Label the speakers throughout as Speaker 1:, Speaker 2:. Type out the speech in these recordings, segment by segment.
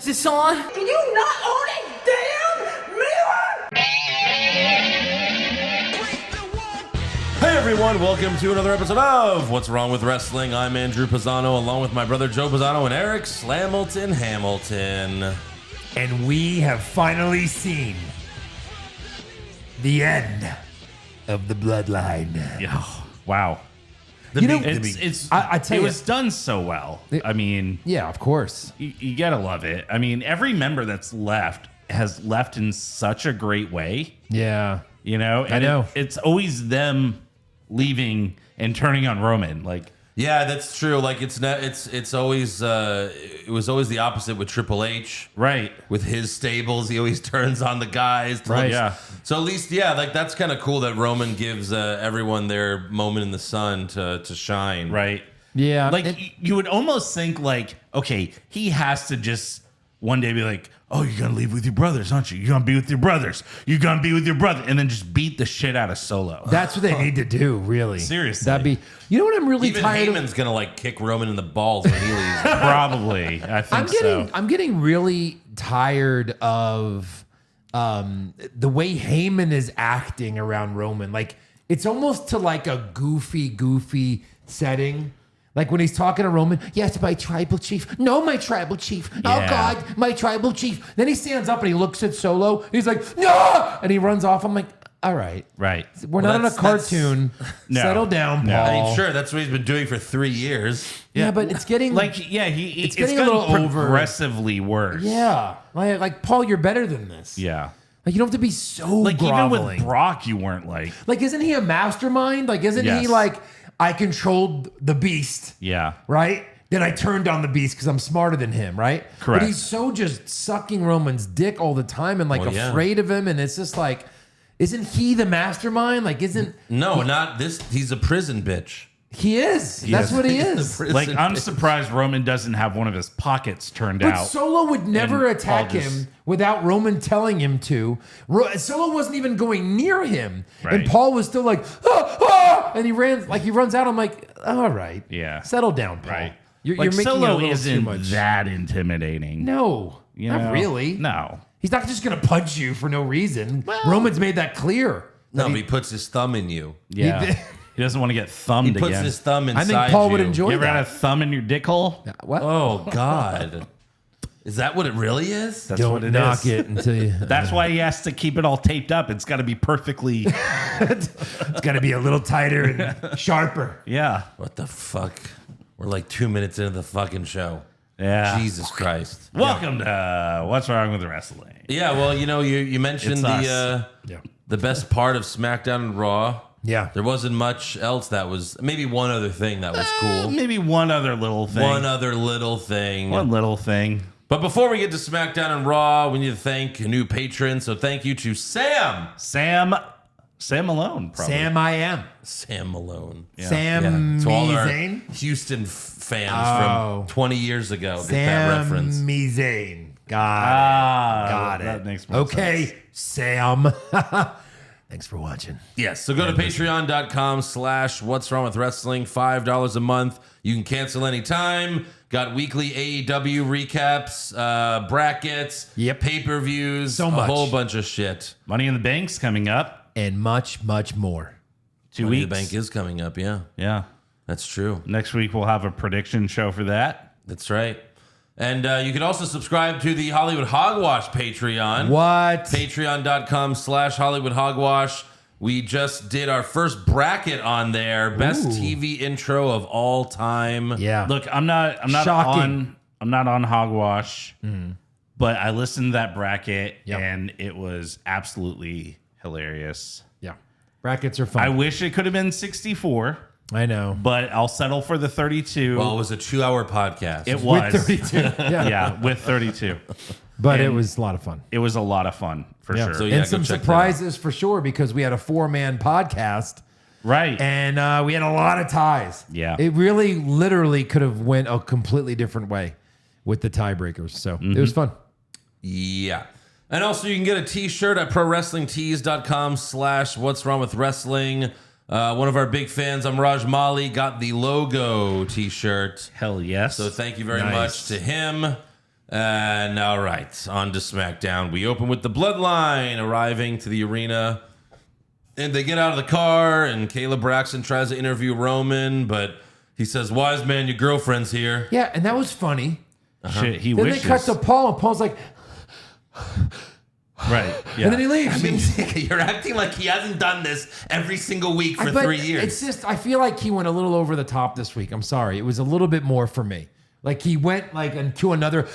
Speaker 1: Is this on?
Speaker 2: Can you not own a damn mirror?
Speaker 3: Hey everyone, welcome to another episode of What's Wrong with Wrestling. I'm Andrew Pisano, along with my brother Joe Pisano and Eric Slamilton Hamilton.
Speaker 4: And we have finally seen the end of the Bloodline.
Speaker 5: Yeah. Wow.
Speaker 4: I tell
Speaker 5: It
Speaker 4: you,
Speaker 5: was done so well. I mean,
Speaker 4: yeah, of course.
Speaker 5: you gotta love it. I mean, every member that's left has left in such a great way.
Speaker 4: Yeah,
Speaker 5: You know, and
Speaker 4: I know.
Speaker 5: It's always them leaving and turning on Roman. Like,
Speaker 3: Yeah, that's true. Like it's always it was always the opposite with Triple H.
Speaker 5: right.
Speaker 3: With his stables, he always turns on the guys.
Speaker 4: Right.
Speaker 5: Yeah.
Speaker 3: So at least, yeah, like that's kind of cool that Roman gives everyone their moment in the sun to shine.
Speaker 5: Right.
Speaker 4: yeah.
Speaker 5: Like, you would almost think, like, okay, he has to just one day be like, oh, you're going to leave with your brothers, aren't you? You're going to be with your brothers. You're going to be with your brother. And then just beat the shit out of Solo.
Speaker 4: That's what they need to do, really.
Speaker 5: Seriously.
Speaker 4: That'd be. You know what I'm really
Speaker 3: Even
Speaker 4: tired
Speaker 3: Heyman's gonna like kick Roman in the balls when he leaves.
Speaker 5: Probably. I think so.
Speaker 4: I'm getting really tired of the way Heyman is acting around Roman. Like it's almost to like a goofy setting. Like when he's talking to Roman, yes, my tribal chief. No, my tribal chief. Oh
Speaker 5: Yeah.
Speaker 4: God, my tribal chief. Then he stands up and he looks at Solo. He's like, no, and he runs off. I'm like, all right,
Speaker 5: Right.
Speaker 4: we're
Speaker 3: Well,
Speaker 4: not in a
Speaker 3: that's-
Speaker 4: cartoon.
Speaker 5: No.
Speaker 4: Settle down,
Speaker 5: No.
Speaker 4: Paul.
Speaker 3: I mean, sure, that's what he's been doing for 3 years.
Speaker 4: Yeah, but it's getting
Speaker 5: Like, yeah, it's
Speaker 4: getting
Speaker 5: getting
Speaker 4: a little over.
Speaker 5: progressively worse.
Speaker 4: yeah, like Paul, you're better than this.
Speaker 5: Yeah.
Speaker 4: Like you don't have to be so
Speaker 5: Like,
Speaker 4: groveling.
Speaker 5: even with Brock, you weren't like,
Speaker 4: Like, isn't he a mastermind? Like, isn't he
Speaker 5: Yes.
Speaker 4: like, I controlled the beast,
Speaker 5: yeah.
Speaker 4: right? Then I turned on the beast because I'm smarter than him, right?
Speaker 5: Correct.
Speaker 4: But he's so just sucking Roman's dick all the time and like
Speaker 3: Well, yeah.
Speaker 4: afraid of him. And it's just like, isn't he the mastermind? Like, isn't
Speaker 3: No, not this. He's a prison bitch.
Speaker 4: he is? That's what he
Speaker 3: He's
Speaker 4: is.
Speaker 3: a prison
Speaker 5: Like, I'm
Speaker 3: bitch.
Speaker 5: surprised Roman doesn't have one of his pockets turned
Speaker 4: But
Speaker 5: out.
Speaker 4: Solo would never
Speaker 5: And
Speaker 4: attack
Speaker 5: Paul just-
Speaker 4: him without Roman telling him to. Solo wasn't even going near him, and
Speaker 5: Right.
Speaker 4: Paul was still like, and he runs out. I'm like, all right,
Speaker 5: Yeah.
Speaker 4: settle down, Paul.
Speaker 5: Right.
Speaker 4: You're
Speaker 5: Like,
Speaker 4: making it a
Speaker 5: Solo
Speaker 4: little too
Speaker 5: isn't
Speaker 4: much.
Speaker 5: that intimidating.
Speaker 4: No,
Speaker 5: You
Speaker 4: not
Speaker 5: know?
Speaker 4: really.
Speaker 5: No.
Speaker 4: He's not just gonna punch you for no reason. Roman's made that clear.
Speaker 3: No, but he puts his thumb in you.
Speaker 5: Yeah.
Speaker 4: did-
Speaker 5: He doesn't want to get
Speaker 3: He
Speaker 5: thumbed
Speaker 3: puts
Speaker 5: again.
Speaker 3: his thumb
Speaker 4: I
Speaker 3: inside
Speaker 4: think Paul would
Speaker 3: you.
Speaker 4: enjoy
Speaker 5: You ever had a
Speaker 4: that.
Speaker 5: thumb in your dick hole?
Speaker 4: What?
Speaker 3: Oh God, is that what it really is?
Speaker 5: That's
Speaker 4: Don't
Speaker 5: what it
Speaker 4: knock
Speaker 5: is.
Speaker 4: it until you.
Speaker 5: That's why he has to keep it all taped up. It's got to be perfectly.
Speaker 4: It's got to be a little tighter and sharper.
Speaker 5: Yeah.
Speaker 3: What the fuck? We're like 2 minutes into the fucking show.
Speaker 5: Yeah.
Speaker 3: Jesus Christ.
Speaker 5: Welcome to What's Wrong with Wrestling.
Speaker 3: Yeah, well, you know, you mentioned
Speaker 5: It's us.
Speaker 3: the best part of SmackDown and Raw.
Speaker 4: Yeah.
Speaker 3: There wasn't much else that was, maybe one other thing that was cool.
Speaker 5: Maybe one other little thing.
Speaker 3: One other little thing.
Speaker 5: One little thing.
Speaker 3: But before we get to SmackDown and Raw, we need to thank a new patron. So thank you to Sam
Speaker 5: Malone, probably.
Speaker 3: Sam Malone.
Speaker 4: Sam
Speaker 3: To all our
Speaker 4: Zayn.
Speaker 3: Houston fans
Speaker 4: Oh.
Speaker 3: from 20 years ago. Get that reference.
Speaker 4: Sami Zayn. Got
Speaker 5: Got
Speaker 4: it.
Speaker 5: That makes more
Speaker 4: Okay,
Speaker 5: sense.
Speaker 4: Sam. Thanks for watching.
Speaker 3: Yes, so go to patreon.com/what's wrong with wrestling, $5 a month. You can cancel anytime. Got weekly AEW recaps, brackets,
Speaker 4: Yep.
Speaker 3: pay-per-views,
Speaker 4: So
Speaker 3: a
Speaker 4: much.
Speaker 3: whole bunch of shit.
Speaker 5: Money in the Bank's coming up.
Speaker 4: And much, much more.
Speaker 5: 2
Speaker 3: Money in
Speaker 5: weeks.
Speaker 3: the Bank is coming up, yeah.
Speaker 5: Yeah.
Speaker 3: That's true.
Speaker 5: Next week we'll have a prediction show for that.
Speaker 3: That's right. And you can also subscribe to the Hollywood Hogwash Patreon.
Speaker 4: What?
Speaker 3: Patreon.com/Hollywood Hogwash. We just did our first bracket on there. Best
Speaker 4: Ooh.
Speaker 3: TV intro of all time.
Speaker 4: Yeah.
Speaker 5: Look, I'm not
Speaker 4: Shocking.
Speaker 5: on Hogwash, but I listened to that bracket
Speaker 4: Yep.
Speaker 5: and it was absolutely hilarious.
Speaker 4: Yeah. Brackets are
Speaker 5: I
Speaker 4: fun.
Speaker 5: wish it could have been 64,
Speaker 4: I know.
Speaker 5: but I'll settle for the 32.
Speaker 3: Well, it was a 2-hour podcast.
Speaker 5: It was.
Speaker 4: With 32. Yeah.
Speaker 5: Yeah, with 32.
Speaker 4: But it
Speaker 5: And
Speaker 4: was a lot of fun.
Speaker 5: It was a lot of fun, for
Speaker 4: Yeah.
Speaker 5: sure.
Speaker 3: So, yeah,
Speaker 4: and
Speaker 3: go
Speaker 4: some
Speaker 3: check that
Speaker 4: surprises for sure because we had a 4-man podcast
Speaker 5: right.
Speaker 4: and we had a lot of ties.
Speaker 5: Yeah.
Speaker 4: It really literally could have went a completely different way with the tiebreakers. So it was fun.
Speaker 3: Yeah. And also, you can get a t-shirt at prowrestlingtees.com/what's wrong with wrestling. One of our big fans, Raj Mali, got the logo t-shirt.
Speaker 5: Hell yes.
Speaker 3: So thank you very
Speaker 4: Nice.
Speaker 3: much to him. And all right, on to SmackDown. We open with the Bloodline arriving to the arena. And they get out of the car, and Kayla Braxton tries to interview Roman, but he says, "Wise man, your girlfriend's here."
Speaker 4: Yeah, and that was funny.
Speaker 5: Shit, he
Speaker 4: Then
Speaker 5: wishes.
Speaker 4: they cut to Paul, and Paul's like,
Speaker 5: Right. Yeah.
Speaker 4: and then he leaves.
Speaker 3: I mean, you're acting like he hasn't done this every single week for
Speaker 4: But
Speaker 3: 3 years.
Speaker 4: It's just, I feel like he went a little over the top this week. I'm sorry. It was a little bit more for me. Like he went like into another,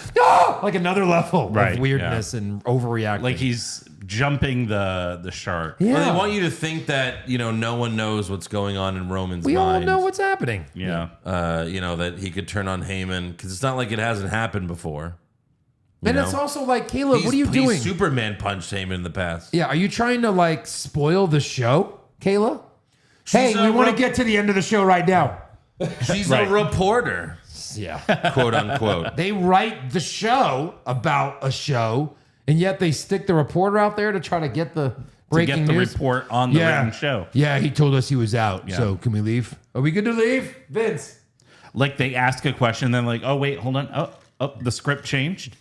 Speaker 4: another level
Speaker 5: Right,
Speaker 4: of weirdness and overreacting.
Speaker 5: like he's jumping the shark.
Speaker 4: yeah.
Speaker 3: Well, they want you to think that, no one knows what's going on in Roman's
Speaker 4: we all
Speaker 3: mind.
Speaker 4: know what's happening.
Speaker 5: Yeah.
Speaker 3: That he could turn on Heyman, because it's not like it hasn't happened before.
Speaker 4: And it's also like, Caleb, what are you doing?
Speaker 3: Superman punched Heyman in the past.
Speaker 4: Yeah, are you trying to like spoil the show, Kayla? Hey,
Speaker 3: a
Speaker 4: we want to
Speaker 3: rep-
Speaker 4: get to the end of the show right now.
Speaker 3: She's
Speaker 5: Right.
Speaker 3: a reporter,
Speaker 4: Yeah.
Speaker 3: quote unquote.
Speaker 4: They write the show about a show, and yet they stick the reporter out there to try to get the
Speaker 5: To
Speaker 4: breaking
Speaker 5: get the
Speaker 4: news.
Speaker 5: report on the written show.
Speaker 4: Yeah, he told us he was out.
Speaker 5: Yeah.
Speaker 4: So can we leave? Are we good to leave? Vince.
Speaker 5: Like they ask a question, then like, oh wait, hold on. Oh, the script changed.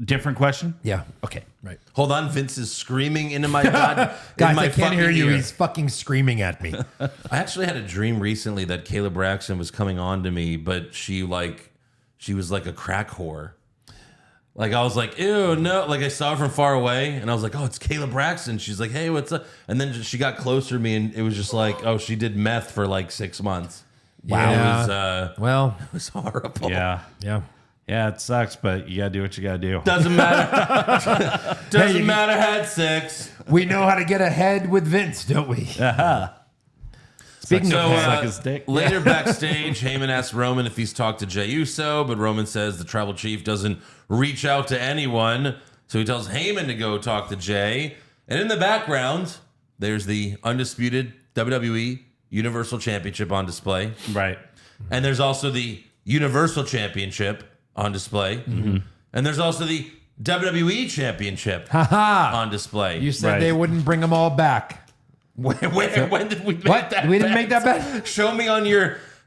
Speaker 5: Different question.
Speaker 4: Yeah.
Speaker 5: Okay.
Speaker 4: Right.
Speaker 3: Hold on, Vince is screaming into my god.
Speaker 4: Guys,
Speaker 3: in my
Speaker 4: I can't hear
Speaker 3: fucking
Speaker 4: you.
Speaker 3: ear.
Speaker 4: He's fucking screaming at me.
Speaker 3: I actually had a dream recently that Kayla Braxton was coming on to me, but she was like a crack whore. Like I was like, ew, no. Like I saw her from far away, and I was like, oh, it's Kayla Braxton. She's like, hey, what's up? And then she got closer to me, and it was just like, oh, she did meth for like 6 months.
Speaker 4: Wow.
Speaker 3: It was horrible.
Speaker 5: Yeah.
Speaker 4: Yeah.
Speaker 5: Yeah, it sucks, but you gotta do what you gotta do.
Speaker 3: Doesn't matter. Doesn't matter. Had sex.
Speaker 4: We know how to get ahead with Vince, don't we? Speaking
Speaker 3: So
Speaker 4: of
Speaker 5: Suck his dick.
Speaker 3: later backstage, Heyman asks Roman if he's talked to Jey Uso, but Roman says the tribal chief doesn't reach out to anyone. So he tells Heyman to go talk to Jey. And in the background, there's the undisputed WWE Universal Championship on display.
Speaker 5: Right.
Speaker 3: And there's also the Universal Championship on display.
Speaker 5: Mm-hmm.
Speaker 3: And there's also the WWE Championship
Speaker 4: Haha.
Speaker 3: on display.
Speaker 4: You said
Speaker 5: Right.
Speaker 4: they wouldn't bring them all back.
Speaker 3: when did we make
Speaker 4: What?
Speaker 3: that
Speaker 4: We didn't
Speaker 3: bet?
Speaker 4: make that bet?
Speaker 3: Show me on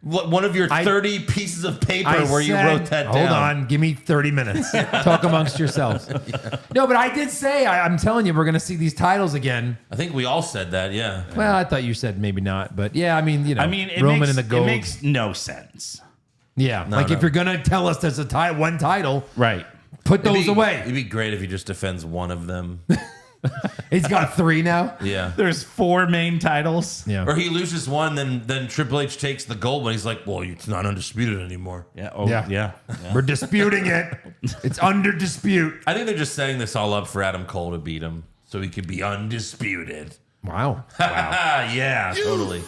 Speaker 3: one of your 30 pieces of paper where you wrote that down.
Speaker 4: Hold on, give me 30 minutes. Talk amongst yourselves. No, but I did say, I'm telling you, we're going to see these titles again.
Speaker 3: I think we all said that, yeah.
Speaker 4: Well, I thought you said maybe not, but yeah, I mean,
Speaker 5: It
Speaker 4: Roman
Speaker 5: makes,
Speaker 4: in the gold.
Speaker 5: It makes no sense.
Speaker 4: Yeah,
Speaker 3: No,
Speaker 4: like
Speaker 3: no.
Speaker 4: if you're going to tell us there's one title,
Speaker 5: Right.
Speaker 4: put those
Speaker 3: It'd
Speaker 4: away.
Speaker 3: be great if he just defends one of them.
Speaker 4: He's got 3 now.
Speaker 3: Yeah.
Speaker 5: There's 4 main titles.
Speaker 4: Yeah.
Speaker 3: Or he loses one, then Triple H takes the gold one. He's like, well, it's not undisputed anymore.
Speaker 5: Yeah. Oh,
Speaker 4: Yeah.
Speaker 5: yeah.
Speaker 4: We're disputing it. It's under dispute.
Speaker 3: I think they're just setting this all up for Adam Cole to beat him so he could be undisputed.
Speaker 4: Wow.
Speaker 3: Yeah, totally.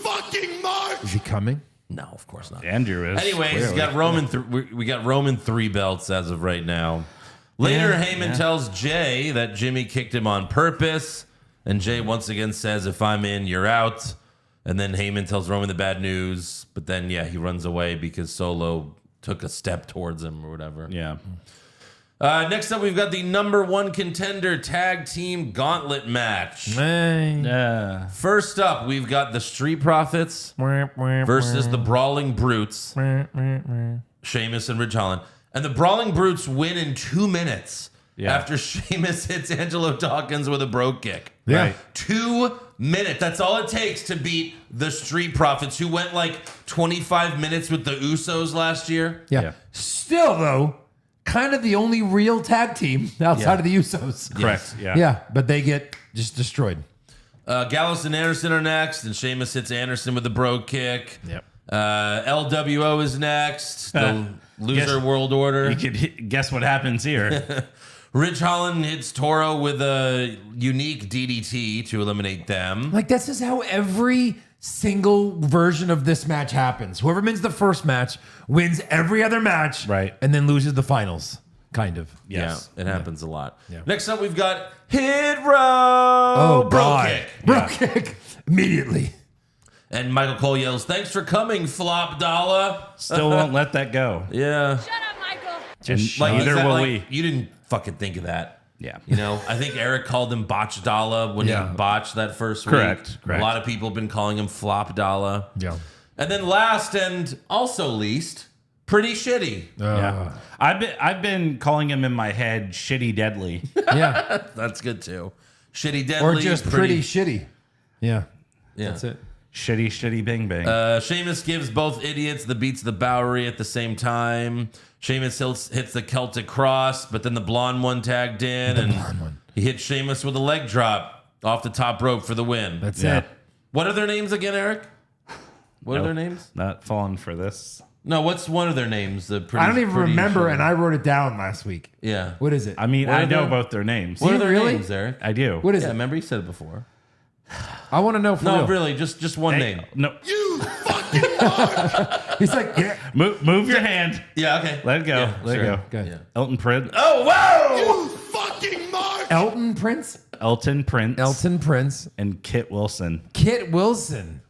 Speaker 4: Is he coming?
Speaker 3: No, of course not.
Speaker 5: Andrew is.
Speaker 3: Anyways, we got we got Roman 3 belts as of right now. Later, Heyman tells Jey that Jimmy kicked him on purpose, and Jey once again says, "If I'm in, you're out." And then Heyman tells Roman the bad news, but then he runs away because Solo took a step towards him or whatever.
Speaker 5: Yeah.
Speaker 3: Next up, we've got the #1 contender tag team gauntlet match. First up, we've got the Street Profits versus the Brawling Brutes, Sheamus and Ridge Holland. And the Brawling Brutes win in 2 minutes after Sheamus hits Angelo Dawkins with a brogue kick.
Speaker 4: Yeah.
Speaker 5: Right.
Speaker 3: 2 minutes. That's all it takes to beat the Street Profits, who went like 25 minutes with the Usos last year.
Speaker 4: Yeah. Still, though, kind of the only real tag team outside of the Usos.
Speaker 5: Correct. Yeah.
Speaker 4: Yeah, but they get just destroyed.
Speaker 3: Gallows and Anderson are next, and Sheamus hits Anderson with a brogue kick.
Speaker 4: Yep.
Speaker 3: LWO is next. The loser
Speaker 5: Guess-
Speaker 3: world order.
Speaker 5: You could guess what happens here.
Speaker 3: Ridge Holland hits Toro with a unique DDT to eliminate them.
Speaker 4: Like, this is how every single version of this match happens. Whoever wins the first match wins every other match.
Speaker 5: Right.
Speaker 4: And then loses the finals. Kind of.
Speaker 5: Yes.
Speaker 3: Yeah, it happens a lot.
Speaker 4: Yeah.
Speaker 3: Next up, we've got Hit Row.
Speaker 4: broad.
Speaker 3: kick.
Speaker 4: Bro kick. Immediately.
Speaker 3: And Michael Cole yells, "Thanks for coming, Flop Dollar."
Speaker 5: Still won't let that go.
Speaker 3: Yeah.
Speaker 2: Shut up, Michael.
Speaker 5: Just
Speaker 3: Like, is
Speaker 5: neither
Speaker 3: that
Speaker 5: will
Speaker 3: like-
Speaker 5: we.
Speaker 3: You didn't fucking think of that.
Speaker 5: Yeah.
Speaker 3: You know, I think Eric called him Botch Dollar when
Speaker 4: Yeah.
Speaker 3: he botched that first
Speaker 5: Correct,
Speaker 3: week.
Speaker 5: correct.
Speaker 3: A lot of people have been calling him Flop Dollar.
Speaker 4: Yeah.
Speaker 3: And then last and also least, Pretty shitty.
Speaker 5: Yeah. I've been calling him in my head Shitty Deadly.
Speaker 4: Yeah.
Speaker 3: That's good too. Shitty Deadly.
Speaker 4: Or just pretty shitty. Yeah. That's it.
Speaker 5: Shitty Bing Bang.
Speaker 3: Sheamus gives both idiots the beats of the Bowery at the same time. Sheamus hits the Celtic Cross, but then the blonde one tagged in, he hit Sheamus with a leg drop off the top rope for the win.
Speaker 4: That's it.
Speaker 3: What are their names again, Eric? What are their names?
Speaker 5: Not falling for this.
Speaker 3: No, what's one of their names?
Speaker 4: I don't even remember, and I wrote it down last week.
Speaker 3: Yeah.
Speaker 4: What is it?
Speaker 5: I mean,
Speaker 3: What
Speaker 5: I
Speaker 3: are
Speaker 5: know
Speaker 3: their-
Speaker 5: both their names.
Speaker 3: What are their
Speaker 4: really?
Speaker 3: names, Eric?
Speaker 5: I do.
Speaker 4: What is
Speaker 3: Yeah,
Speaker 4: it?
Speaker 3: remember you said it before.
Speaker 4: I want to know for
Speaker 3: No,
Speaker 4: real.
Speaker 3: really, just one name.
Speaker 5: No.
Speaker 4: He's like, yeah.
Speaker 5: Move your hand.
Speaker 3: Yeah, okay.
Speaker 5: Let it go.
Speaker 3: Yeah,
Speaker 5: Let
Speaker 3: sure.
Speaker 5: it go.
Speaker 4: Good.
Speaker 3: Yeah.
Speaker 5: Elton Prince.
Speaker 3: Oh, wow!
Speaker 2: Fucking Mark!
Speaker 4: Elton Prince?
Speaker 5: Elton Prince.
Speaker 4: Elton Prince.
Speaker 5: And Kit Wilson.
Speaker 4: Kit Wilson.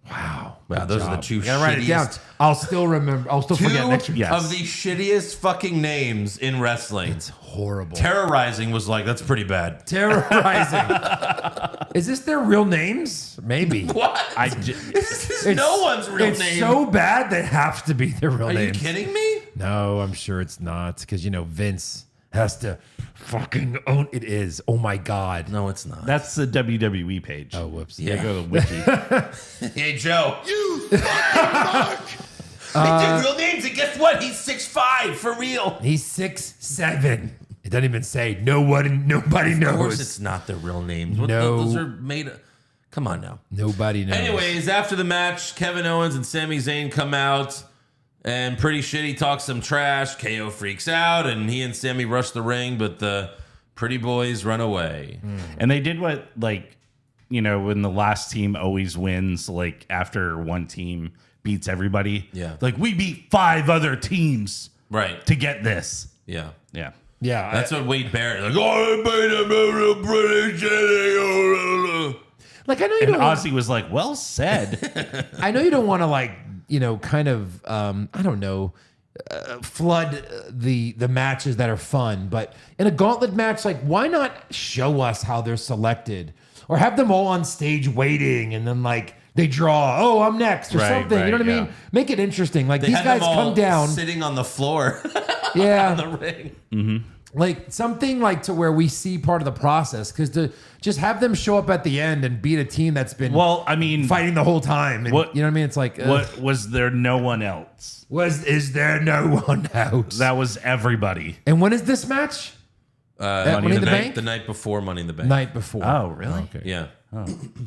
Speaker 4: Wow.
Speaker 3: Wow, those are the two
Speaker 4: I gotta write it down.
Speaker 3: shittiest.
Speaker 4: I'll still remember. I'll still forget next week.
Speaker 5: Yes.
Speaker 3: Of the shittiest fucking names in wrestling.
Speaker 4: It's horrible.
Speaker 3: Terrorizing was like, that's pretty bad.
Speaker 4: Terrorizing. Is this their real names? Maybe.
Speaker 3: What? This is no one's real
Speaker 4: it's
Speaker 3: name.
Speaker 4: so bad they have to be their real
Speaker 3: Are
Speaker 4: names.
Speaker 3: you kidding me?
Speaker 4: No, I'm sure it's not. Because, Vince has to fucking own it. Is. Oh, my God.
Speaker 3: No, it's not.
Speaker 5: That's the WWE page.
Speaker 4: Oh, whoops.
Speaker 5: Yeah, go to the wiki.
Speaker 3: Hey, Joe.
Speaker 2: You fucking Mark!
Speaker 3: They did real names, and guess what? He's 6'5", for real.
Speaker 4: He's 6'7". It doesn't even say nobody knows.
Speaker 3: Of course it's not their real names.
Speaker 4: No.
Speaker 3: Those are made up. Come on now.
Speaker 4: Nobody knows.
Speaker 3: Anyways, after the match, Kevin Owens and Sami Zayn come out, and Pretty Shitty talks some trash. KO freaks out, and he and Sami rush the ring, but the Pretty Boys run away.
Speaker 5: And they did what, when the last team always wins, after one team beats everybody.
Speaker 3: Yeah.
Speaker 5: We beat 5 other teams
Speaker 3: Right.
Speaker 5: to get this.
Speaker 3: Yeah.
Speaker 5: Yeah.
Speaker 4: Yeah.
Speaker 3: That's what Wade Barrett, I beat him, Pretty Shitty.
Speaker 4: I know you
Speaker 5: And
Speaker 4: don't.
Speaker 5: Ozzy was like, well said.
Speaker 4: I know you don't want to I don't know, flood the matches that are fun, but in a gauntlet match, why not show us how they're selected, or have them all on stage waiting, and then they draw. Oh, I'm next, or
Speaker 5: Right,
Speaker 4: something. You know what I
Speaker 5: right,
Speaker 4: mean? Make it interesting.
Speaker 3: They
Speaker 4: These
Speaker 3: had
Speaker 4: guys
Speaker 3: them all
Speaker 4: come down.
Speaker 3: sitting on the floor
Speaker 4: Yeah.
Speaker 3: on the ring.
Speaker 4: Something to where we see part of the process, because to just have them show up at the end and beat a team that's been
Speaker 5: Well, I mean,
Speaker 4: fighting the whole time. And,
Speaker 5: what-
Speaker 4: you know what I mean? It's
Speaker 5: what was there no one else?
Speaker 4: is there no one else?
Speaker 5: That was everybody.
Speaker 4: And when is this match? At Money in the Bank?
Speaker 3: The night before Money in the Bank.
Speaker 4: Night before.
Speaker 5: Oh, really?
Speaker 4: Okay.
Speaker 3: Yeah.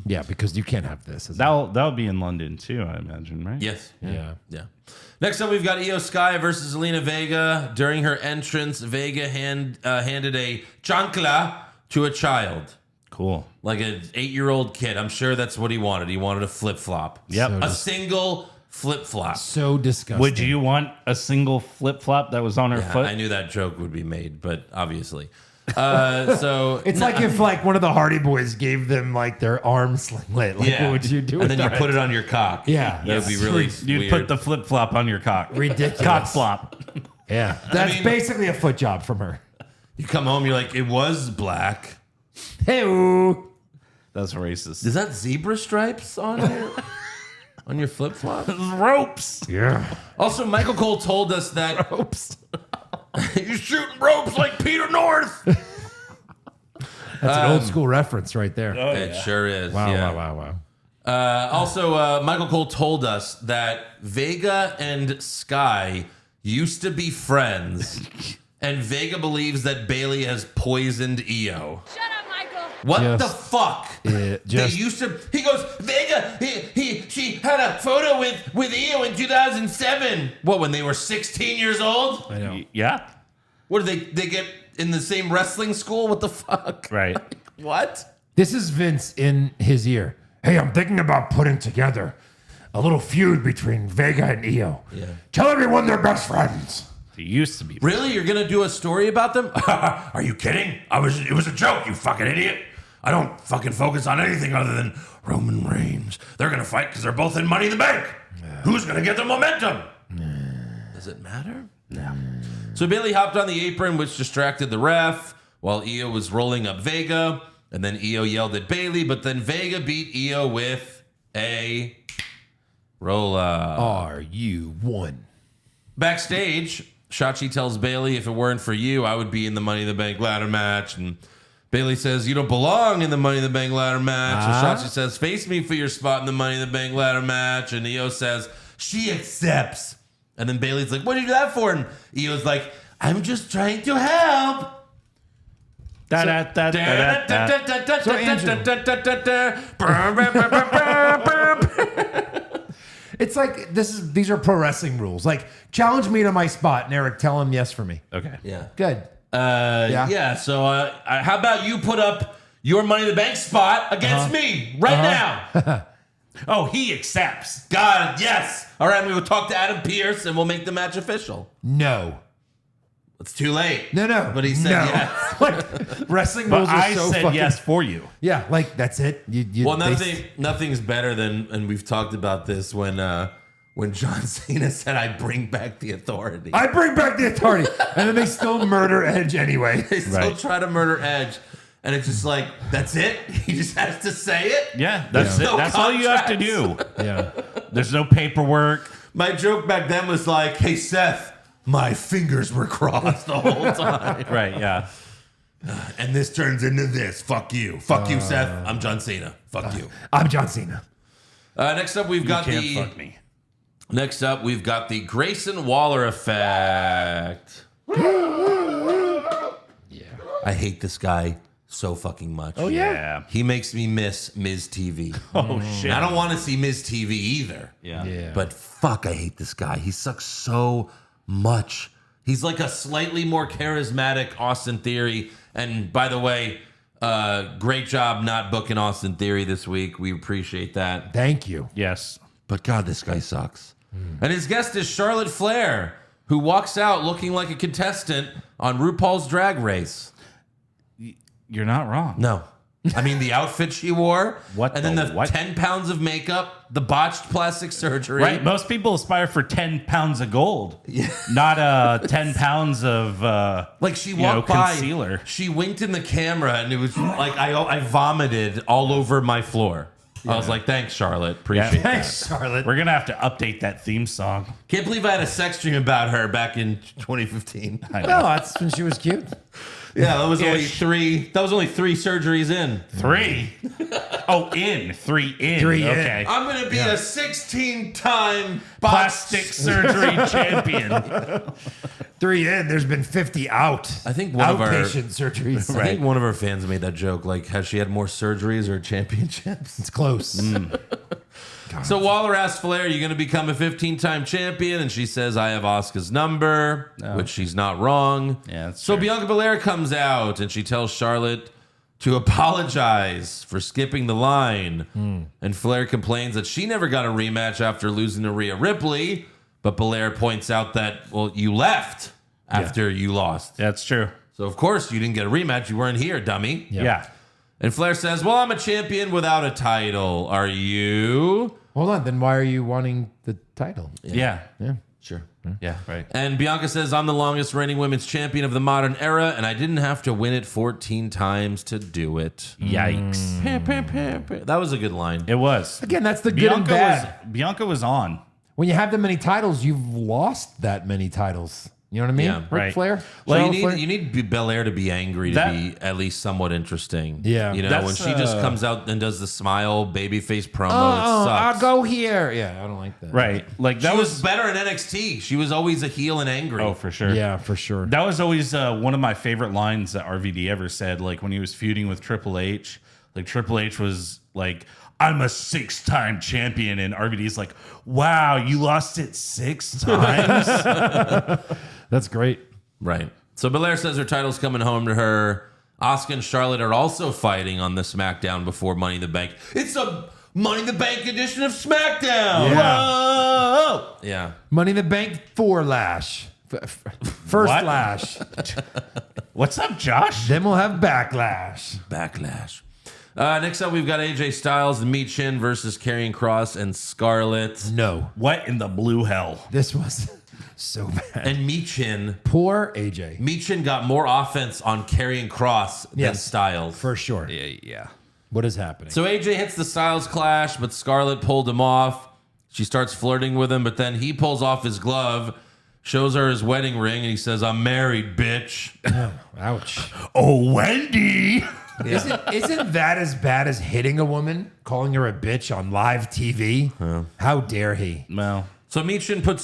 Speaker 4: Yeah, because you can't have this.
Speaker 5: That'll be in London too, I imagine, right?
Speaker 3: Yes.
Speaker 4: Yeah.
Speaker 3: Yeah. Next up, we've got Io Sky versus Zelina Vega. During her entrance, Vega handed a chancla to a child,
Speaker 5: Cool.
Speaker 3: like an 8-year-old kid. I'm sure that's what he wanted. He wanted a flip flop.
Speaker 5: Yep.
Speaker 4: So
Speaker 3: A single flip flop.
Speaker 4: So disgusting.
Speaker 5: Would you want a single flip flop that was on her foot?
Speaker 3: I knew that joke would be made, but obviously. So
Speaker 4: It's like if one of the Hardy Boys gave them their arm singlet. What would you do?
Speaker 3: And
Speaker 4: with
Speaker 3: then you
Speaker 4: that?
Speaker 3: put it on your cock.
Speaker 4: Yeah.
Speaker 3: That would be really
Speaker 5: You'd
Speaker 3: weird.
Speaker 5: put the flip flop on your cock.
Speaker 4: Ridiculous.
Speaker 5: Cock flop.
Speaker 4: Yeah. That's
Speaker 3: mean-
Speaker 4: basically a foot job from her.
Speaker 3: You come home, you're like, it was black.
Speaker 4: Hey-oo.
Speaker 5: That's racist.
Speaker 3: Is that zebra stripes on your on your flip flop?
Speaker 5: Ropes.
Speaker 4: Yeah.
Speaker 3: Also, Michael Cole told us that
Speaker 4: Oops.
Speaker 3: you're shooting ropes like Peter North.
Speaker 4: That's an old school reference right there.
Speaker 3: It sure is.
Speaker 4: Wow,
Speaker 3: yeah.
Speaker 4: wow.
Speaker 3: Also, Michael Cole told us that Vega and Sky used to be friends, and Vega believes that Bailey has poisoned Io.
Speaker 2: Shut up, Michael!
Speaker 3: What
Speaker 4: Just-
Speaker 3: the fuck?
Speaker 4: It
Speaker 3: They
Speaker 4: just-
Speaker 3: used to. He goes, Vega. She had a photo with Io in 2007. What? When they were 16 years old?
Speaker 4: I know.
Speaker 5: Yeah.
Speaker 3: What did they get in the same wrestling school? What the fuck?
Speaker 5: Right.
Speaker 3: What?
Speaker 4: This is Vince in his ear. Hey, I'm thinking about putting together a little feud between Vega and Io.
Speaker 3: Yeah.
Speaker 4: Tell everyone they're best friends.
Speaker 5: It used to be.
Speaker 3: Really? You're gonna do a story about them? Are you kidding? It was a joke, you fucking idiot. I don't fucking focus on anything other than Roman Reigns. They're gonna fight because they're both in Money in the Bank. Who's gonna get the momentum? Does it matter? No. So Bailey hopped on the apron, which distracted the ref, while Io was rolling up Vega. And then Io yelled at Bailey, but then Vega beat Io with a roll up.
Speaker 4: Are you one?
Speaker 3: Backstage, Shotzi tells Bayley, if it weren't for you, I would be in the Money in the Bank ladder match. And Bayley says, you don't belong in the Money in the Bank ladder match. And Shotzi says, face me for your spot in the Money in the Bank ladder match. And Io says, she accepts. And then Bayley's like, what did you do that for? And Io's like, I'm just trying to help.
Speaker 4: It's like these are pro wrestling rules. Like, challenge me to my spot, and Eric, tell him yes for me.
Speaker 5: Okay.
Speaker 3: Yeah.
Speaker 4: Good.
Speaker 3: Yeah. So how about you put up your Money in the Bank spot against me right now?
Speaker 5: Oh, he accepts.
Speaker 3: God, yes. All right, we will talk to Adam Pearce and we'll make the match official.
Speaker 4: No.
Speaker 3: It's too late.
Speaker 4: No.
Speaker 3: But he said yes.
Speaker 4: Like, wrestling
Speaker 5: But
Speaker 4: rules are
Speaker 5: I
Speaker 4: so
Speaker 5: said
Speaker 4: fucking...
Speaker 5: yes for you.
Speaker 4: Yeah, like, that's it.
Speaker 3: Well, nothing's better than, and we've talked about this, when John Cena said, I bring back the authority.
Speaker 4: I bring back the authority. And then they still murder Edge anyway.
Speaker 3: They still try to murder Edge. And it's just like, that's it? He just has to say it?
Speaker 5: Yeah, that's it.
Speaker 3: No
Speaker 5: That's all you have to do.
Speaker 4: Yeah.
Speaker 5: There's no paperwork.
Speaker 3: My joke back then was like, hey, Seth, my fingers were crossed the whole time.
Speaker 5: Right, yeah.
Speaker 3: And this turns into this. Fuck you. Fuck you, Seth. I'm John Cena. Fuck you.
Speaker 4: I'm John Cena.
Speaker 3: Next up, we've got
Speaker 5: Can't fuck me.
Speaker 3: Next up, we've got the Grayson Waller effect. I hate this guy so fucking much.
Speaker 5: Oh, yeah.
Speaker 3: He makes me miss Miz TV.
Speaker 5: Oh, shit.
Speaker 3: I don't want to see Miz TV either.
Speaker 5: Yeah.
Speaker 3: But fuck, I hate this guy. He sucks so much. He's like a slightly more charismatic Austin Theory. And by the way, great job not booking Austin Theory this week. We appreciate that.
Speaker 4: Thank you.
Speaker 5: Yes.
Speaker 3: But God, this guy sucks. And his guest is Charlotte Flair, who walks out looking like a contestant on RuPaul's Drag Race.
Speaker 5: You're not wrong.
Speaker 3: No. I mean, the outfit she wore,
Speaker 5: What
Speaker 3: and then
Speaker 5: the
Speaker 3: the
Speaker 5: what?
Speaker 3: 10 pounds of makeup, the botched plastic surgery.
Speaker 5: Right. Most people aspire for 10 pounds of gold. Yeah. Not 10 pounds of
Speaker 3: Like she walked by,
Speaker 5: concealer.
Speaker 3: she winked in the camera, and it was like I vomited all over my floor. I was like, thanks, Charlotte. Appreciate that.
Speaker 4: Thanks, Charlotte.
Speaker 5: We're going to have to update that theme song.
Speaker 3: Can't believe I had a sex dream about her back in 2015.
Speaker 5: I know.
Speaker 4: No, that's when she was cute.
Speaker 3: Yeah, that was only
Speaker 5: Ish.
Speaker 3: three. That was only 3 surgeries in.
Speaker 5: 3. Oh, in. 3 in.
Speaker 4: 3 in.
Speaker 5: Okay.
Speaker 3: I'm gonna be a 16-time
Speaker 5: Plastic surgery champion.
Speaker 4: 3 in. There's been 50 out.
Speaker 3: I think one of our
Speaker 4: outpatient surgeries.
Speaker 3: I think one of our fans made that joke. Like, has she had more surgeries or championships?
Speaker 4: It's close.
Speaker 3: So Waller asks Flair, "Are you going to become a 15-time champion?" And she says, "I have Asuka's number," which she's not wrong.
Speaker 5: Yeah, that's
Speaker 3: so
Speaker 5: true.
Speaker 3: Bianca Belair comes out and she tells Charlotte to apologize for skipping the line. And Flair complains that she never got a rematch after losing to Rhea Ripley. But Belair points out that, well, you left after you lost.
Speaker 5: That's true.
Speaker 3: So, of course, you didn't get a rematch. You weren't here, dummy.
Speaker 5: Yeah.
Speaker 3: And Flair says, well, I'm a champion without a title. Are you?
Speaker 4: Hold on. Then why are you wanting the title?
Speaker 5: Yeah.
Speaker 3: Sure.
Speaker 5: Yeah. Right.
Speaker 3: And Bianca says, I'm the longest reigning women's champion of the modern era, and I didn't have to win it 14 times to do it.
Speaker 5: Yikes.
Speaker 3: That was a good line.
Speaker 5: It was.
Speaker 4: Again, that's the good and bad.
Speaker 5: Bianca was on.
Speaker 4: When you have that many titles, you've lost that many titles. You know what I mean?
Speaker 3: Yeah,
Speaker 4: Ric
Speaker 5: right.
Speaker 4: Flair.
Speaker 3: Well,
Speaker 4: Charlotte Flair?
Speaker 3: you need Belair to be angry to
Speaker 5: That-
Speaker 3: be at least somewhat interesting.
Speaker 4: Yeah.
Speaker 3: You know,
Speaker 5: That's,
Speaker 3: when she just comes out and does the smile babyface promo,
Speaker 4: Oh,
Speaker 3: it sucks.
Speaker 4: I'll go here. Yeah, I don't like that.
Speaker 5: Right. Like that
Speaker 3: She was better in NXT. She was always a heel and angry.
Speaker 5: Oh, for sure.
Speaker 4: Yeah, for sure.
Speaker 5: That was always one of my favorite lines that RVD ever said. Like when he was feuding with Triple H, like Triple H was like, I'm a 6-time champion. And RVD's like, wow, you lost it 6 times?
Speaker 4: That's great.
Speaker 3: Right. So Belair says her title's coming home to her. Asuka and Charlotte are also fighting on the SmackDown before Money in the Bank. It's a Money in the Bank edition of SmackDown.
Speaker 4: Yeah.
Speaker 3: Whoa! Yeah.
Speaker 4: Money in the Bank 4 lash. First
Speaker 5: What?
Speaker 4: lash.
Speaker 5: What's up, Josh?
Speaker 4: Then we'll have backlash.
Speaker 3: Backlash. Next up, we've got AJ Styles and Michin versus Karrion Kross and Scarlett.
Speaker 4: No.
Speaker 5: What in the blue hell?
Speaker 4: This was so bad.
Speaker 3: And Michin
Speaker 4: Poor AJ.
Speaker 3: got more offense on Karrion Kross than
Speaker 4: Yes.
Speaker 3: Styles.
Speaker 4: For sure.
Speaker 5: Yeah.
Speaker 4: What is happening?
Speaker 3: So AJ hits the Styles clash, but Scarlett pulled him off. She starts flirting with him, but then he pulls off his glove shows her his wedding ring, and he says, "I'm married, bitch."
Speaker 4: Ouch.
Speaker 5: Oh, Wendy.
Speaker 4: Isn't that as bad as hitting a woman, calling her a bitch on live TV? How dare he?
Speaker 5: Well,
Speaker 3: So Michin pulled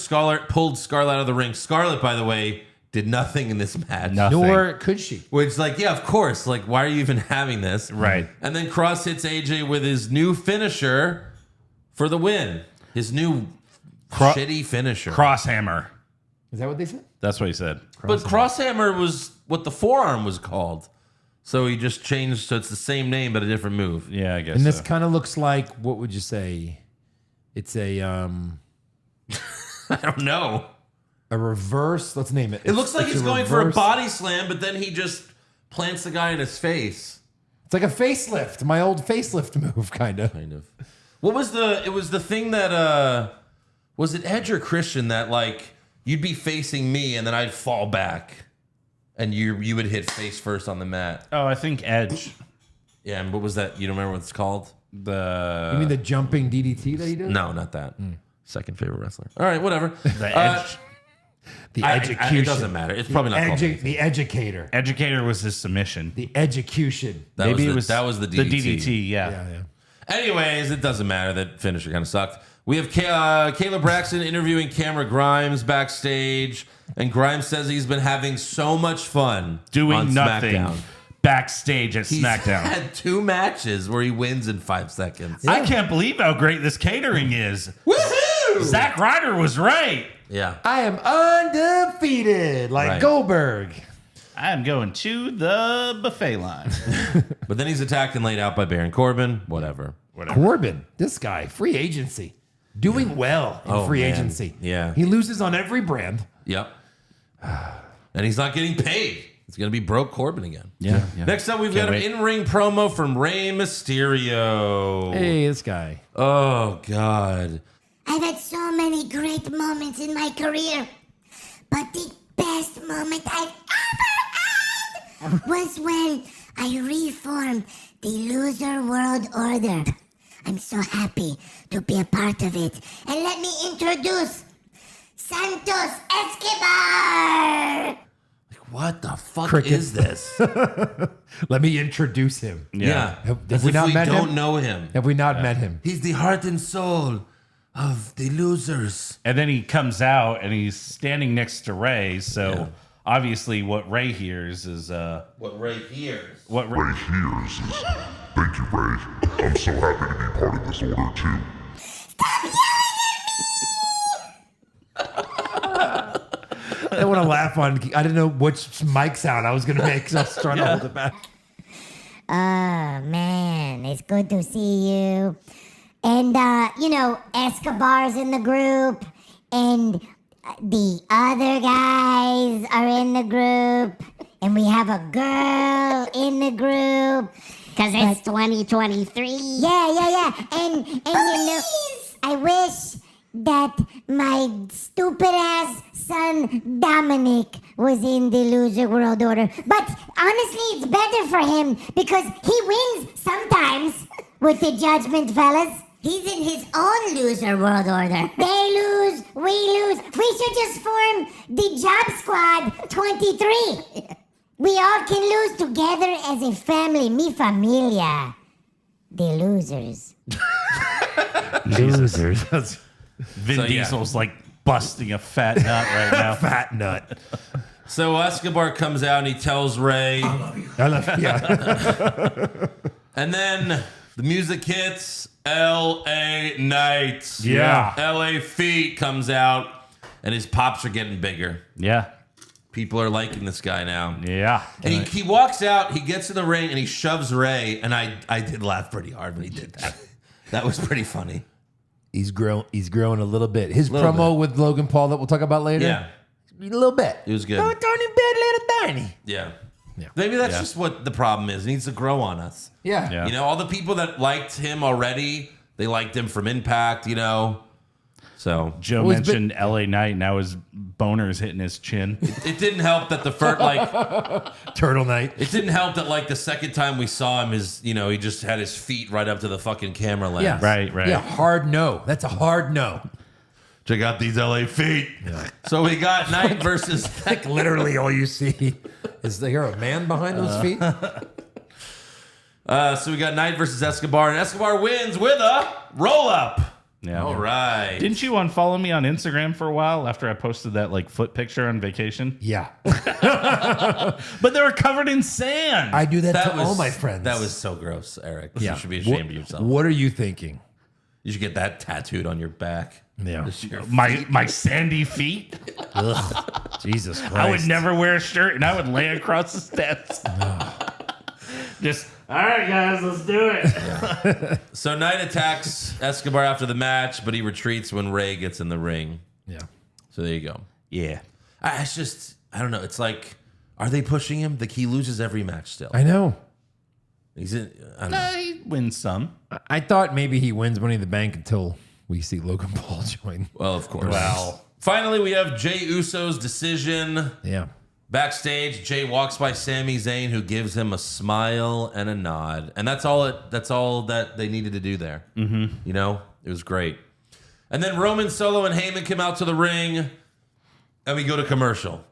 Speaker 3: Scarlett out of the ring. Scarlett, by the way, did nothing in this match.
Speaker 5: Nothing.
Speaker 4: Nor could she.
Speaker 3: Which, like, yeah, of course. Like, why are you even having this?
Speaker 5: Right.
Speaker 3: And then Cross hits AJ with his new finisher for the win. His new shitty finisher.
Speaker 5: Crosshammer.
Speaker 4: Is that what they said?
Speaker 5: That's what he said.
Speaker 3: But Crosshammer was what the forearm was called. So he just changed, so it's the same name, but a different move.
Speaker 5: Yeah, I guess.
Speaker 4: And this
Speaker 5: so.
Speaker 4: kind of looks like, what would you say? It's a
Speaker 3: I don't know.
Speaker 4: a reverse. Let's name it.
Speaker 3: It looks like
Speaker 4: It's
Speaker 3: he's going for a
Speaker 4: reverse-
Speaker 3: body slam, but then he just plants the guy in his face.
Speaker 4: It's like a facelift. My old facelift move, kind of.
Speaker 3: Kind of. What was it was the thing that, was it Edge or Christian that, like, you'd be facing me and then I'd fall back and you would hit face first on the mat.
Speaker 5: Oh, I think Edge.
Speaker 3: Yeah, and what was that? You don't remember what it's called?
Speaker 4: You mean the jumping DDT that he did?
Speaker 3: No, not that. Second favorite wrestler. All right, whatever.
Speaker 5: The Edge.
Speaker 4: The
Speaker 3: It
Speaker 4: execution.
Speaker 3: doesn't matter. It's probably not called anything.
Speaker 4: The educator.
Speaker 5: Educator was his submission.
Speaker 4: The execution.
Speaker 3: That was the DDT.
Speaker 5: The DDT, yeah.
Speaker 4: Yeah.
Speaker 3: Anyways, it doesn't matter. That finisher kind of sucked. We have Kayla Braxton interviewing Cameron Grimes backstage, and Grimes says he's been having so much fun
Speaker 5: Doing
Speaker 3: on
Speaker 5: nothing
Speaker 3: SmackDown.
Speaker 5: backstage at
Speaker 3: He's
Speaker 5: SmackDown.
Speaker 3: had 2 matches where he wins in 5 seconds.
Speaker 5: I can't believe how great this catering is.
Speaker 3: Woohoo!
Speaker 5: Zack Ryder was right.
Speaker 3: Yeah.
Speaker 4: I am undefeated, like
Speaker 3: Right.
Speaker 4: Goldberg.
Speaker 5: I'm going to the buffet line.
Speaker 3: But then he's attacked and laid out by Baron Corbin. Whatever.
Speaker 4: Corbin, this guy, free agency. Doing well in free
Speaker 3: man.
Speaker 4: agency.
Speaker 3: Yeah.
Speaker 4: He loses on every brand.
Speaker 3: Yep. And he's not getting paid. It's going to be broke Corbin again.
Speaker 5: Yeah.
Speaker 3: Next up, we've
Speaker 5: Can't
Speaker 3: got an
Speaker 5: wait.
Speaker 3: in-ring promo from Rey Mysterio.
Speaker 4: Hey, this guy.
Speaker 3: Oh, God.
Speaker 1: I've had so many great moments in my career, but the best moment I've ever had was when I reformed the Loser World Order. I'm so happy to be a part of it. And let me introduce Santos Escobar!
Speaker 3: What the fuck
Speaker 4: Cricket.
Speaker 3: is this?
Speaker 4: Let me introduce him.
Speaker 3: Yeah.
Speaker 4: Have
Speaker 3: As
Speaker 4: we
Speaker 3: if
Speaker 4: not
Speaker 3: we
Speaker 4: met
Speaker 3: don't
Speaker 4: him?
Speaker 3: know him.
Speaker 4: Have we not met him?
Speaker 3: He's the heart and soul of the losers.
Speaker 5: And then he comes out and he's standing next to Ray. So obviously, what Ray hears is
Speaker 3: What Ray hears.
Speaker 5: what Ray.
Speaker 6: Ray hears is, thank you, Ray. I'm so happy to be part of this order, too.
Speaker 4: I don't want to laugh on. I didn't know which mic sound I was going to make because I was trying to hold it back.
Speaker 1: Oh, man, it's good to see you. And, Escobar's in the group, and the other guys are in the group, and we have a girl in the group.
Speaker 7: Because it's 2023.
Speaker 1: Yeah. And I wish that my stupid ass son Dominic was in the Loser World Order. But honestly, it's better for him because he wins sometimes with the Judgment Fellas. He's in his own Loser World Order. They lose, we lose. We should just form the Job Squad 23. We all can lose together as a family. Mi familia. The losers.
Speaker 4: Losers.
Speaker 5: Vin
Speaker 3: So, yeah.
Speaker 5: Diesel's like busting a fat nut right now.
Speaker 4: Fat nut.
Speaker 3: So Escobar comes out and he tells Ray.
Speaker 4: I love, yeah.
Speaker 3: And then the music hits. L.A. Knights.
Speaker 5: Yeah.
Speaker 3: L.A. Feet comes out. And his pops are getting bigger.
Speaker 5: Yeah.
Speaker 3: People are liking this guy now.
Speaker 5: Yeah.
Speaker 3: And he walks out, he gets in the ring, and he shoves Ray. And I did laugh pretty hard when he did that. That was pretty funny.
Speaker 4: He's grown a little bit. His
Speaker 3: Little
Speaker 4: promo with Logan Paul that we'll talk about later.
Speaker 3: Yeah.
Speaker 4: A little bit.
Speaker 3: It was good.
Speaker 4: Oh, Tony Bed, little Tiny.
Speaker 3: Yeah.
Speaker 4: Yeah.
Speaker 3: Maybe that's just what the problem is. He needs to grow on us.
Speaker 4: Yeah.
Speaker 5: Yeah.
Speaker 3: You know, all the people that liked him already, they liked him from Impact, you know. So
Speaker 5: Joe
Speaker 4: Well, he's
Speaker 5: mentioned LA Knight. Now his boner's hitting his chin.
Speaker 3: it didn't help that the first,
Speaker 4: Turtle Night.
Speaker 3: it didn't help that the second time we saw him is, you know, he just had his feet right up to the fucking camera lens.
Speaker 4: Yeah.
Speaker 5: Right.
Speaker 4: Yeah, hard no. That's a hard no.
Speaker 3: Check out these LA feet. Yeah. So we got Knight versus.
Speaker 4: Like literally all you see is there a man behind those feet?
Speaker 3: So we got Knight versus Escobar, and Escobar wins with a roll up.
Speaker 5: Yeah.
Speaker 3: All right.
Speaker 5: Didn't you unfollow me on Instagram for a while after I posted that like foot picture on vacation?
Speaker 4: Yeah.
Speaker 5: But they were covered in sand.
Speaker 4: I do that to all my friends.
Speaker 3: That was so gross, Eric.
Speaker 4: Yeah.
Speaker 3: You should be ashamed of yourself.
Speaker 4: What are you thinking?
Speaker 3: You should get that tattooed on your back.
Speaker 4: Yeah.
Speaker 5: My sandy feet.
Speaker 4: Ugh. Jesus Christ.
Speaker 5: I would never wear a shirt and I would lay across the steps. Just, all right, guys, let's do it.
Speaker 3: Yeah. So Knight attacks Escobar after the match, but he retreats when Rey gets in the ring.
Speaker 4: Yeah.
Speaker 3: So there you go.
Speaker 5: Yeah.
Speaker 3: I don't know. It's like, are they pushing him? Like, he loses every match still.
Speaker 4: I know.
Speaker 3: He's in, I don't know.
Speaker 5: He wins some.
Speaker 4: I thought maybe he wins Money in the Bank until we see Logan Paul join.
Speaker 3: Well, of course.
Speaker 5: Well.
Speaker 3: Finally, we have Jey Uso's decision.
Speaker 4: Yeah.
Speaker 3: Backstage, Jey walks by Sami Zayn, who gives him a smile and a nod, and that's all that they needed to do there. Mm-hmm. You know, it was great. And then Roman, Solo, and Heyman come out to the ring, and we go to commercial.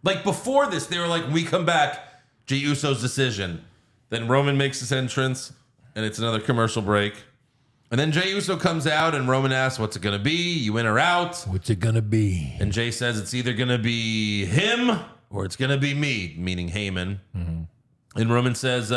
Speaker 3: Like before this, they were like, "We come back, Jey Uso's decision." Then Roman makes his entrance, and it's another commercial break. And then Jey Uso comes out, and Roman asks, "What's it gonna be? You in or out?"
Speaker 4: What's it gonna be?
Speaker 3: And Jey says it's either going to be him or it's going to be me, meaning Heyman. Mm-hmm. And Roman says,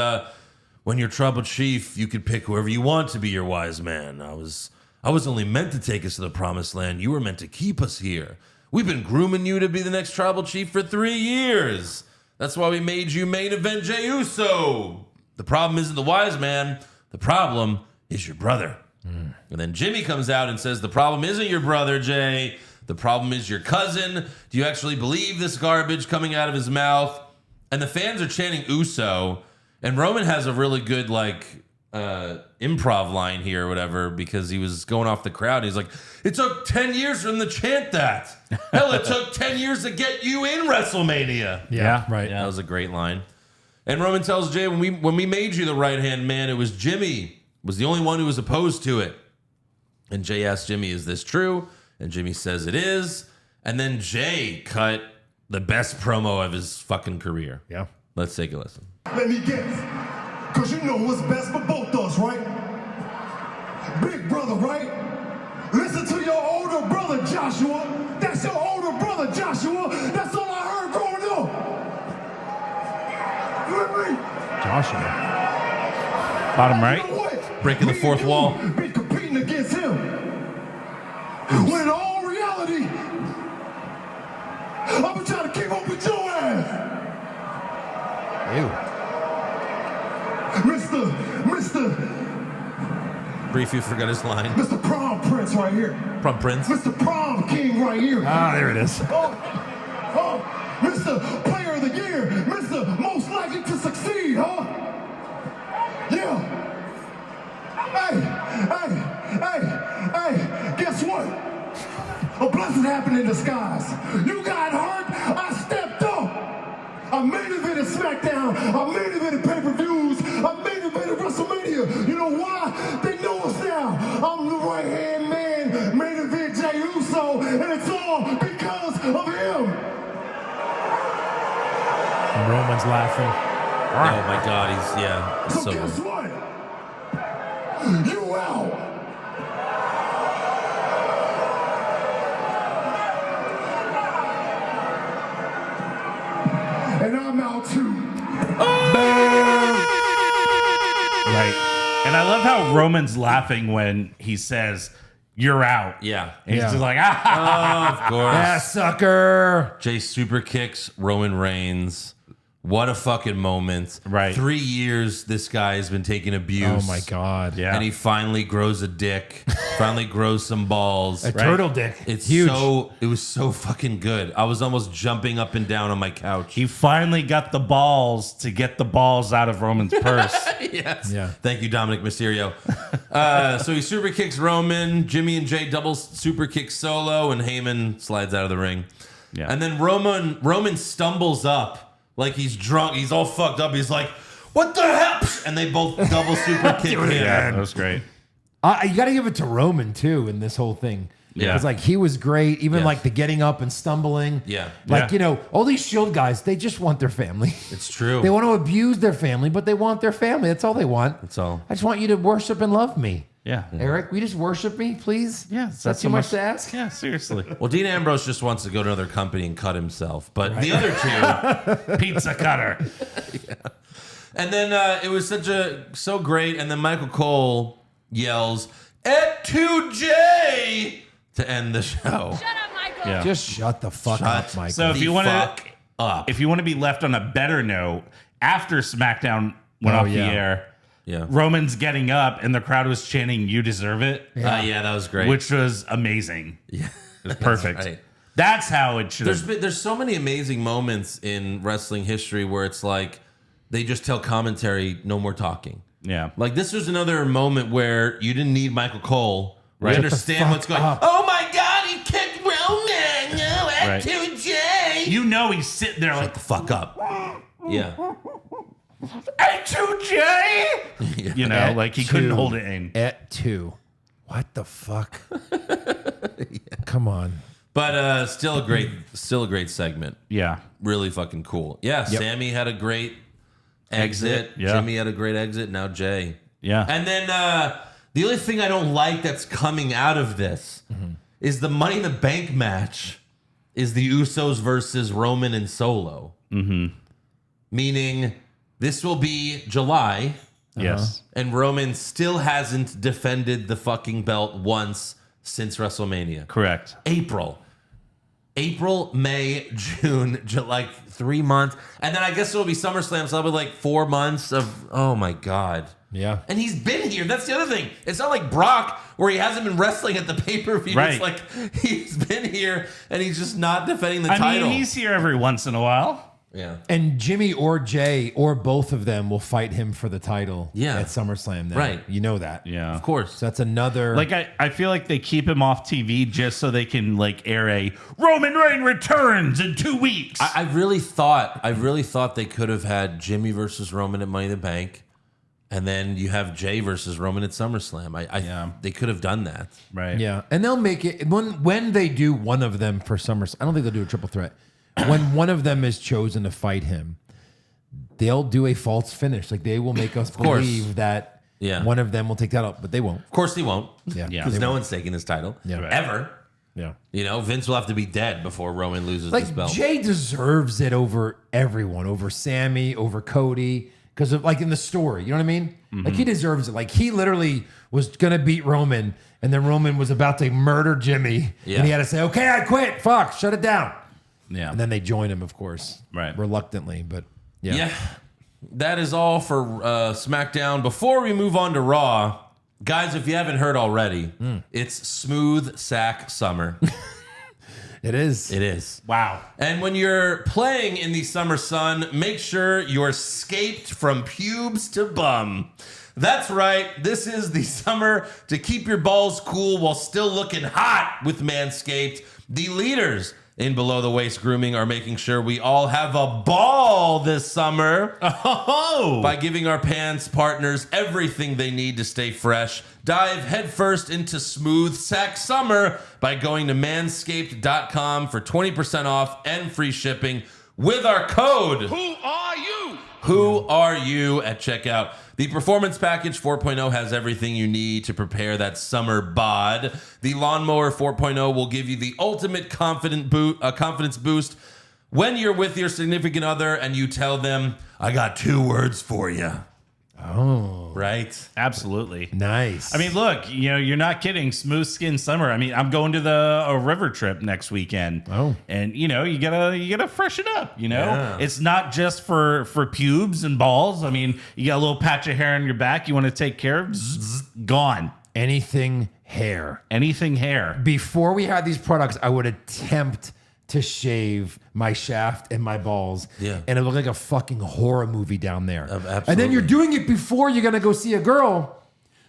Speaker 3: when you're tribal chief, you could pick whoever you want to be your wise man. I was only meant to take us to the promised land. You were meant to keep us here. We've been grooming you to be the next tribal chief for 3 years. That's why we made you main event Jey Uso. The problem isn't the wise man. The problem is your brother. And then Jimmy comes out and says, the problem isn't your brother, Jey. The problem is your cousin. Do you actually believe this garbage coming out of his mouth? And the fans are chanting Uso. And Roman has a really good, improv line here or whatever, because he was going off the crowd. He's like, it took 10 years for them to chant that. Hell, it took 10 years to get you in WrestleMania.
Speaker 4: Yeah, right.
Speaker 3: That was a great line. And Roman tells Jey, when we made you the right-hand man, it was Jimmy was the only one who was opposed to it. And Jey asks Jimmy, is this true? And Jimmy says it is. And then Jey cut the best promo of his fucking career.
Speaker 4: Yeah.
Speaker 3: Let's take a listen.
Speaker 8: Let me guess, because you know what's best for both of us, right? Big brother, right? Listen to your older brother, Joshua. That's your older brother, Joshua. That's all I heard growing up. You hear me?
Speaker 4: Joshua.
Speaker 5: Bottom right.
Speaker 8: You know what?
Speaker 3: Breaking the fourth wall.
Speaker 8: Be competing against him. When in all reality, I've been trying to keep up with your ass. Mr.
Speaker 3: Brief, you forgot his line.
Speaker 8: Mr. Prom Prince right here.
Speaker 3: Prom Prince.
Speaker 8: Mr. Prom King right here.
Speaker 4: Ah, there it is.
Speaker 8: Mr. Player of the Year. Mr. Most Likely to Succeed, huh? Yeah. Hey, guess what? A blessing happened in disguise. You got hurt, I stepped up. I main evented SmackDown, I main evented pay-per-views, I main evented WrestleMania. You know why? They know us now. I'm the right-hand man, main event Jey Uso, and it's all because of him.
Speaker 4: And Roman's laughing.
Speaker 3: Oh my God, he's
Speaker 8: So guess
Speaker 3: good.
Speaker 8: what? You out. And I'm out too.
Speaker 5: Right. And I love how Roman's laughing when he says, you're out.
Speaker 3: Yeah.
Speaker 5: And he's
Speaker 4: Yeah.
Speaker 5: just like, ah.
Speaker 3: Of course.
Speaker 4: Yeah, sucker.
Speaker 3: Jey super kicks Roman Reigns. What a fucking moment.
Speaker 5: Right.
Speaker 3: 3 years this guy has been taking abuse.
Speaker 4: Oh my God.
Speaker 5: Yeah.
Speaker 3: And he finally grows a dick. Finally grows some balls.
Speaker 4: A turtle dick.
Speaker 3: It's
Speaker 4: huge.
Speaker 3: It was so fucking good. I was almost jumping up and down on my couch.
Speaker 5: He finally got the balls to get the balls out of Roman's purse.
Speaker 3: Yes.
Speaker 4: Yeah.
Speaker 3: Thank you, Dominic Mysterio. So he super kicks Roman. Jimmy and Jey double super kick Solo, and Heyman slides out of the ring.
Speaker 5: Yeah.
Speaker 3: And then Roman stumbles up like he's drunk. He's all fucked up. He's like, "What the hell?" And they both double super kick him.
Speaker 5: Yeah, that was great.
Speaker 4: You got to give it to Roman too in this whole thing.
Speaker 3: Yeah.
Speaker 4: Because like he was great, even
Speaker 3: Yes.
Speaker 4: like the getting up and stumbling.
Speaker 3: Yeah.
Speaker 4: Like,
Speaker 5: Yeah.
Speaker 4: you know, all these Shield guys, they just want their family.
Speaker 3: It's true.
Speaker 4: They want to abuse their family, but they want their family. That's all they want.
Speaker 3: That's all.
Speaker 4: I just want you to worship and love me.
Speaker 5: Yeah.
Speaker 4: Eric, will you just worship me, please?
Speaker 5: Yeah.
Speaker 4: Is that too much to ask?
Speaker 5: Yeah, seriously.
Speaker 3: Well, Dean Ambrose just wants to go to another company and cut himself. But the other two,
Speaker 5: Pizza cutter.
Speaker 3: and then it was so great. And then Michael Cole yells, "Et tu, Jey," to end the show.
Speaker 5: Yeah.
Speaker 4: Just shut the fuck
Speaker 3: Shut
Speaker 4: up, Michael.
Speaker 5: So if
Speaker 3: the
Speaker 5: you want to,
Speaker 3: fuck up.
Speaker 5: if you want to be left on a better note, after SmackDown went off the air,
Speaker 3: Yeah.
Speaker 5: Roman's getting up and the crowd was chanting, "You deserve it,"
Speaker 3: Yeah, that was great.
Speaker 5: which was amazing.
Speaker 3: yeah.
Speaker 5: It was perfect.
Speaker 3: right.
Speaker 5: That's how it should have.
Speaker 3: There's so many amazing moments in wrestling history where it's like they just tell commentary, no more talking.
Speaker 5: Yeah.
Speaker 3: Like this was another moment where you didn't need Michael Cole.
Speaker 5: Right.
Speaker 3: You understand what's going on. Oh my God, he kicked Roman. No,
Speaker 5: Right.
Speaker 3: to Jey.
Speaker 5: You know he's sitting there like,
Speaker 3: Shut the fuck up. Yeah.
Speaker 5: "2J," you know, like he couldn't hold it in.
Speaker 4: Et tu. What the fuck? Come on.
Speaker 3: But still a great segment.
Speaker 5: Yeah.
Speaker 3: Really fucking cool. Yeah, Sammy had a great exit.
Speaker 5: Yeah.
Speaker 3: Jimmy had a great exit. Now Jey.
Speaker 5: Yeah.
Speaker 3: And then the only thing I don't like that's coming out of this is the Money in the Bank match is the Usos versus Roman and Solo. Mm-hmm. Meaning this will be July.
Speaker 5: Yes.
Speaker 3: And Roman still hasn't defended the fucking belt once since WrestleMania.
Speaker 5: Correct.
Speaker 3: April, May, June, July, 3 months. And then I guess it'll be SummerSlam, so that'll be like 4 months of, oh my God.
Speaker 4: Yeah.
Speaker 3: And he's been here. That's the other thing. It's not like Brock, where he hasn't been wrestling at the pay-per-view.
Speaker 5: Right.
Speaker 3: It's like he's been here, and he's just not defending the
Speaker 5: I
Speaker 3: title.
Speaker 5: mean, he's here every once in a while.
Speaker 3: yeah.
Speaker 4: And Jimmy or Jay or both of them will fight him for the title
Speaker 3: Yeah.
Speaker 4: at SummerSlam. Then.
Speaker 3: Right.
Speaker 4: You know that.
Speaker 5: Yeah.
Speaker 3: Of course.
Speaker 4: So that's another.
Speaker 5: Like I feel like they keep him off TV just so they can like air a Roman Reigns returns in 2 weeks.
Speaker 3: I really thought they could have had Jimmy versus Roman at Money in the Bank, and then you have Jey versus Roman at SummerSlam. They could have done that.
Speaker 5: right.
Speaker 4: Yeah. And they'll make it when they do one of them for SummerSlam. I don't think they'll do a triple threat. When one of them is chosen to fight him, they'll do a false finish. Like they will make us
Speaker 3: course.
Speaker 4: believe that
Speaker 3: Yeah.
Speaker 4: one of them will take that up, but they won't.
Speaker 3: Of course he won't.
Speaker 4: Yeah.
Speaker 5: Yeah.
Speaker 3: Because
Speaker 4: They
Speaker 3: no
Speaker 4: won't.
Speaker 3: one's taking his title.
Speaker 4: Yeah. Right.
Speaker 3: Ever.
Speaker 4: Yeah.
Speaker 3: You know, Vince will have to be dead before Roman loses
Speaker 4: Like
Speaker 3: this belt.
Speaker 4: Jay deserves it over everyone, over Sammy, over Cody, because of like in the story. You know what I mean? Like he deserves it. Like he literally was gonna beat Roman, and then Roman was about to murder Jimmy,
Speaker 3: Yeah.
Speaker 4: and he had to say, "Okay, I quit. Fuck, shut it down."
Speaker 5: Yeah.
Speaker 4: And then they join him, of course,
Speaker 5: Right.
Speaker 4: reluctantly, but yeah.
Speaker 3: Yeah. That is all for SmackDown. Before we move on to Raw, guys, if you haven't heard already, it's Smooth Sack Summer.
Speaker 4: It is.
Speaker 3: It is.
Speaker 5: Wow.
Speaker 3: And when you're playing in the summer sun, make sure you're scaped from pubes to bum. That's right. This is the summer to keep your balls cool while still looking hot with Manscaped. The leaders in below the waist grooming are making sure we all have a ball this summer by giving our pants partners everything they need to stay fresh. Dive headfirst into Smooth Sack Summer by going to manscaped.com for 20% off and free shipping with our code.
Speaker 2: Who are you?
Speaker 3: Who are you at checkout? The Performance Package 4.0 has everything you need to prepare that summer bod. The Lawnmower 4.0 will give you the ultimate confidence boost when you're with your significant other and you tell them, I got 2 words for you.
Speaker 4: Oh,
Speaker 3: Right?
Speaker 5: Absolutely.
Speaker 4: nice.
Speaker 5: I mean, look, you know, you're not kidding. Smooth skin summer. I mean, I'm going to a river trip next weekend.
Speaker 4: Oh.
Speaker 5: And you know, you gotta freshen up, you know?
Speaker 3: Yeah.
Speaker 5: It's not just for pubes and balls. I mean, you got a little patch of hair on your back you want to take care of, gone.
Speaker 4: anything hair.
Speaker 5: Anything hair.
Speaker 4: Before we had these products, I would attempt to shave my shaft and my balls.
Speaker 3: Yeah.
Speaker 4: And it looked like a fucking horror movie down there.
Speaker 3: Absolutely.
Speaker 4: And then you're doing it before you're going to go see a girl.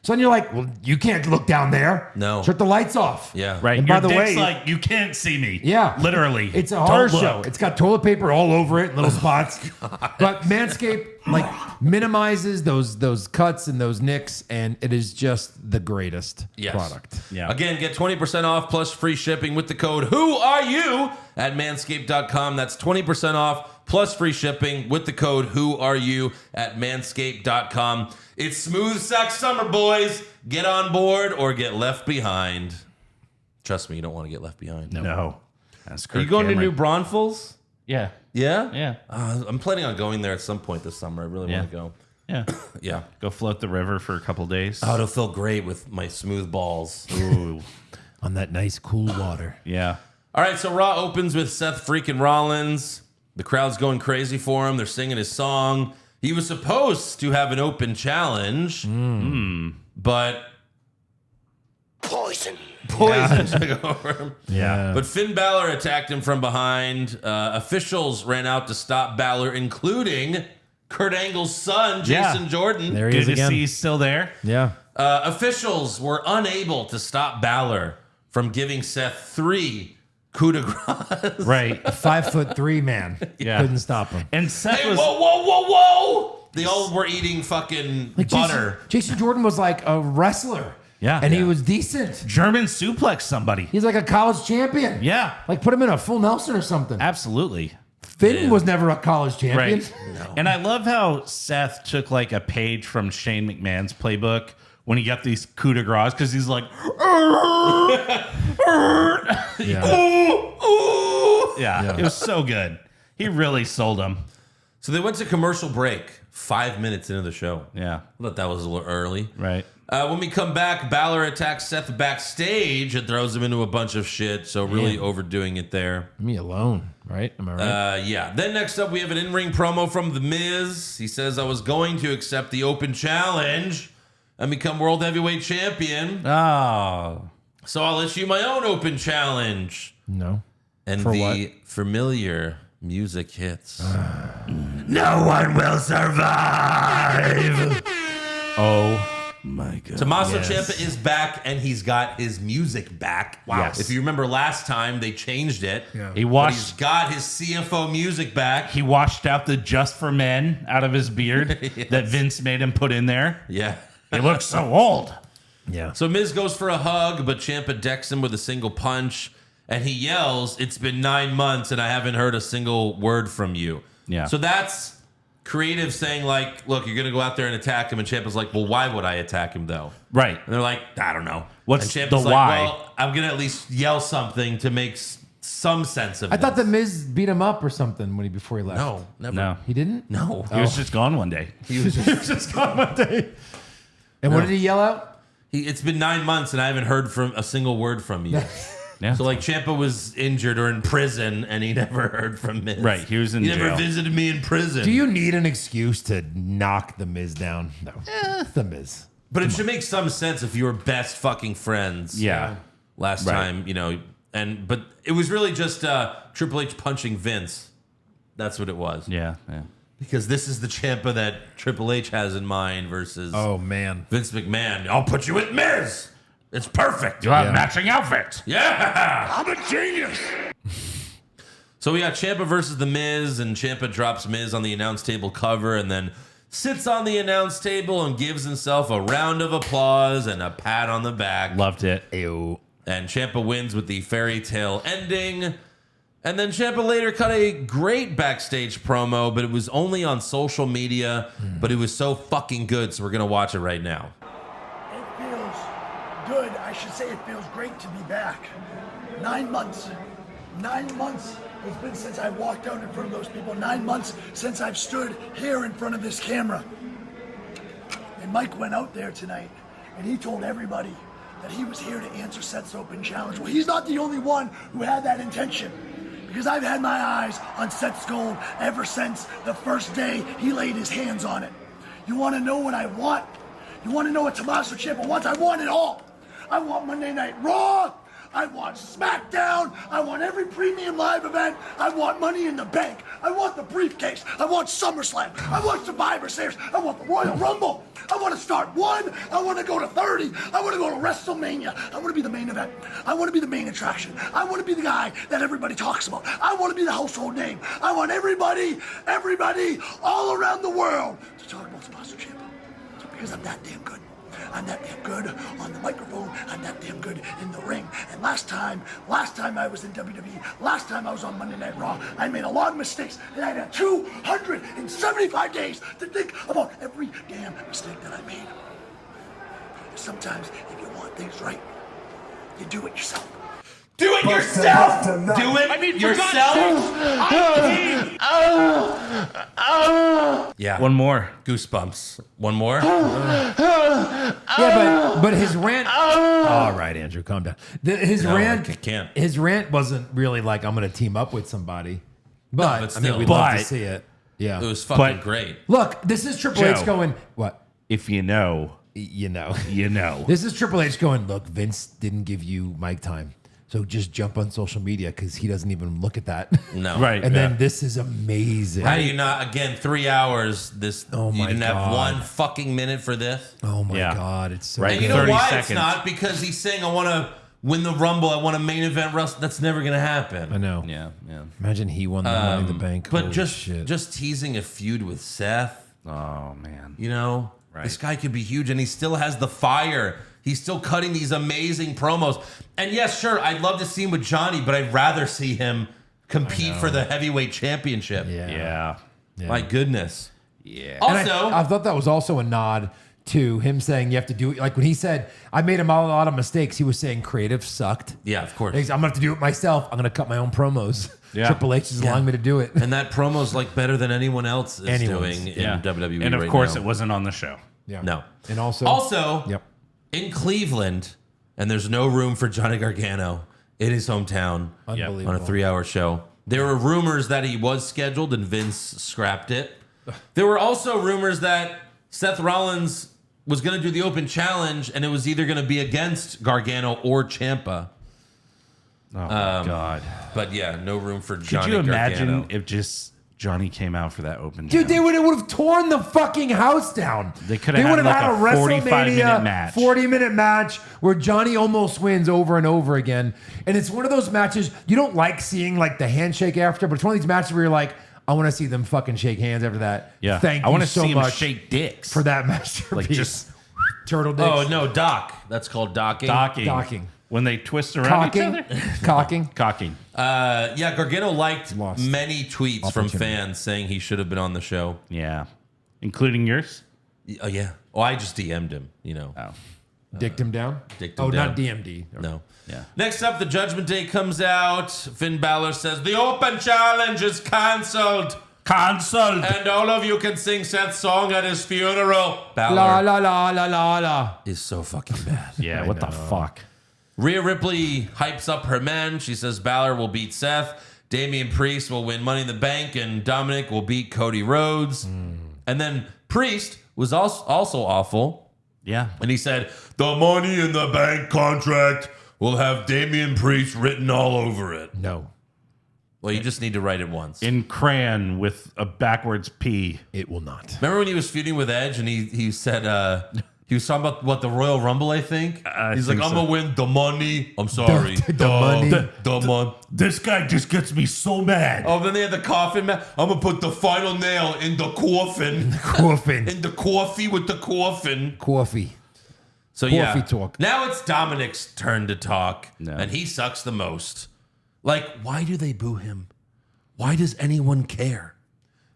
Speaker 4: So then you're like, well, you can't look down there.
Speaker 3: No.
Speaker 4: Shut the lights off.
Speaker 3: Yeah.
Speaker 5: Right.
Speaker 4: And
Speaker 5: Your
Speaker 4: by the
Speaker 5: dick's
Speaker 4: way,
Speaker 5: like, you can't see me.
Speaker 4: Yeah.
Speaker 5: Literally.
Speaker 4: It's a horror
Speaker 5: Don't
Speaker 4: show.
Speaker 5: look.
Speaker 4: It's got toilet paper all over it, little spots. But Manscaped like minimizes those cuts and those nicks, and it is just the greatest product.
Speaker 5: Yeah.
Speaker 3: Again, get 20% off plus free shipping with the code Who Are You at manscaped.com. That's 20% off plus free shipping with the code Who Are You at manscaped.com. It's smooth sack summer, boys. Get on board or get left behind. Trust me, you don't want to get left behind.
Speaker 5: No. That's
Speaker 3: Are you going to New Braunfels?
Speaker 5: Yeah.
Speaker 3: Yeah?
Speaker 5: Yeah.
Speaker 3: I'm planning on going there at some point this summer. I really want to go.
Speaker 5: Yeah.
Speaker 3: Yeah.
Speaker 5: Go float the river for a couple days.
Speaker 3: Oh, it'll feel great with my smooth balls.
Speaker 5: Ooh.
Speaker 4: On that nice cool water.
Speaker 5: Yeah.
Speaker 3: All right, so Raw opens with Seth freaking Rollins. The crowd's going crazy for him. They're singing his song. He was supposed to have an open challenge, but
Speaker 2: Poison.
Speaker 3: took over him.
Speaker 5: Yeah.
Speaker 3: But Finn Balor attacked him from behind. Officials ran out to stop Balor, including Kurt Angle's son, Jason Jordan.
Speaker 4: There he
Speaker 5: Good
Speaker 4: is
Speaker 5: to
Speaker 4: again.
Speaker 5: see he's still there.
Speaker 4: Yeah.
Speaker 3: Officials were unable to stop Balor from giving Seth 3 coup de grace.
Speaker 5: Right.
Speaker 4: A 5'3" man.
Speaker 5: Yeah.
Speaker 4: Couldn't stop him.
Speaker 5: And Seth
Speaker 3: Hey,
Speaker 5: was.
Speaker 3: whoa! They all were eating fucking butter.
Speaker 4: Jason Jordan was like a wrestler.
Speaker 5: Yeah.
Speaker 4: And he
Speaker 5: Yeah.
Speaker 4: was decent.
Speaker 5: German suplex somebody.
Speaker 4: He's like a college champion.
Speaker 5: Yeah.
Speaker 4: Like put him in a full Nelson or something.
Speaker 5: Absolutely.
Speaker 4: Finn was never a college champion.
Speaker 5: Right. And I love how Seth took like a page from Shane McMahon's playbook when he got these coup de grace because he's like, yeah, it was so good. He really sold him.
Speaker 3: So they went to commercial break 5 minutes into the show.
Speaker 5: Yeah.
Speaker 3: I thought that was a little early.
Speaker 5: Right.
Speaker 3: When we come back, Balor attacks Seth backstage and throws him into a bunch of shit. So really overdoing it there.
Speaker 4: Me alone, right? Am I right?
Speaker 3: Yeah. Then next up, we have an in-ring promo from The Miz. He says, I was going to accept the open challenge and become World Heavyweight Champion.
Speaker 5: Oh.
Speaker 3: So I'll issue my own open challenge.
Speaker 4: No.
Speaker 3: And
Speaker 4: For
Speaker 3: the
Speaker 4: what?
Speaker 3: familiar music hits.
Speaker 8: No one will survive.
Speaker 5: Oh my God.
Speaker 3: Tommaso Ciampa is back, and he's got his music back. Wow.
Speaker 5: Yes.
Speaker 3: If you remember last time, they changed it.
Speaker 5: He
Speaker 3: But he's
Speaker 5: washed.
Speaker 3: got his CFO music back.
Speaker 5: He washed out the "Just for Men" out of his beard that Vince made him put in there.
Speaker 3: Yeah.
Speaker 5: He looks so old.
Speaker 4: Yeah.
Speaker 3: So Miz goes for a hug, but Ciampa decks him with a single punch, and he yells, "It's been 9 months, and I haven't heard a single word from you."
Speaker 5: Yeah.
Speaker 3: So that's creative saying, like, look, you're going to go out there and attack him, and Ciampa's like, well, why would I attack him, though?
Speaker 5: Right.
Speaker 3: And they're like, I don't know.
Speaker 5: What's
Speaker 3: and
Speaker 5: the
Speaker 3: Ciampa's like,
Speaker 5: why?
Speaker 3: well, I'm going to at least yell something to make some sense of it.
Speaker 4: I thought the Miz beat him up or something before he left.
Speaker 3: No, never.
Speaker 5: No.
Speaker 4: He didn't?
Speaker 3: No.
Speaker 5: He was just gone one day.
Speaker 3: He was just,
Speaker 4: Just gone one day. And what did he yell out?
Speaker 3: it's been 9 months, and I haven't heard from a single word from you.
Speaker 5: Yeah.
Speaker 3: So, like, Ciampa was injured or in prison, and he never heard from Miz.
Speaker 5: Right, he was in
Speaker 3: He never
Speaker 5: jail.
Speaker 3: visited me in prison.
Speaker 4: Do you need an excuse to knock the Miz down? No. The Miz.
Speaker 3: But it should make some sense if you were best fucking friends.
Speaker 5: Yeah.
Speaker 3: Last
Speaker 5: Right.
Speaker 3: time, you know, but it was really just Triple H punching Vince. That's what it was.
Speaker 5: Yeah. Yeah.
Speaker 3: Because this is the Ciampa that Triple H has in mind versus
Speaker 4: Oh, man.
Speaker 3: Vince McMahon. I'll put you with Miz. It's perfect.
Speaker 5: You have matching outfits.
Speaker 3: Yeah.
Speaker 8: I'm a genius.
Speaker 3: So we got Ciampa versus The Miz, and Ciampa drops Miz on the announce table cover and then sits on the announce table and gives himself a round of applause and a pat on the back.
Speaker 5: Loved it.
Speaker 4: Ew.
Speaker 3: And Ciampa wins with the fairy tale ending. And then Ciampa later cut a great backstage promo, but it was only on social media, but it was so fucking good, so we're going to watch it right now.
Speaker 9: It feels good. I should say it feels great to be back. 9 months. 9 months it's been since I walked out in front of those people. 9 months since I've stood here in front of this camera. And Mike went out there tonight, and he told everybody that he was here to answer Seth's open challenge. Well, he's not the only one who had that intention, because I've had my eyes on Seth's gold ever since the first day he laid his hands on it. You want to know what I want? You want to know what Tommaso Ciampa wants? I want it all. I want Monday Night Raw. I want SmackDown. I want every premium live event. I want Money in the Bank. I want the briefcase. I want SummerSlam. I want Survivor Series. I want the Royal Rumble. I want to start 1. I want to go to 30. I want to go to WrestleMania. I want to be the main event. I want to be the main attraction. I want to be the guy that everybody talks about. I want to be the household name. I want everybody all around the world to talk about sponsorship. Because I'm that damn good. I'm that damn good on the microphone. I'm that damn good in the ring. And last time I was in WWE, last time I was on Monday Night Raw, I made a lot of mistakes. And I had 275 days to think about every damn mistake that I made. Sometimes, if you want things right, you do it yourself.
Speaker 3: Do it yourself! Do it yourself! Yeah.
Speaker 5: One more.
Speaker 3: Goosebumps. One more?
Speaker 4: Yeah, but his rant. All right, Andrew, calm down. His rant.
Speaker 3: I can't.
Speaker 4: His rant wasn't really like I'm going to team up with somebody, but,
Speaker 3: but
Speaker 4: I mean,
Speaker 3: still.
Speaker 4: we'd love to see it. Yeah.
Speaker 3: It was fucking
Speaker 5: But-
Speaker 3: great.
Speaker 4: Look, this is Triple H
Speaker 5: Joe.
Speaker 4: going. What?
Speaker 5: If you know,
Speaker 4: You know.
Speaker 5: you know.
Speaker 4: This is Triple H going. Look, Vince didn't give you mic time, so just jump on social media because he doesn't even look at that.
Speaker 3: No.
Speaker 5: Right.
Speaker 4: And
Speaker 5: yeah.
Speaker 4: then this is amazing.
Speaker 3: How do you not, again, 3 hours, this,
Speaker 4: Oh
Speaker 3: you
Speaker 4: my
Speaker 3: didn't have
Speaker 4: God.
Speaker 3: 1 fucking minute for this?
Speaker 4: Oh my
Speaker 5: Yeah.
Speaker 4: God, it's so
Speaker 5: Right.
Speaker 3: And
Speaker 4: good.
Speaker 3: you know
Speaker 5: 30
Speaker 3: why
Speaker 5: seconds.
Speaker 3: it's not? Because he's saying, I want to win the Rumble, I want a main event wrestle. That's never going to happen.
Speaker 4: I know.
Speaker 5: Yeah, yeah.
Speaker 4: Imagine he won the Money in the Bank.
Speaker 3: But
Speaker 4: Holy
Speaker 3: just
Speaker 4: shit.
Speaker 3: just teasing a feud with Seth,
Speaker 5: Oh man.
Speaker 3: you know,
Speaker 5: Right.
Speaker 3: this guy could be huge, and he still has the fire. He's still cutting these amazing promos. And yes, sure, I'd love to see him with Johnny, but I'd rather see him compete for the heavyweight championship.
Speaker 5: Yeah.
Speaker 3: My goodness.
Speaker 5: Yeah.
Speaker 4: And
Speaker 3: Also,
Speaker 4: I thought that was also a nod to him saying you have to do it. Like when he said, I made a lot of mistakes, he was saying creative sucked.
Speaker 3: yeah, of course.
Speaker 4: I'm going to have to do it myself. I'm going to cut my own promos.
Speaker 5: Yeah.
Speaker 4: Triple H is allowing me to do it.
Speaker 3: And that promo's like better than anyone else is
Speaker 4: Anyone's.
Speaker 3: doing
Speaker 5: Yeah.
Speaker 3: in WWE
Speaker 5: And of
Speaker 3: right
Speaker 5: course,
Speaker 3: now.
Speaker 5: it wasn't on the show.
Speaker 4: Yeah.
Speaker 3: No.
Speaker 4: And also,
Speaker 3: Also,
Speaker 4: yep.
Speaker 3: in Cleveland, and there's no room for Johnny Gargano in his hometown
Speaker 4: Unbelievable.
Speaker 3: on a 3-hour show. There were rumors that he was scheduled and Vince scrapped it. There were also rumors that Seth Rollins was going to do the open challenge and it was either going to be against Gargano or Ciampa.
Speaker 5: Oh my God.
Speaker 3: But yeah, no room for
Speaker 5: Could
Speaker 3: Johnny
Speaker 5: you imagine
Speaker 3: Gargano.
Speaker 5: if just Johnny came out for that open
Speaker 4: Dude, they
Speaker 5: challenge?
Speaker 4: would have torn the fucking house down.
Speaker 5: They could have had
Speaker 4: would've
Speaker 5: like a 45-minute match.
Speaker 4: 40-minute match where Johnny almost wins over and over again. And it's one of those matches you don't like seeing like the handshake after, but it's one of these matches where you're like, I want to see them fucking shake hands after that.
Speaker 5: Yeah.
Speaker 4: Thank
Speaker 5: I
Speaker 4: you
Speaker 5: want to
Speaker 4: so
Speaker 5: see him
Speaker 4: much
Speaker 5: shake dicks.
Speaker 4: for that masterpiece.
Speaker 5: Like just
Speaker 4: turtle dicks.
Speaker 3: Oh, no, Doc. That's called docking.
Speaker 5: docking. When they twist around each
Speaker 4: Cocking.
Speaker 5: other.
Speaker 4: Cocking.
Speaker 5: Cocking.
Speaker 3: Yeah, Gargano liked
Speaker 4: Lost
Speaker 3: many tweets from
Speaker 4: opportunity.
Speaker 3: fans saying he should have been on the show.
Speaker 5: Yeah. Including yours?
Speaker 3: Oh, yeah. Oh, I just DM'd him, you know.
Speaker 5: Oh.
Speaker 4: Dicked him down?
Speaker 3: Dicked him
Speaker 4: oh,
Speaker 3: down.
Speaker 4: not DMD.
Speaker 3: No.
Speaker 5: Yeah.
Speaker 3: Next up, the Judgment Day comes out. Finn Balor says, the open challenge is cancelled.
Speaker 5: Cancelled.
Speaker 3: And all of you can sing Seth's song at his funeral. Balor
Speaker 4: La la la la la la.
Speaker 3: is so fucking bad.
Speaker 5: Yeah, what the fuck?
Speaker 3: Rhea Ripley hypes up her men. She says Balor will beat Seth. Damian Priest will win Money in the Bank. And Dominic will beat Cody Rhodes. And then Priest was also awful.
Speaker 5: Yeah.
Speaker 3: And he said, the Money in the Bank contract will have Damian Priest written all over it.
Speaker 4: No,
Speaker 3: Well, you just need to write it once.
Speaker 5: In crayon with a backwards P.
Speaker 4: it will not.
Speaker 3: Remember when he was feuding with Edge and he said he was talking about the Royal Rumble, I think? He's like,
Speaker 5: think
Speaker 3: I'm
Speaker 5: so.
Speaker 3: gonna win the money. I'm sorry.
Speaker 4: The money.
Speaker 3: The money.
Speaker 5: This guy just gets me so mad.
Speaker 3: Oh, then they had the coffin match. I'm gonna put the final nail in the coffin.
Speaker 4: Coffin.
Speaker 3: In the coffee with the coffin.
Speaker 4: Coffee.
Speaker 3: So
Speaker 4: Coffee
Speaker 3: yeah.
Speaker 4: talk.
Speaker 3: Now it's Dominic's turn to talk.
Speaker 5: No.
Speaker 3: And he sucks the most. Like, why do they boo him? Why does anyone care?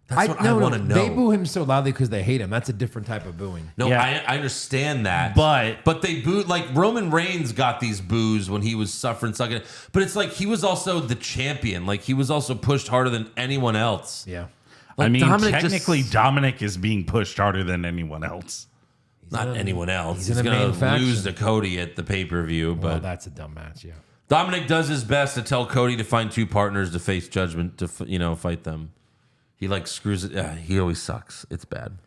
Speaker 3: That's what I want to know.
Speaker 4: They boo him so loudly because they hate him. That's a different type of booing.
Speaker 3: No,
Speaker 5: Yeah.
Speaker 3: I understand that.
Speaker 5: But
Speaker 3: they booed, like Roman Reigns got these boos when he was suffering. But it's like he was also the champion. Like he was also pushed harder than anyone else.
Speaker 4: Yeah.
Speaker 3: Like,
Speaker 5: I mean,
Speaker 3: Dominic
Speaker 5: technically,
Speaker 3: just-
Speaker 5: Dominic is being pushed harder than anyone else.
Speaker 3: Not anyone else.
Speaker 4: he's
Speaker 3: He's
Speaker 4: in the
Speaker 3: going
Speaker 4: main
Speaker 3: to
Speaker 4: faction.
Speaker 3: lose to Cody at the pay-per-view.
Speaker 4: Well,
Speaker 3: But
Speaker 4: that's a dumb match, yeah.
Speaker 3: Dominic does his best to tell Cody to find 2 partners to face Judgment to fight them. He like screws it. He always sucks. It's bad.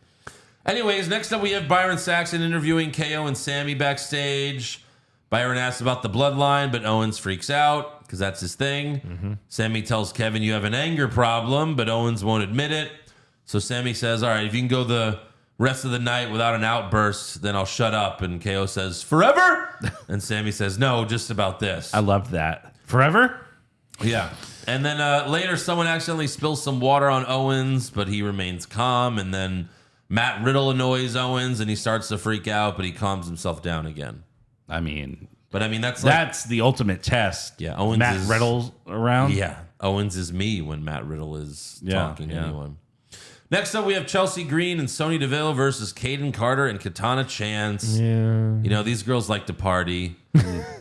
Speaker 3: Anyways, next up we have Byron Saxton interviewing KO and Sammy backstage. Byron asks about the bloodline, but Owens freaks out because that's his thing. Sammy tells Kevin you have an anger problem, but Owens won't admit it. So Sammy says, all right, if you can go the rest of the night without an outburst, then I'll shut up. And KO says, forever? And Sammy says, no, just about this.
Speaker 5: I loved that. Forever?
Speaker 3: Yeah. And then later, someone accidentally spills some water on Owens, but he remains calm. And then Matt Riddle annoys Owens, and he starts to freak out, but he calms himself down again.
Speaker 5: I mean,
Speaker 3: that's
Speaker 5: the ultimate test.
Speaker 3: Yeah, Owens
Speaker 5: Matt
Speaker 3: is
Speaker 5: Riddle's around.
Speaker 3: Yeah, Owens is me when Matt Riddle is talking to anyone. Next up, we have Chelsea Green and Sonya Deville versus Kaden Carter and Katana Chance.
Speaker 4: Yeah.
Speaker 3: You know, these girls like to party.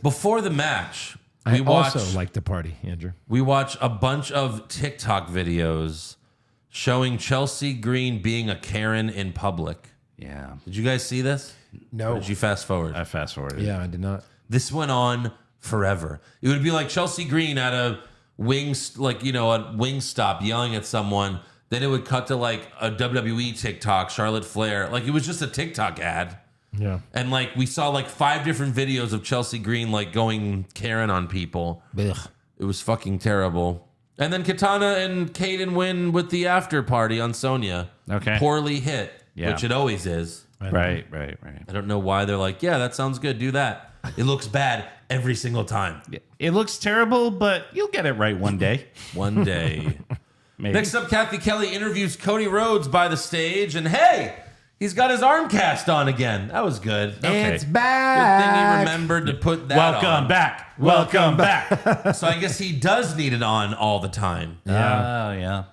Speaker 3: Before the match,
Speaker 4: I also like to party, Andrew.
Speaker 3: We watch a bunch of TikTok videos showing Chelsea Green being a Karen in public.
Speaker 5: Yeah.
Speaker 3: Did you guys see this?
Speaker 4: No.
Speaker 3: Or did you fast forward?
Speaker 5: I fast forwarded.
Speaker 4: Yeah, I did not.
Speaker 3: This went on forever. It would be like Chelsea Green at a wing stop yelling at someone. Then it would cut to like a WWE TikTok, Charlotte Flair. Like it was just a TikTok ad.
Speaker 4: Yeah.
Speaker 3: And like we saw like 5 different videos of Chelsea Green like going Karen on people.
Speaker 4: Ugh.
Speaker 3: It was fucking terrible. And then Katana and Kaden win with the after party on Sonya.
Speaker 5: Okay.
Speaker 3: Poorly hit, which it always is.
Speaker 5: Right.
Speaker 3: I don't know why they're like, yeah, that sounds good. Do that. It looks bad every single time.
Speaker 5: It looks terrible, but you'll get it right one day.
Speaker 3: One day.
Speaker 5: Maybe.
Speaker 3: Next up, Kathy Kelly interviews Cody Rhodes by the stage, and hey, he's got his arm cast on again. That was good.
Speaker 5: Okay.
Speaker 4: It's
Speaker 3: Good
Speaker 4: back.
Speaker 3: thing he remembered to put that
Speaker 5: Welcome
Speaker 3: on.
Speaker 5: back. Welcome back.
Speaker 3: So I guess he does need it on all the time.
Speaker 5: Yeah.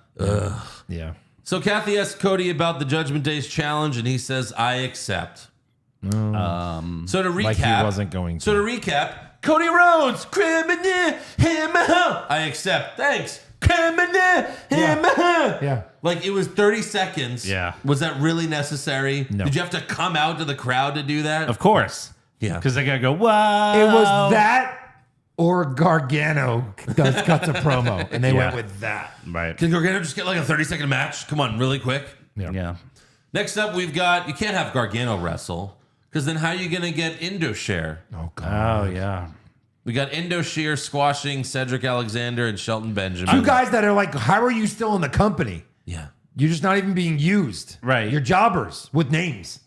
Speaker 4: Yeah.
Speaker 3: So Kathy asks Cody about the Judgment Day's challenge, and he says, I accept. So to recap,
Speaker 4: Like he wasn't going to.
Speaker 3: So to recap, Cody Rhodes, criminal, him, I accept. Thanks. Criminal, him,
Speaker 4: Yeah.
Speaker 3: Like it was 30 seconds.
Speaker 5: Yeah.
Speaker 3: Was that really necessary?
Speaker 4: No.
Speaker 3: Did you have to come out to the crowd to do that?
Speaker 5: Of course.
Speaker 3: Yeah.
Speaker 5: Because they got to go, wow.
Speaker 4: It was that or Gargano cuts a promo, and they went with that.
Speaker 5: Right.
Speaker 3: Can Gargano just get like a 30-second match? Come on, really quick.
Speaker 5: Yeah.
Speaker 3: Next up, we've got, you can't have Gargano wrestle, because then how are you going to get Indus Sher?
Speaker 4: Oh, God.
Speaker 5: Oh, yeah.
Speaker 3: We got Indus Sher squashing Cedric Alexander and Shelton Benjamin.
Speaker 4: Two guys that are like, how are you still in the company?
Speaker 3: Yeah.
Speaker 4: You're just not even being used.
Speaker 5: Right.
Speaker 4: You're jobbers with names.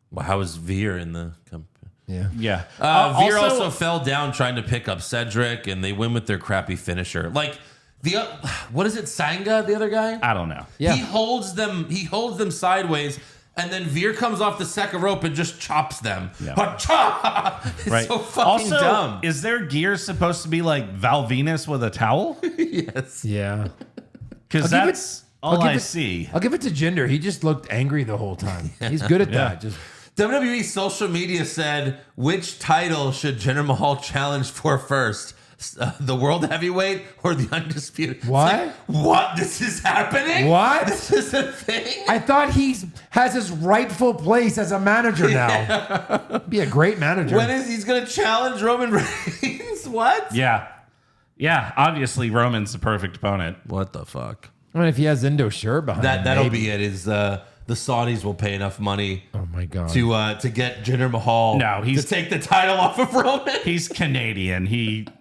Speaker 3: Well, how is Veer in the company?
Speaker 4: Yeah.
Speaker 5: Yeah.
Speaker 3: Veer also fell down trying to pick up Cedric, and they win with their crappy finisher. Like what is it? Sanga, the other guy?
Speaker 5: I don't know.
Speaker 4: Yeah.
Speaker 3: He holds them sideways, and then Veer comes off the second rope and just chops them.
Speaker 5: Yeah.
Speaker 3: Ha-cha! It's
Speaker 5: Right.
Speaker 3: so fucking
Speaker 5: also,
Speaker 3: dumb.
Speaker 5: is their gear supposed to be like Val Venus with a towel?
Speaker 3: Yes.
Speaker 4: Yeah.
Speaker 5: Because
Speaker 4: I'll give
Speaker 5: that's
Speaker 4: I'll
Speaker 5: all
Speaker 4: give
Speaker 5: I
Speaker 4: it-
Speaker 5: see.
Speaker 4: I'll give it to Jinder. He just looked angry the whole time. He's good at that. Just
Speaker 3: WWE social media said, which title should Jinder Mahal challenge for first? The World Heavyweight or the Undisputed?
Speaker 4: What?
Speaker 3: It's like, what? This is happening?
Speaker 4: What?
Speaker 3: This is a thing?
Speaker 4: I thought he has his rightful place as a manager now. Be a great manager.
Speaker 3: When is he's going to challenge Roman Reigns? What?
Speaker 5: Yeah. Yeah. Obviously, Roman's the perfect opponent.
Speaker 3: What the fuck?
Speaker 4: I mean, if he has Indus Sher behind him,
Speaker 3: That'll
Speaker 4: maybe.
Speaker 3: be it. Is the Saudis will pay enough money
Speaker 4: Oh my God.
Speaker 3: to get Jinder Mahal
Speaker 5: No, he's-
Speaker 3: to take the title off of Roman?
Speaker 5: He's Canadian.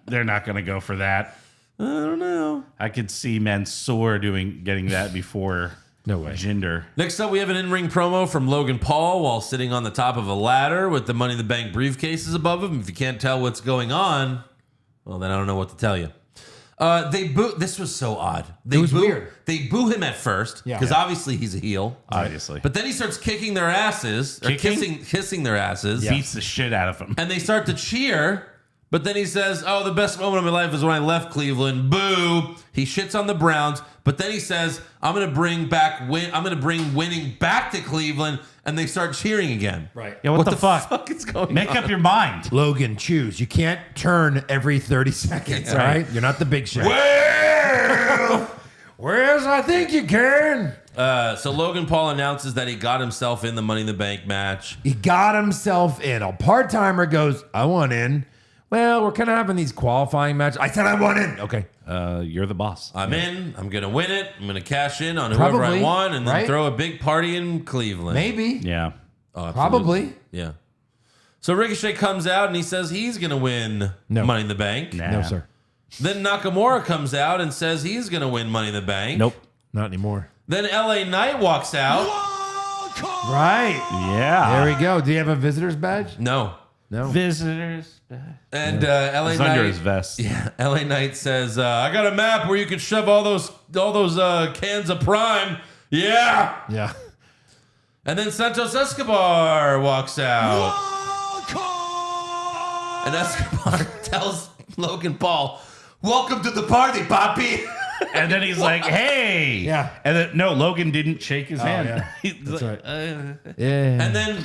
Speaker 5: They're not going to go for that.
Speaker 3: I don't know.
Speaker 5: I could see Mansoor getting that before
Speaker 4: No way.
Speaker 5: Jinder.
Speaker 3: Next up, we have an in-ring promo from Logan Paul while sitting on the top of a ladder with the Money in the Bank briefcases above him. If you can't tell what's going on, well, then I don't know what to tell you. They boo. This was so odd. It
Speaker 4: was weird.
Speaker 3: They boo him at first
Speaker 4: Yeah.
Speaker 3: because obviously he's a heel.
Speaker 5: Obviously.
Speaker 3: But then he starts kicking their asses, or
Speaker 5: Kicking?
Speaker 3: kissing their asses,
Speaker 5: Beats the shit out of him.
Speaker 3: and they start to cheer. But then he says, "Oh, the best moment of my life is when I left Cleveland." Boo! He shits on the Browns. But then he says, "I'm going to bring winning back to Cleveland," and they start cheering again.
Speaker 4: Right.
Speaker 5: Yeah, what the fuck?
Speaker 3: is going
Speaker 5: Make
Speaker 3: on?
Speaker 5: up your mind.
Speaker 4: Logan, choose. You can't turn every 30 seconds, all right? You're not the big shot. Whereas I think you can.
Speaker 3: So Logan Paul announces that he got himself in the Money in the Bank match.
Speaker 4: He got himself in. A part-timer goes, I want in. Well, we're kind of having these qualifying matches. I said I want in. Okay.
Speaker 5: You're the boss.
Speaker 3: I'm in. I'm going to win it. I'm going to cash in on whoever
Speaker 4: Probably,
Speaker 3: I want and then
Speaker 4: right?
Speaker 3: throw a big party in Cleveland.
Speaker 4: Maybe.
Speaker 5: Yeah.
Speaker 3: Oh, absolutely.
Speaker 4: Probably.
Speaker 3: Yeah. So Ricochet comes out and he says he's going to win Money in the Bank.
Speaker 4: No, sir.
Speaker 3: Then Nakamura comes out and says he's going to win Money in the Bank.
Speaker 5: Nope.
Speaker 4: Not anymore.
Speaker 3: Then LA Knight walks out.
Speaker 4: Right.
Speaker 5: Yeah.
Speaker 4: There we go. Do you have a visitor's badge?
Speaker 3: No.
Speaker 5: Visitors.
Speaker 3: And LA
Speaker 5: It's
Speaker 3: Knight
Speaker 5: under his vest.
Speaker 3: Yeah, LA Knight says, I got a map where you can shove all those cans of Prime. Yeah.
Speaker 4: Yeah.
Speaker 3: And then Santos Escobar walks out. And Escobar tells Logan Paul, welcome to the party, Poppy.
Speaker 5: And then he's like, hey.
Speaker 4: Yeah.
Speaker 5: And then, no, Logan didn't shake his hand.
Speaker 4: yeah.
Speaker 5: He's
Speaker 4: That's
Speaker 5: like,
Speaker 4: right. Yeah.
Speaker 3: And then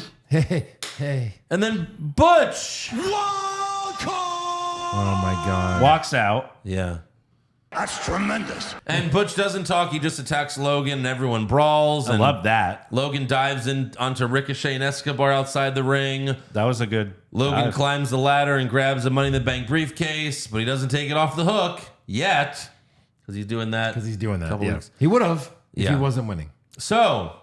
Speaker 4: Hey.
Speaker 3: and then Butch.
Speaker 4: Oh my God.
Speaker 5: walks out.
Speaker 3: Yeah.
Speaker 8: That's tremendous.
Speaker 3: And Butch doesn't talk. He just attacks Logan and everyone brawls.
Speaker 5: I
Speaker 3: And
Speaker 5: love that.
Speaker 3: Logan dives in onto Ricochet and Escobar outside the ring.
Speaker 5: That was a good.
Speaker 3: Logan climbs the ladder and grabs a Money in the Bank briefcase, but he doesn't take it off the hook yet because he's doing that. Couple
Speaker 4: Yeah.
Speaker 3: weeks.
Speaker 4: He would have if
Speaker 3: Yeah.
Speaker 4: he wasn't winning.
Speaker 3: So,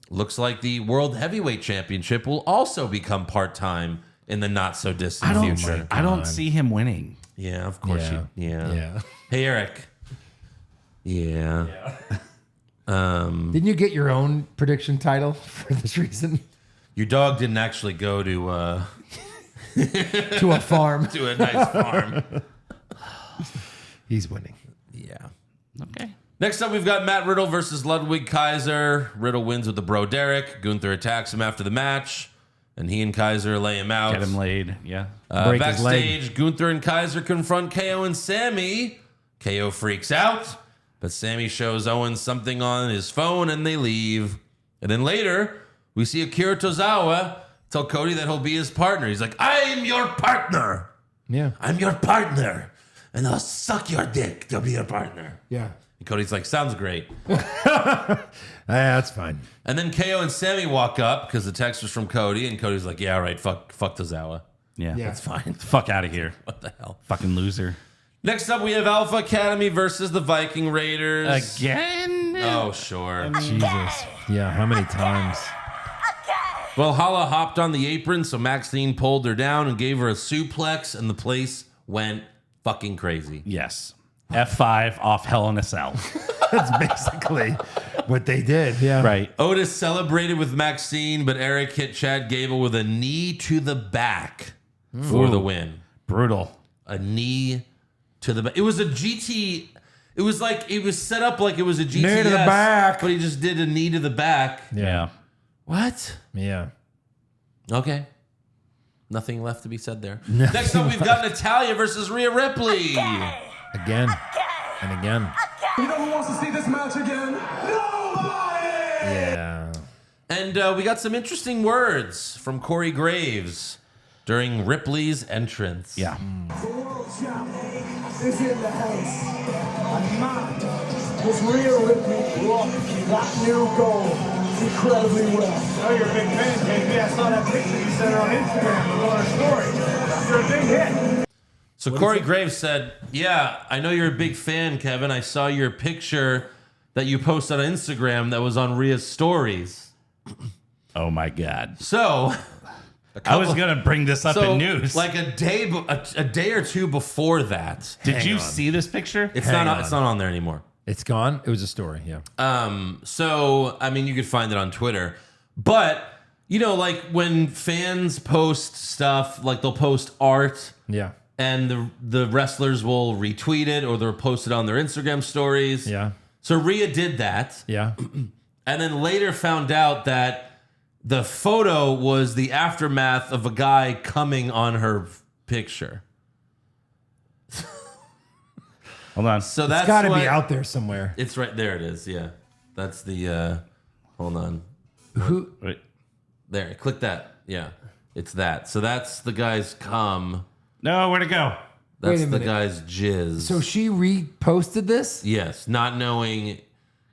Speaker 3: looks like the World Heavyweight Championship will also become part-time in the not-so-distant future.
Speaker 5: I don't see him winning.
Speaker 3: Yeah, of course
Speaker 4: Yeah.
Speaker 3: Yeah. Hey, Eric. Yeah.
Speaker 4: Didn't you get your own prediction title for this reason?
Speaker 3: Your dog didn't actually go to
Speaker 4: To a farm.
Speaker 3: to a nice farm.
Speaker 4: He's winning.
Speaker 3: Yeah.
Speaker 5: Okay.
Speaker 3: Next up, we've got Matt Riddle versus Ludwig Kaiser. Riddle wins with the Bro Derek. Gunther attacks him after the match, and he and Kaiser lay him out.
Speaker 5: Get him laid. Yeah.
Speaker 4: Break his leg.
Speaker 3: Backstage, Gunther and Kaiser confront KO and Sammy. KO freaks out, but Sammy shows Owens something on his phone, and they leave. And then later, we see Akira Tozawa tell Cody that he'll be his partner. He's like, I'm your partner.
Speaker 4: Yeah.
Speaker 3: I'm your partner. And I'll suck your dick to be your partner.
Speaker 4: Yeah.
Speaker 3: And Cody's like, sounds great.
Speaker 4: That's fine.
Speaker 3: And then KO and Sammy walk up because the text was from Cody. And Cody's like, yeah, all right, fuck Tozawa.
Speaker 5: Yeah.
Speaker 4: Yeah.
Speaker 3: That's fine.
Speaker 5: Fuck out of here.
Speaker 3: What the hell?
Speaker 5: Fucking loser.
Speaker 3: Next up, we have Alpha Academy versus the Viking Raiders.
Speaker 5: Again?
Speaker 3: Oh, sure.
Speaker 4: Jesus. Yeah. How many times?
Speaker 3: Well, Hala hopped on the apron, so Maxine pulled her down and gave her a suplex, and the place went fucking crazy.
Speaker 5: Yes. F5 off Hell in a Cell.
Speaker 4: That's basically what they did. Yeah.
Speaker 5: Right.
Speaker 3: Otis celebrated with Maxine, but Eric hit Chad Gable with a knee to the back for the win.
Speaker 5: Brutal.
Speaker 3: A knee to the back. It was a GT. It was like, it was set up like it was a GTS.
Speaker 4: Knee to the back.
Speaker 3: But he just did a knee to the back.
Speaker 5: Yeah.
Speaker 3: What?
Speaker 4: Yeah.
Speaker 3: Okay. Nothing left to be said there. Next up, we've got Natalya versus Rhea Ripley.
Speaker 4: Again. And again.
Speaker 8: You know who wants to see this match again? Nobody!
Speaker 4: Yeah.
Speaker 3: And we got some interesting words from Corey Graves during Ripley's entrance.
Speaker 5: Yeah.
Speaker 8: The world champ is in the house. And man, does Rhea Ripley rock that new goal incredibly well.
Speaker 2: Oh, you're a big fan, JB. I saw that picture you sent her on Instagram with our story. You're a big hit.
Speaker 3: So Corey Graves said, yeah, I know you're a big fan, Kevin. I saw your picture that you posted on Instagram that was on Rhea's stories.
Speaker 5: Oh, my God.
Speaker 3: So...
Speaker 5: I was going to bring this up in news.
Speaker 3: Like a day or two before that.
Speaker 5: Did you see this picture?
Speaker 3: It's not on there anymore.
Speaker 4: It's gone. It was a story. Yeah.
Speaker 3: So, I mean, you could find it on Twitter. But, you know, like when fans post stuff, like they'll post art.
Speaker 4: Yeah.
Speaker 3: And the wrestlers will retweet it or they'll post it on their Instagram stories.
Speaker 4: Yeah.
Speaker 3: So Rhea did that.
Speaker 4: Yeah.
Speaker 3: And then later found out that the photo was the aftermath of a guy coming on her picture.
Speaker 5: Hold on.
Speaker 3: So
Speaker 4: It's
Speaker 3: that's
Speaker 4: got to
Speaker 3: what-
Speaker 4: be out there somewhere.
Speaker 3: It's right there. It is. Yeah, that's the. Hold on.
Speaker 4: Who?
Speaker 5: Wait.
Speaker 3: There. Click that. Yeah, it's that. So that's the guy's cum.
Speaker 5: No, where'd it go?
Speaker 3: That's
Speaker 4: Wait a
Speaker 3: the
Speaker 4: minute.
Speaker 3: guy's jizz.
Speaker 4: So she reposted this?
Speaker 3: yes, not knowing.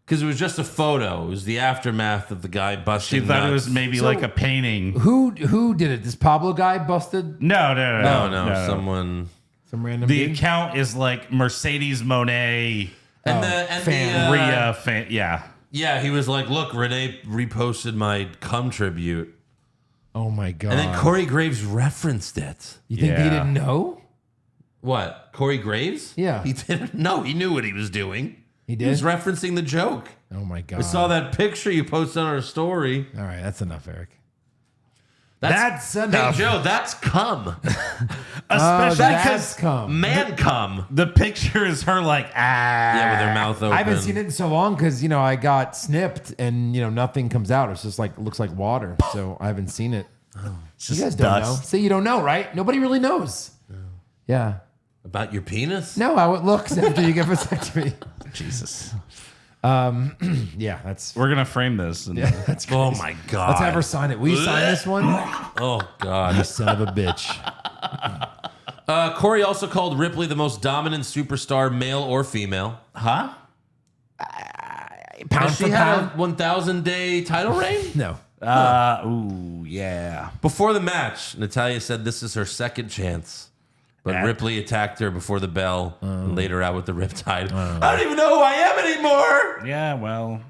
Speaker 3: Because it was just a photo. It was the aftermath of the guy
Speaker 5: She
Speaker 3: busting.
Speaker 5: thought it
Speaker 3: nuts.
Speaker 5: was maybe like a painting.
Speaker 4: Who did it? This Pablo guy busted
Speaker 5: No.
Speaker 3: No, someone.
Speaker 4: some random
Speaker 5: The
Speaker 4: dude?
Speaker 5: account is like Mercedes Monet,
Speaker 3: And
Speaker 4: fan.
Speaker 5: Rhea fan. Yeah.
Speaker 3: Yeah, he was like, "Look, Renee reposted my cum tribute."
Speaker 4: Oh my God.
Speaker 3: And then Corey Graves referenced it.
Speaker 4: You think he didn't know?
Speaker 3: What? Corey Graves?
Speaker 4: Yeah.
Speaker 3: He didn't know. He knew what he was doing.
Speaker 4: He did?
Speaker 3: He was referencing the joke.
Speaker 4: Oh my God.
Speaker 3: I saw that picture you posted on our story.
Speaker 4: All right, that's enough, Eric.
Speaker 3: That's
Speaker 4: enough.
Speaker 3: Hey, Joe, that's cum.
Speaker 5: Especially
Speaker 4: that's
Speaker 5: because
Speaker 4: cum.
Speaker 3: Man cum.
Speaker 5: the picture is her like,
Speaker 3: Yeah, with her mouth open.
Speaker 4: I haven't seen it in so long because, I got snipped and, nothing comes out. It's just like, looks like water. So I haven't seen it. You guys don't know. See, you don't know, right? Nobody really knows. Yeah.
Speaker 3: About your penis?
Speaker 4: No, how it looks after you get vasectomy.
Speaker 5: Jesus.
Speaker 4: Yeah, that's
Speaker 5: We're gonna frame this. And
Speaker 4: that's crazy.
Speaker 3: Oh my God.
Speaker 4: Let's have her sign it. Will you sign this one?
Speaker 3: Oh God.
Speaker 4: You son of a bitch.
Speaker 3: Corey also called Ripley the most dominant superstar, male or female.
Speaker 5: Huh?
Speaker 4: Pound
Speaker 3: She
Speaker 4: for
Speaker 3: had
Speaker 4: pound?
Speaker 3: a 1,000-day title reign?
Speaker 4: No.
Speaker 5: Ooh, yeah.
Speaker 3: Before the match, Natalya said this is her second chance. But Ripley attacked her before the bell and laid her out with the riptide. I don't even know who I am anymore.
Speaker 5: Yeah, well.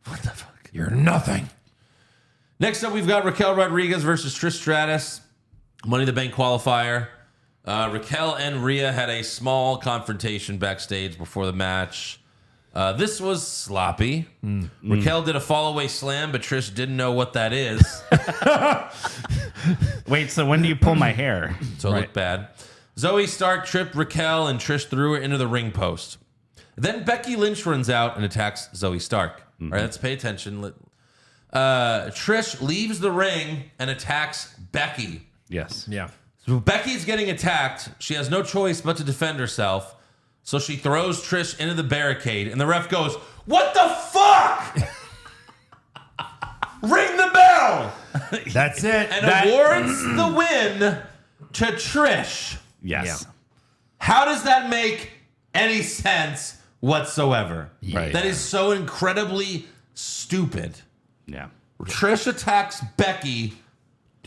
Speaker 3: What the fuck?
Speaker 4: You're nothing.
Speaker 3: Next up, we've got Raquel Rodriguez versus Trish Stratus. Money in the Bank qualifier. Raquel and Rhea had a small confrontation backstage before the match. This was sloppy. Raquel did a fall-away slam, but Trish didn't know what that is.
Speaker 5: Wait, so when do you pull my hair?
Speaker 3: So it looked bad. Zoe Stark tripped Raquel and Trish threw her into the ring post. Then Becky Lynch runs out and attacks Zoe Stark. All right, let's pay attention. Trish leaves the ring and attacks Becky.
Speaker 5: Yes.
Speaker 4: Yeah.
Speaker 3: So Becky's getting attacked. She has no choice but to defend herself. So she throws Trish into the barricade, and the ref goes, "What the fuck?" Ring the bell!
Speaker 4: That's it.
Speaker 3: And awards the win to Trish.
Speaker 5: Yes.
Speaker 3: How does that make any sense whatsoever?
Speaker 5: Right.
Speaker 3: That is so incredibly stupid.
Speaker 5: Yeah.
Speaker 3: Trish attacks Becky,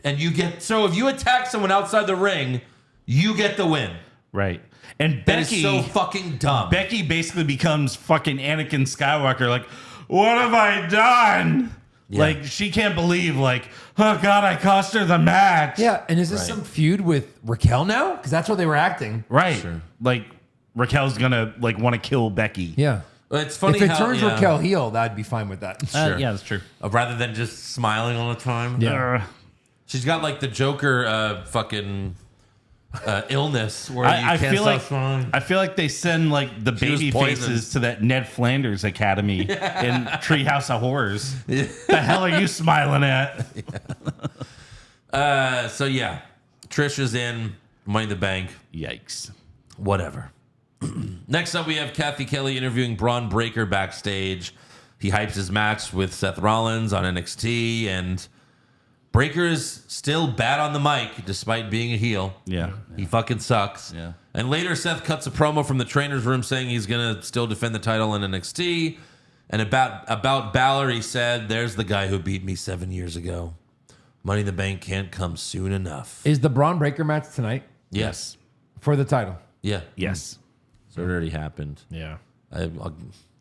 Speaker 3: and you get... So if you attack someone outside the ring, you get the win.
Speaker 5: Right. And
Speaker 3: That is
Speaker 5: Becky,
Speaker 3: so fucking dumb.
Speaker 5: Becky basically becomes fucking Anakin Skywalker. Like, what have I done?
Speaker 3: Yeah.
Speaker 5: Like, she can't believe, like, oh God, I cost her the match.
Speaker 4: Yeah, and is this some feud with Raquel now? Because that's what they were acting.
Speaker 5: Right. Like, Raquel's gonna, like, want to kill Becky.
Speaker 4: Yeah.
Speaker 3: It's funny
Speaker 4: If it
Speaker 3: how...
Speaker 4: turns Raquel heel, I'd be fine with that.
Speaker 3: Sure.
Speaker 5: Yeah, that's true.
Speaker 3: Rather than just smiling all the time.
Speaker 4: Yeah.
Speaker 3: She's got like the Joker fucking illness where you
Speaker 5: I
Speaker 3: can't
Speaker 5: feel
Speaker 3: stop
Speaker 5: like
Speaker 3: smiling.
Speaker 5: I feel like they send like the
Speaker 3: She was
Speaker 5: baby
Speaker 3: poisoned.
Speaker 5: faces to that Ned Flanders Academy in Treehouse of Horrors. The hell are you smiling at?
Speaker 3: So yeah, Trish is in Money in the Bank.
Speaker 5: Yikes.
Speaker 3: Whatever. Next up, we have Kathy Kelly interviewing Bron Breakker backstage. He hypes his match with Seth Rollins on NXT, and Breakker is still bad on the mic despite being a heel.
Speaker 5: Yeah.
Speaker 3: He fucking sucks.
Speaker 5: Yeah.
Speaker 3: And later, Seth cuts a promo from the trainer's room saying he's going to still defend the title in NXT. And about Balor, he said, "There's the guy who beat me 7 years ago. Money in the Bank can't come soon enough."
Speaker 4: Is the Bron Breakker match tonight
Speaker 3: Yes.
Speaker 4: for the title?
Speaker 3: Yeah.
Speaker 5: Yes.
Speaker 3: So it already happened.
Speaker 4: Yeah.
Speaker 3: I'll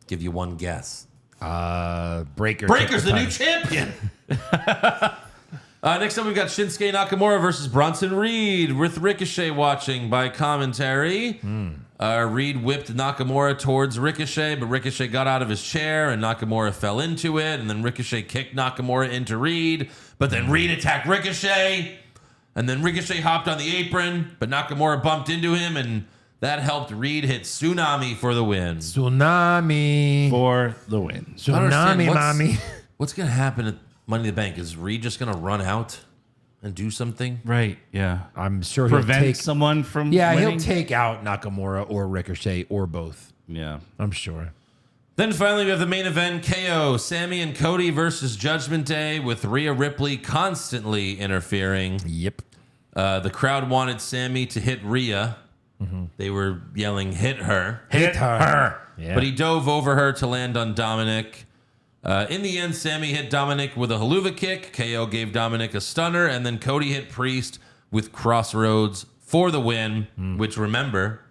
Speaker 3: give you one guess.
Speaker 4: Breakker.
Speaker 3: Breaker's the new champion. Next up, we've got Shinsuke Nakamura versus Bronson Reed with Ricochet watching by commentary. Reed whipped Nakamura towards Ricochet, but Ricochet got out of his chair and Nakamura fell into it. And then Ricochet kicked Nakamura into Reed, but then Reed attacked Ricochet. And then Ricochet hopped on the apron, but Nakamura bumped into him, and that helped Reed hit Tsunami for the win.
Speaker 4: Tsunami.
Speaker 5: For the win.
Speaker 3: I don't understand
Speaker 4: Tsunami, mommy.
Speaker 3: What's going to happen at Money in the Bank? Is Reed just going to run out and do something?
Speaker 5: Right. Yeah.
Speaker 4: I'm sure he'll
Speaker 5: Prevent
Speaker 4: take...
Speaker 5: someone from
Speaker 4: Yeah,
Speaker 5: winning?
Speaker 4: he'll take out Nakamura or Ricochet or both.
Speaker 5: Yeah.
Speaker 4: I'm sure.
Speaker 3: Then finally, we have the main event, KO, Sammy and Cody versus Judgment Day with Rhea Ripley constantly interfering.
Speaker 4: Yep.
Speaker 3: The crowd wanted Sammy to hit Rhea. They were yelling, "Hit her."
Speaker 4: Hit her. Yeah.
Speaker 3: But he dove over her to land on Dominic. In the end, Sammy hit Dominic with a haluva kick. KO gave Dominic a stunner. And then Cody hit Priest with Crossroads for the win, which, remember,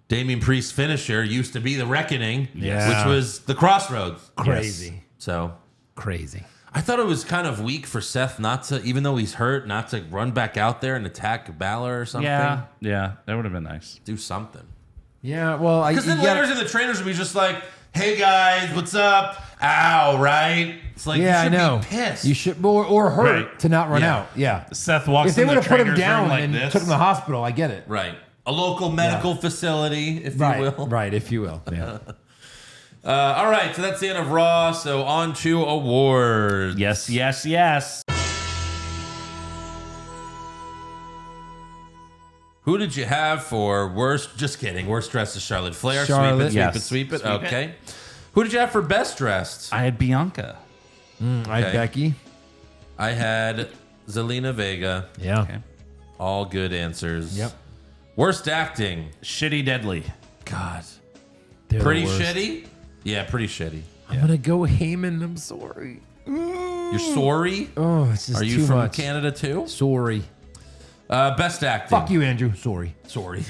Speaker 3: Damian Priest's finisher used to be the Reckoning,
Speaker 4: Yeah.
Speaker 3: which was the Crossroads.
Speaker 4: Crazy.
Speaker 3: So
Speaker 4: Crazy.
Speaker 3: I thought it was kind of weak for Seth not to, even though he's hurt, not to run back out there and attack Balor or something.
Speaker 5: Yeah, that would have been nice.
Speaker 3: Do something.
Speaker 4: Yeah, well,
Speaker 3: because then leaders and the trainers would be just like, "Hey guys, what's up? Ow!" Right? It's like,
Speaker 4: yeah,
Speaker 3: you should
Speaker 4: I know.
Speaker 3: be pissed.
Speaker 4: You should or hurt
Speaker 5: Right.
Speaker 4: to not run
Speaker 3: Yeah.
Speaker 4: out. Yeah.
Speaker 5: Seth walks.
Speaker 4: If they
Speaker 5: in
Speaker 4: would
Speaker 5: the
Speaker 4: have put him
Speaker 5: trainer's room
Speaker 4: down
Speaker 5: like
Speaker 4: and
Speaker 5: this.
Speaker 4: took him to the hospital, I get it.
Speaker 3: Right. A local medical facility, if
Speaker 4: Right.
Speaker 3: you will.
Speaker 4: Right, if you will. Yeah.
Speaker 3: All right, so that's the end of Raw. So on to awards.
Speaker 5: Yes.
Speaker 3: Who did you have for worst? Just kidding. Worst dressed is Charlotte Flair.
Speaker 4: Charlotte.
Speaker 3: Sweep it. Okay. Who did you have for best dressed?
Speaker 5: I had Bianca.
Speaker 4: I had Becky.
Speaker 3: I had Zelina Vega.
Speaker 4: Yeah.
Speaker 5: Okay.
Speaker 3: All good answers.
Speaker 4: Yep.
Speaker 3: Worst acting.
Speaker 5: Shitty Deadly.
Speaker 3: God.
Speaker 4: They're the
Speaker 3: Pretty
Speaker 4: worst.
Speaker 3: shitty? Yeah, pretty shitty.
Speaker 4: I'm gonna go Heyman. I'm sorry.
Speaker 3: You're sorry?
Speaker 4: Oh, it's just
Speaker 3: Are you
Speaker 4: too
Speaker 3: from
Speaker 4: much.
Speaker 3: Canada too?
Speaker 4: Sorry.
Speaker 3: Best acting.
Speaker 4: Fuck you, Andrew. Sorry.
Speaker 3: Sorry.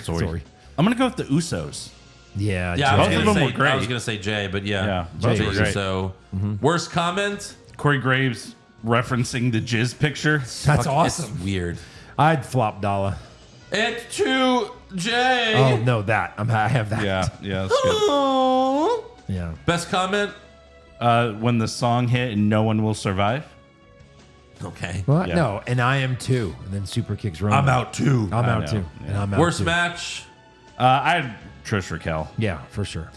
Speaker 5: I'm gonna go with the Usos.
Speaker 4: Yeah.
Speaker 3: Yeah, I was,
Speaker 5: Both
Speaker 3: gonna
Speaker 5: of them
Speaker 3: say,
Speaker 5: were great.
Speaker 3: I was gonna say Jay, but yeah.
Speaker 5: Yeah,
Speaker 4: both
Speaker 3: Jay
Speaker 4: were
Speaker 5: great.
Speaker 3: So worst comment?
Speaker 5: Corey Graves referencing the jizz picture.
Speaker 4: That's awesome.
Speaker 3: It's weird.
Speaker 4: I'd flop Dalla.
Speaker 3: It to Jay.
Speaker 4: Oh no, that I have that.
Speaker 5: Yeah, that's good.
Speaker 4: Yeah.
Speaker 3: Best comment?
Speaker 5: When the song hit and No One Will Survive.
Speaker 3: Okay.
Speaker 4: What?
Speaker 5: Yeah.
Speaker 4: No, and I am too. And then super kicks Roman.
Speaker 3: I'm out too.
Speaker 4: I'm out
Speaker 5: know.
Speaker 4: too.
Speaker 5: Yeah.
Speaker 4: And I'm out
Speaker 3: Worst
Speaker 4: too.
Speaker 3: match?
Speaker 5: I had Trish Raquel.
Speaker 4: Yeah, for sure.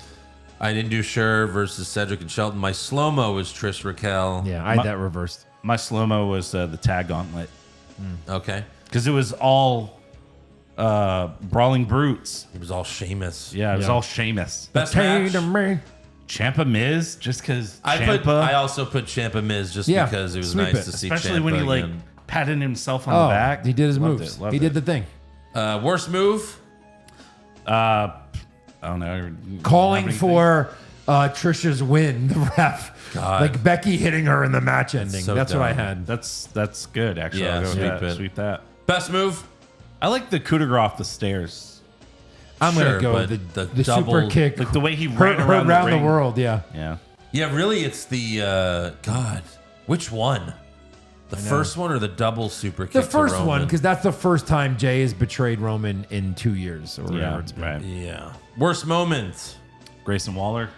Speaker 3: I didn't do Sher versus Cedric and Shelton. My slow-mo was Trish Raquel.
Speaker 4: Yeah, I had that reversed.
Speaker 5: My slow-mo was the tag gauntlet.
Speaker 3: Okay.
Speaker 5: Because it was all brawling brutes.
Speaker 3: It was all Sheamus.
Speaker 5: Yeah, it was
Speaker 4: Yeah.
Speaker 5: all Sheamus.
Speaker 3: Best match?
Speaker 5: Ciampa Miz, just because
Speaker 3: I also put Ciampa Miz just
Speaker 4: Yeah,
Speaker 3: because it was
Speaker 4: sweep
Speaker 3: nice
Speaker 4: it.
Speaker 3: to see
Speaker 5: especially
Speaker 3: Ciampa
Speaker 5: when he like
Speaker 3: again.
Speaker 5: patted himself on
Speaker 4: Oh,
Speaker 5: the back.
Speaker 4: he did his
Speaker 5: Loved
Speaker 4: moves.
Speaker 5: it, loved
Speaker 4: He
Speaker 5: it.
Speaker 4: did the thing.
Speaker 3: Worst move?
Speaker 5: I don't know.
Speaker 4: Calling
Speaker 5: Not anything.
Speaker 4: for Trisha's win, the ref.
Speaker 3: God.
Speaker 4: Like Becky hitting her in the match ending.
Speaker 3: so
Speaker 4: That's what I
Speaker 3: dumb.
Speaker 4: had.
Speaker 5: That's good actually.
Speaker 3: Yeah,
Speaker 5: I'll go with
Speaker 3: sweep
Speaker 5: that.
Speaker 3: it.
Speaker 5: Sweep that.
Speaker 3: Best move?
Speaker 5: I like the coup de grace off the stairs.
Speaker 4: I'm
Speaker 3: Sure,
Speaker 4: gonna go
Speaker 3: but
Speaker 4: with
Speaker 3: the
Speaker 4: the
Speaker 3: double-
Speaker 4: super kick.
Speaker 5: Like the way he
Speaker 4: Her
Speaker 5: ran around,
Speaker 4: the
Speaker 5: ring.
Speaker 4: world. Yeah.
Speaker 5: Yeah.
Speaker 3: Yeah, really, it's the God. Which one? The first one or the double super kick?
Speaker 4: The
Speaker 3: to
Speaker 4: first
Speaker 3: Roman?
Speaker 4: one, because that's the first time Jay has betrayed Roman in 2 years or whatever
Speaker 5: Yeah.
Speaker 4: it's been.
Speaker 5: Right.
Speaker 3: Yeah. Worst moment?
Speaker 5: Grayson Waller.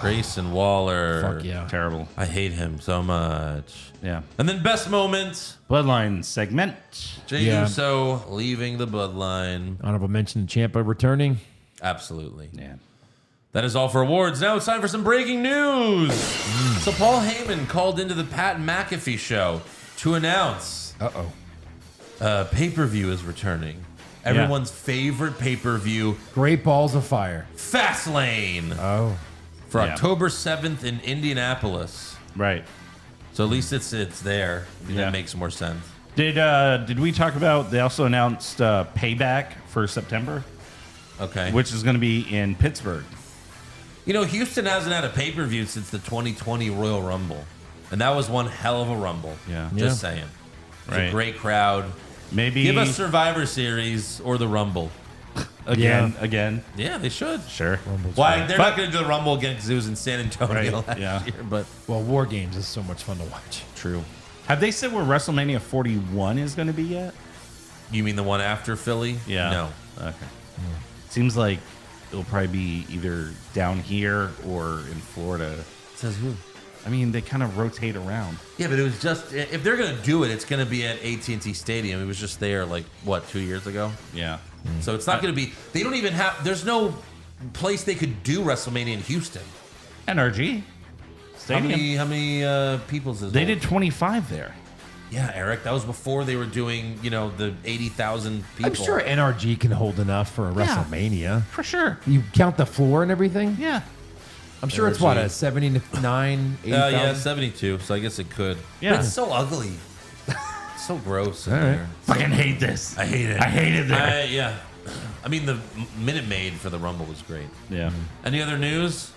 Speaker 3: Grayson Waller.
Speaker 4: Fuck yeah.
Speaker 5: Terrible.
Speaker 3: I hate him so much.
Speaker 5: Yeah.
Speaker 3: And then best moment?
Speaker 5: Bloodline segment.
Speaker 3: Jey
Speaker 4: Yeah.
Speaker 3: Uso leaving the bloodline.
Speaker 4: Honorable mention to Ciampa returning.
Speaker 3: Absolutely.
Speaker 5: Yeah.
Speaker 3: That is all for awards. Now it's time for some breaking news. So Paul Heyman called into the Pat McAfee show to announce pay-per-view is returning. Everyone's favorite pay-per-view,
Speaker 4: Great Balls of Fire.
Speaker 3: Fastlane,
Speaker 4: Oh.
Speaker 3: for
Speaker 5: Yeah.
Speaker 3: October 7th in Indianapolis.
Speaker 5: Right.
Speaker 3: So at least it's there.
Speaker 5: Yeah.
Speaker 3: That makes more sense.
Speaker 5: Did we talk about? They also announced Payback for September,
Speaker 3: Okay.
Speaker 5: which is going to be in Pittsburgh.
Speaker 3: You know, Houston hasn't had a pay-per-view since the 2020 Royal Rumble. And that was one hell of a Rumble.
Speaker 5: Yeah.
Speaker 3: Just saying. It was a
Speaker 5: Right.
Speaker 3: great crowd.
Speaker 5: Maybe
Speaker 3: Give us Survivor Series or the Rumble.
Speaker 5: again.
Speaker 3: Yeah, they should.
Speaker 5: Sure.
Speaker 3: Why? They're not going to do the Rumble again because it was in San Antonio
Speaker 5: Right,
Speaker 3: last
Speaker 5: yeah.
Speaker 3: year. But
Speaker 4: Well, War Games is so much fun to watch.
Speaker 3: true.
Speaker 5: Have they said where WrestleMania 41 is going to be yet?
Speaker 3: You mean the one after Philly?
Speaker 5: Yeah.
Speaker 3: No.
Speaker 5: Okay. Seems like it'll probably be either down here or in Florida.
Speaker 3: Says who?
Speaker 5: I mean, they kind of rotate around.
Speaker 3: Yeah, but it was just if they're going to do it, it's going to be at AT&T Stadium. It was just there like what 2 years ago.
Speaker 5: Yeah.
Speaker 3: So it's not going to be. They don't even have. There's no place they could do WrestleMania in Houston.
Speaker 5: NRG Stadium.
Speaker 3: How many people's is
Speaker 5: They
Speaker 3: it?
Speaker 5: did 25 there.
Speaker 3: Yeah, Eric. That was before they were doing the 80,000 people.
Speaker 4: I'm sure NRG can hold enough for a WrestleMania.
Speaker 5: For sure.
Speaker 4: You count the floor and everything?
Speaker 5: Yeah.
Speaker 4: I'm sure it's
Speaker 3: NRG.
Speaker 4: what, a 79, 80,000?
Speaker 3: Yeah, 72. So I guess it could.
Speaker 5: Yeah.
Speaker 3: But it's so ugly. It's so gross in
Speaker 4: All right.
Speaker 3: there.
Speaker 5: Fucking hate this.
Speaker 3: I hate it.
Speaker 5: I hate it there.
Speaker 3: Yeah. I mean, the Minute Maid for the Rumble was great.
Speaker 5: Yeah.
Speaker 3: Any other news?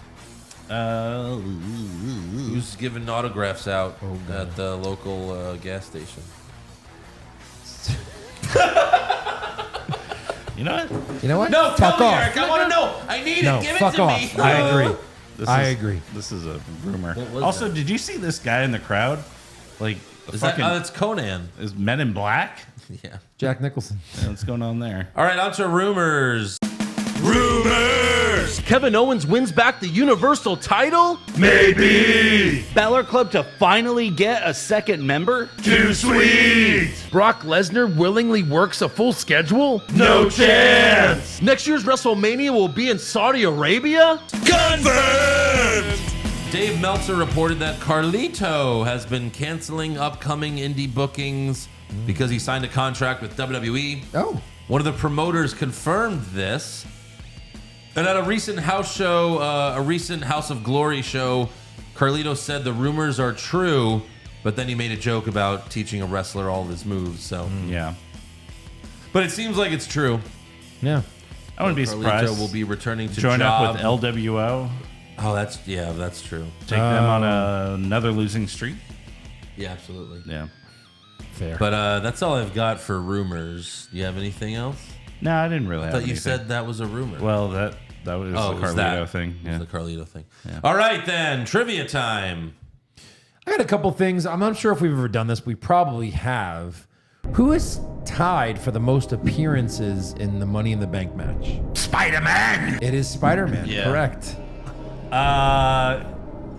Speaker 3: Who's giving autographs out at the local gas station?
Speaker 5: You know what?
Speaker 4: You know what?
Speaker 3: No,
Speaker 4: fuck
Speaker 3: tell me,
Speaker 4: off.
Speaker 3: Eric. I want to know. I need
Speaker 4: No,
Speaker 3: it. Give
Speaker 4: fuck
Speaker 3: it to
Speaker 4: off.
Speaker 3: me.
Speaker 4: I agree.
Speaker 5: This
Speaker 4: I
Speaker 5: is-
Speaker 4: agree.
Speaker 5: This is a rumor.
Speaker 3: What was
Speaker 5: Also,
Speaker 3: that?
Speaker 5: did you see this guy in the crowd? Like,
Speaker 3: Is that? That's Conan.
Speaker 5: Is Men in Black?
Speaker 3: Yeah.
Speaker 4: Jack Nicholson.
Speaker 5: Yeah, what's going on there?
Speaker 3: All right, on to rumors.
Speaker 10: Rumors! Kevin Owens wins back the Universal title?
Speaker 5: Maybe.
Speaker 10: Balor Club to finally get a second member?
Speaker 5: Too sweet.
Speaker 10: Brock Lesnar willingly works a full schedule?
Speaker 5: No chance.
Speaker 10: Next year's WrestleMania will be in Saudi Arabia?
Speaker 5: Confirmed.
Speaker 3: Dave Meltzer reported that Carlito has been canceling upcoming indie bookings because he signed a contract with WWE.
Speaker 4: Oh.
Speaker 3: One of the promoters confirmed this. And at a recent house show, a recent House of Glory show, Carlito said the rumors are true, but then he made a joke about teaching a wrestler all of his moves. So
Speaker 5: Yeah.
Speaker 3: but it seems like it's true.
Speaker 4: Yeah.
Speaker 5: I wouldn't be
Speaker 3: Carlito
Speaker 5: surprised.
Speaker 3: will be returning to
Speaker 5: Join
Speaker 3: job.
Speaker 5: up with LWO.
Speaker 3: Oh, that's true.
Speaker 5: Take them on another losing streak.
Speaker 3: Yeah, absolutely.
Speaker 5: Yeah.
Speaker 4: Fair.
Speaker 3: But that's all I've got for rumors. Do you have anything else?
Speaker 5: No, I didn't really
Speaker 3: I
Speaker 5: have
Speaker 3: thought you
Speaker 5: anything.
Speaker 3: said that was a rumor.
Speaker 5: Well, that was
Speaker 3: it
Speaker 5: the
Speaker 3: was
Speaker 5: Carlito
Speaker 3: that.
Speaker 5: thing.
Speaker 3: It
Speaker 5: Yeah.
Speaker 3: was the Carlito thing. All right, then. Trivia time.
Speaker 4: I got a couple things. I'm not sure if we've ever done this. We probably have. Who is tied for the most appearances in the Money in the Bank match?
Speaker 5: Spider-Man.
Speaker 4: It is Spider-Man.
Speaker 3: Yeah.
Speaker 4: Correct.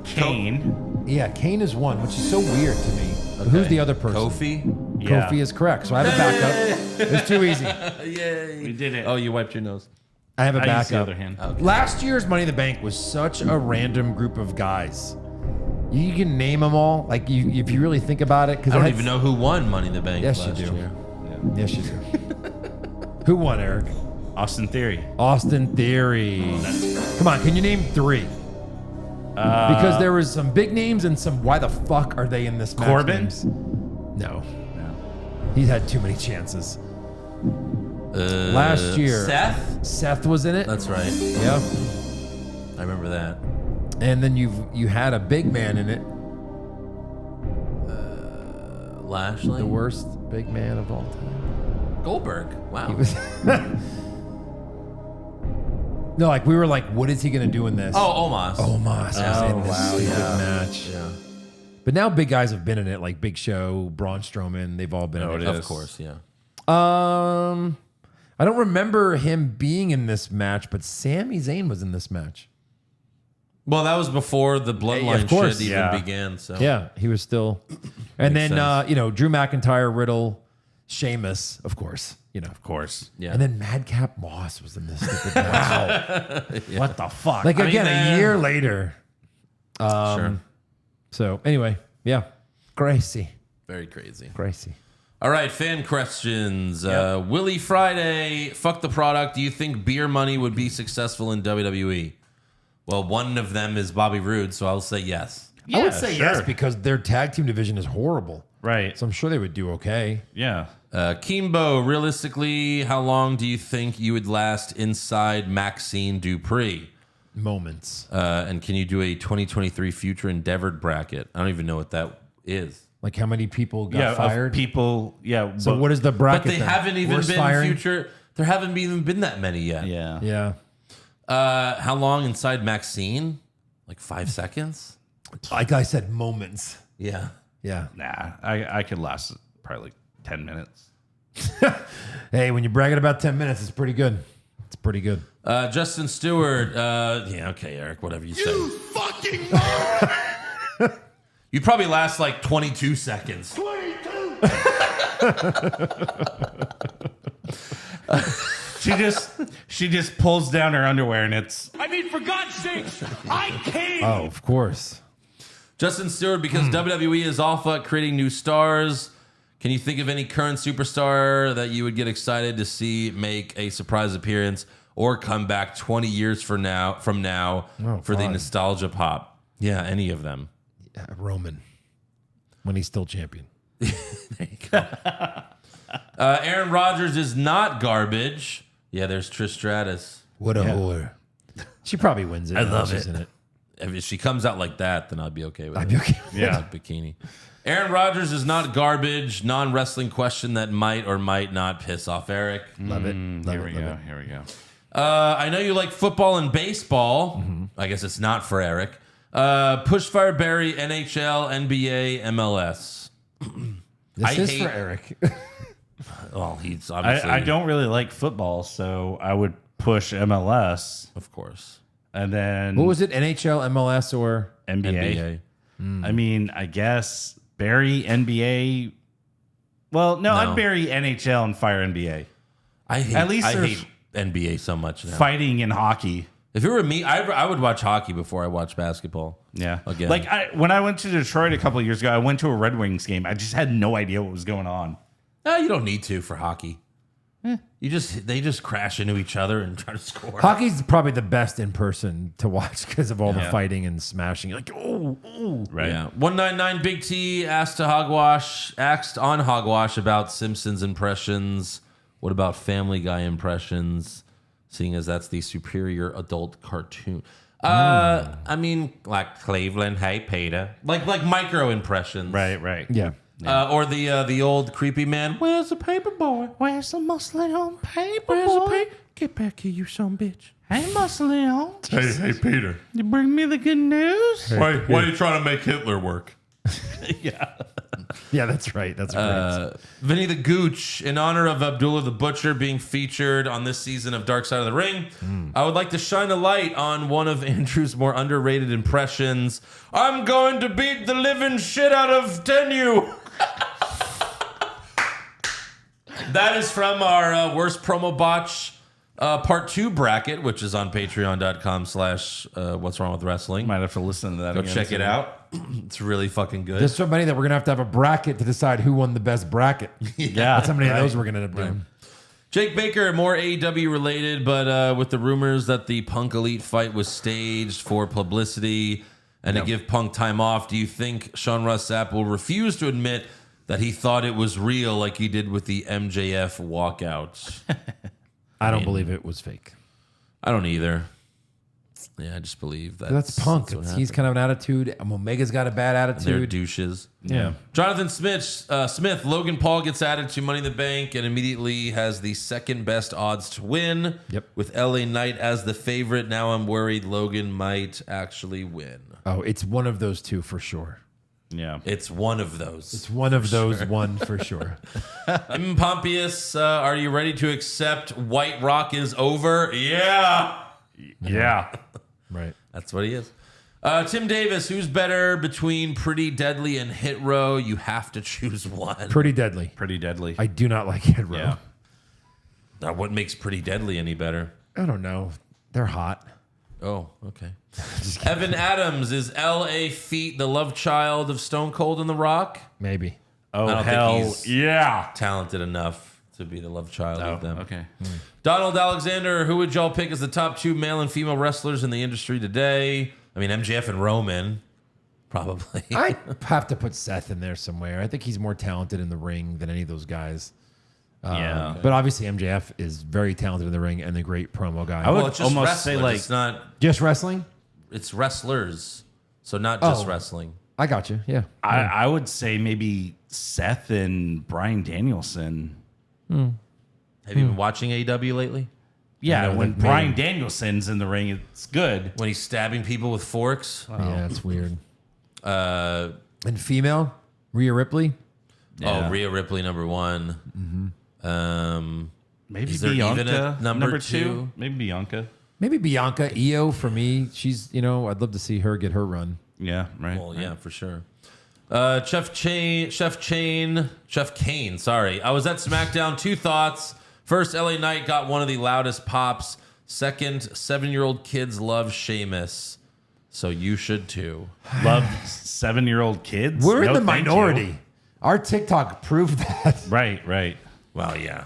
Speaker 5: Kane.
Speaker 4: Yeah, Kane is one, which is so weird to me. But who's the other person?
Speaker 3: Kofi?
Speaker 5: Yeah.
Speaker 4: Kofi is correct. So I have a backup. It's too easy.
Speaker 3: Yay.
Speaker 5: We did it.
Speaker 3: Oh, you wiped your nose.
Speaker 4: I have a
Speaker 5: I used the
Speaker 4: backup.
Speaker 5: other hand.
Speaker 4: Last year's Money in the Bank was such a random group of guys. You can name them all, like if you really think about it.
Speaker 3: I don't even know who won Money in the Bank
Speaker 4: Yes, you
Speaker 3: last
Speaker 4: do.
Speaker 3: year.
Speaker 4: Yes, you do. Who won, Eric?
Speaker 5: Austin Theory.
Speaker 4: Austin Theory. Come on, can you name three? Because there was some big names and some. Why the fuck are they in this match?
Speaker 5: Corbin?
Speaker 4: names? No. He's had too many chances. Last year, Seth was in it.
Speaker 3: That's right.
Speaker 4: Yeah.
Speaker 3: I remember that.
Speaker 4: And then you had a big man in it.
Speaker 3: Lashley?
Speaker 4: The worst big man of all time.
Speaker 3: Goldberg. Wow.
Speaker 4: He was. No, like we were like, what is he gonna do in this?
Speaker 3: Oh, Omos.
Speaker 4: Omos was in this stupid match.
Speaker 3: Yeah.
Speaker 4: But now big guys have been in it, like Big Show, Braun Strowman. They've all been in it.
Speaker 3: Of course, yeah.
Speaker 4: I don't remember him being in this match, but Sami Zayn was in this match.
Speaker 3: Well, that was before the Bloodline
Speaker 4: of course,
Speaker 3: shit even
Speaker 5: yeah.
Speaker 3: began. So
Speaker 4: Yeah, he was still. And then
Speaker 3: sense.
Speaker 4: Drew McIntyre, Riddle, Sheamus, of course.
Speaker 5: Of course.
Speaker 3: yeah.
Speaker 4: And then Madcap Moss was in this stupid match.
Speaker 5: What the fuck?
Speaker 4: Like again,
Speaker 3: mean,
Speaker 4: a year later.
Speaker 3: sure.
Speaker 4: So anyway, yeah, Gracie.
Speaker 3: Very crazy.
Speaker 4: Gracie.
Speaker 3: All right, fan questions. Willie Friday, fuck the product. Do you think Beer Money would be successful in WWE? Well, one of them is Bobby Roode, so I'll say yes.
Speaker 4: I would say yes
Speaker 5: sure.
Speaker 4: because their tag team division is horrible.
Speaker 5: Right.
Speaker 4: So I'm sure they would do okay.
Speaker 5: Yeah.
Speaker 3: Kimbo, realistically, how long do you think you would last inside Maxine Dupree?
Speaker 4: Moments.
Speaker 3: And can you do a 2023 future endeavored bracket? I don't even know what that is.
Speaker 4: Like how many people got
Speaker 5: Yeah.
Speaker 4: fired?
Speaker 5: Of people. Yeah.
Speaker 4: So what is the bracket?
Speaker 3: But they
Speaker 4: then?
Speaker 3: haven't even
Speaker 4: Worst
Speaker 3: been
Speaker 4: firing?
Speaker 3: future. There haven't even been that many yet.
Speaker 5: Yeah.
Speaker 4: Yeah.
Speaker 3: How long inside Maxine? Like 5 seconds?
Speaker 4: Like I said, moments.
Speaker 3: Yeah.
Speaker 4: Yeah.
Speaker 5: Nah. I could last probably like 10 minutes.
Speaker 4: Hey, when you're bragging about 10 minutes, it's pretty good. It's pretty good.
Speaker 3: Justin Stewart. Yeah, okay, Eric, whatever you say.
Speaker 8: You fucking
Speaker 3: You'd probably last like 22 seconds.
Speaker 8: 22!
Speaker 5: She just pulls down her underwear and it's
Speaker 2: I mean, for God's sakes, I came!
Speaker 4: Oh, of course.
Speaker 3: Justin Stewart, because WWE is awful at creating new stars. Can you think of any current superstar that you would get excited to see make a surprise appearance or come back 20 years from now for the
Speaker 4: fun.
Speaker 3: nostalgia pop? Yeah, any of them.
Speaker 4: Yeah, Roman. When he's still champion.
Speaker 3: Aaron Rodgers is not garbage. Yeah, there's Trish Stratus.
Speaker 4: What a whore. She probably wins it.
Speaker 3: I love
Speaker 4: She's
Speaker 3: it.
Speaker 4: in it.
Speaker 3: If she comes out like that, then I'd be okay with it.
Speaker 4: I'd be okay.
Speaker 5: Yeah.
Speaker 3: Bikini. Aaron Rodgers is not garbage. Non-wrestling question that might or might not piss off Eric.
Speaker 4: Love it.
Speaker 5: Here we go. Here we go.
Speaker 3: I know you like football and baseball. I guess it's not for Eric. Pushfire Barry, NHL, NBA, MLS.
Speaker 4: This is for Eric.
Speaker 3: Well, he's obviously.
Speaker 5: I don't really like football, so I would push MLS,
Speaker 3: Of course.
Speaker 5: and then
Speaker 4: What was it? NHL, MLS, or
Speaker 5: NBA. I mean, I guess bury NBA. Well, no, I'd bury NHL and fire NBA.
Speaker 3: I hate,
Speaker 5: At least
Speaker 3: I
Speaker 5: there's
Speaker 3: hate NBA so much now.
Speaker 5: Fighting in hockey.
Speaker 3: If it were me, I would watch hockey before I watch basketball.
Speaker 5: Yeah.
Speaker 3: Again.
Speaker 5: Like when I went to Detroit a couple of years ago, I went to a Red Wings game. I just had no idea what was going on.
Speaker 3: You don't need to for hockey. They just crash into each other and try to score.
Speaker 4: Hockey's probably the best in person to watch because of all the fighting and smashing. Like,
Speaker 5: Right.
Speaker 3: Yeah. 199 Big T asked on Hogwash about Simpsons impressions. What about Family Guy impressions? Seeing as that's the superior adult cartoon. I mean, like Cleveland, hey Peter, like micro impressions,
Speaker 5: Right.
Speaker 4: yeah.
Speaker 3: Or the old creepy man. Where's the paper boy?
Speaker 5: Where's the muscling on paper,
Speaker 3: Where's the paper? Get back here, you son bitch.
Speaker 5: Hey, muscling on.
Speaker 2: Hey, Peter.
Speaker 5: You bring me the good news?
Speaker 2: Why are you trying to make Hitler work?
Speaker 4: Yeah, that's right. That's great.
Speaker 3: Vinny the Gooch, in honor of Abdullah the Butcher being featured on this season of Dark Side of the Ring, I would like to shine a light on one of Andrew's more underrated impressions. I'm going to beat the living shit out of Tenyu. That is from our worst promo botch part 2 bracket, which is on patreon.com/what's wrong with wrestling.
Speaker 5: Might have to listen to that
Speaker 3: Go
Speaker 5: again
Speaker 3: check it
Speaker 5: soon.
Speaker 3: out. It's really fucking good.
Speaker 4: There's so many that we're going to have a bracket to decide who won the best bracket.
Speaker 5: Yeah.
Speaker 4: That's how many of those we're going to end up doing.
Speaker 3: Jake Baker, more AEW related, but with the rumors that the Punk Elite fight was staged for publicity and to give Punk time off, do you think Sean Ross Sapp will refuse to admit that he thought it was real like he did with the MJF walkout?
Speaker 4: I don't believe it was fake.
Speaker 3: I don't either. Yeah, I just believe that.
Speaker 4: That's Punk.
Speaker 3: That's what
Speaker 4: He's
Speaker 3: happened.
Speaker 4: kind of an attitude. Omega's got a bad
Speaker 3: They're
Speaker 4: attitude.
Speaker 3: douches.
Speaker 4: Yeah.
Speaker 3: Jonathan Smith, Logan Paul gets added to Money in the Bank and immediately has the second best odds to win.
Speaker 4: Yep.
Speaker 3: With LA Knight as the favorite. Now I'm worried Logan might actually win.
Speaker 4: Oh, it's one of those two for sure.
Speaker 5: Yeah.
Speaker 3: It's one of those.
Speaker 4: It's one of those one for sure.
Speaker 3: Pompeius, are you ready to accept White Rock is over? Yeah.
Speaker 5: Yeah.
Speaker 4: Right.
Speaker 3: That's what he is. Tim Davis, who's better between Pretty Deadly and Hit Row? You have to choose one.
Speaker 4: Pretty deadly.
Speaker 5: Pretty deadly.
Speaker 4: I do not like Hit Row.
Speaker 5: Yeah.
Speaker 3: Now, what makes Pretty Deadly any better?
Speaker 4: I don't know. They're hot.
Speaker 3: Oh, okay. Evan Adams, is L.A. Feet the love child of Stone Cold and The Rock?
Speaker 4: Maybe.
Speaker 5: Oh,
Speaker 3: I don't
Speaker 5: hell
Speaker 3: think he's
Speaker 5: yeah.
Speaker 3: talented enough to be the love child of them.
Speaker 5: Okay.
Speaker 3: Donald Alexander, who would y'all pick as the top 2 male and female wrestlers in the industry today? I mean, MJF and Roman, probably.
Speaker 4: I have to put Seth in there somewhere. I think he's more talented in the ring than any of those guys.
Speaker 5: Yeah.
Speaker 4: But obviously MJF is very talented in the ring and a great promo guy.
Speaker 5: I would
Speaker 3: Well, it's just
Speaker 5: almost say
Speaker 3: wrestlers.
Speaker 5: like
Speaker 3: It's not.
Speaker 4: Just wrestling?
Speaker 3: It's wrestlers, so not just
Speaker 4: Oh.
Speaker 3: wrestling.
Speaker 4: I got you. Yeah.
Speaker 5: I would say maybe Seth and Bryan Danielson.
Speaker 3: Have you been watching AEW lately?
Speaker 5: Yeah,
Speaker 4: know,
Speaker 5: when
Speaker 4: they've
Speaker 5: Bryan
Speaker 4: made-
Speaker 5: Danielson's in the ring, it's good.
Speaker 3: When he's stabbing people with forks?
Speaker 4: Yeah, it's weird.
Speaker 3: Uh,
Speaker 4: And female? Rhea Ripley?
Speaker 3: Oh, Rhea Ripley, number 1.
Speaker 5: Maybe
Speaker 3: Is there
Speaker 5: Bianca
Speaker 3: even a number 2?
Speaker 5: Maybe Bianca.
Speaker 4: Maybe Bianca. Io for me. She's, I'd love to see her get her run.
Speaker 5: Yeah, right.
Speaker 3: Well, yeah, for sure. Chef Kane, sorry. I was at SmackDown. 2 thoughts. First, LA Knight got one of the loudest pops. Second, 7-year-old kids love Sheamus. So you should too.
Speaker 5: Love 7-year-old kids.
Speaker 4: We're
Speaker 5: No,
Speaker 4: in the
Speaker 5: thank you.
Speaker 4: minority. Our TikTok proved that.
Speaker 5: Right.
Speaker 3: Well, yeah.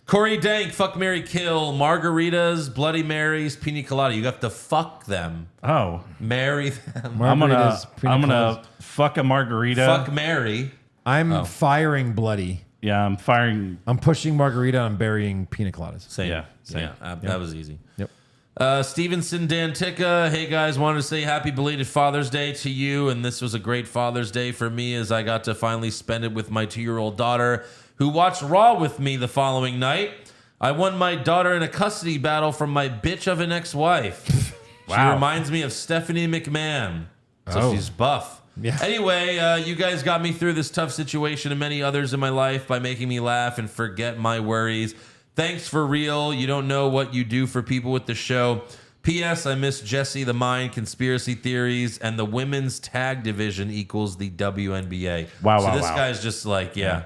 Speaker 3: Corey Dank, fuck, marry, kill. Margaritas, Bloody Marys, Pina Colada. You have to fuck them.
Speaker 5: Oh,
Speaker 3: Marry them.
Speaker 5: I'm
Speaker 4: Margaritas, pina
Speaker 5: gonna
Speaker 4: coladas.
Speaker 5: fuck a margarita.
Speaker 3: Fuck, marry.
Speaker 4: I'm firing Bloody.
Speaker 5: Yeah, I'm firing.
Speaker 4: I'm pushing Margarita. I'm burying Pina Coladas.
Speaker 3: Same.
Speaker 5: Yeah, same.
Speaker 3: Yeah, that was easy.
Speaker 4: Yep.
Speaker 3: Stevenson Dantica, hey guys, wanted to say happy belated Father's Day to you, and this was a great Father's Day for me as I got to finally spend it with my 2-year-old daughter who watched Raw with me the following night. I won my daughter in a custody battle from my bitch of an ex-wife. She
Speaker 5: Wow.
Speaker 3: reminds me of Stephanie McMahon, so
Speaker 4: Oh.
Speaker 3: she's buff.
Speaker 4: Yeah.
Speaker 3: Anyway, you guys got me through this tough situation and many others in my life by making me laugh and forget my worries. Thanks for real. You don't know what you do for people with the show. P.S. I miss Jesse the Mind, conspiracy theories, and the women's tag division equals the WNBA.
Speaker 5: Wow,
Speaker 3: so
Speaker 5: wow,
Speaker 3: this
Speaker 5: wow.
Speaker 3: guy's just like, yeah.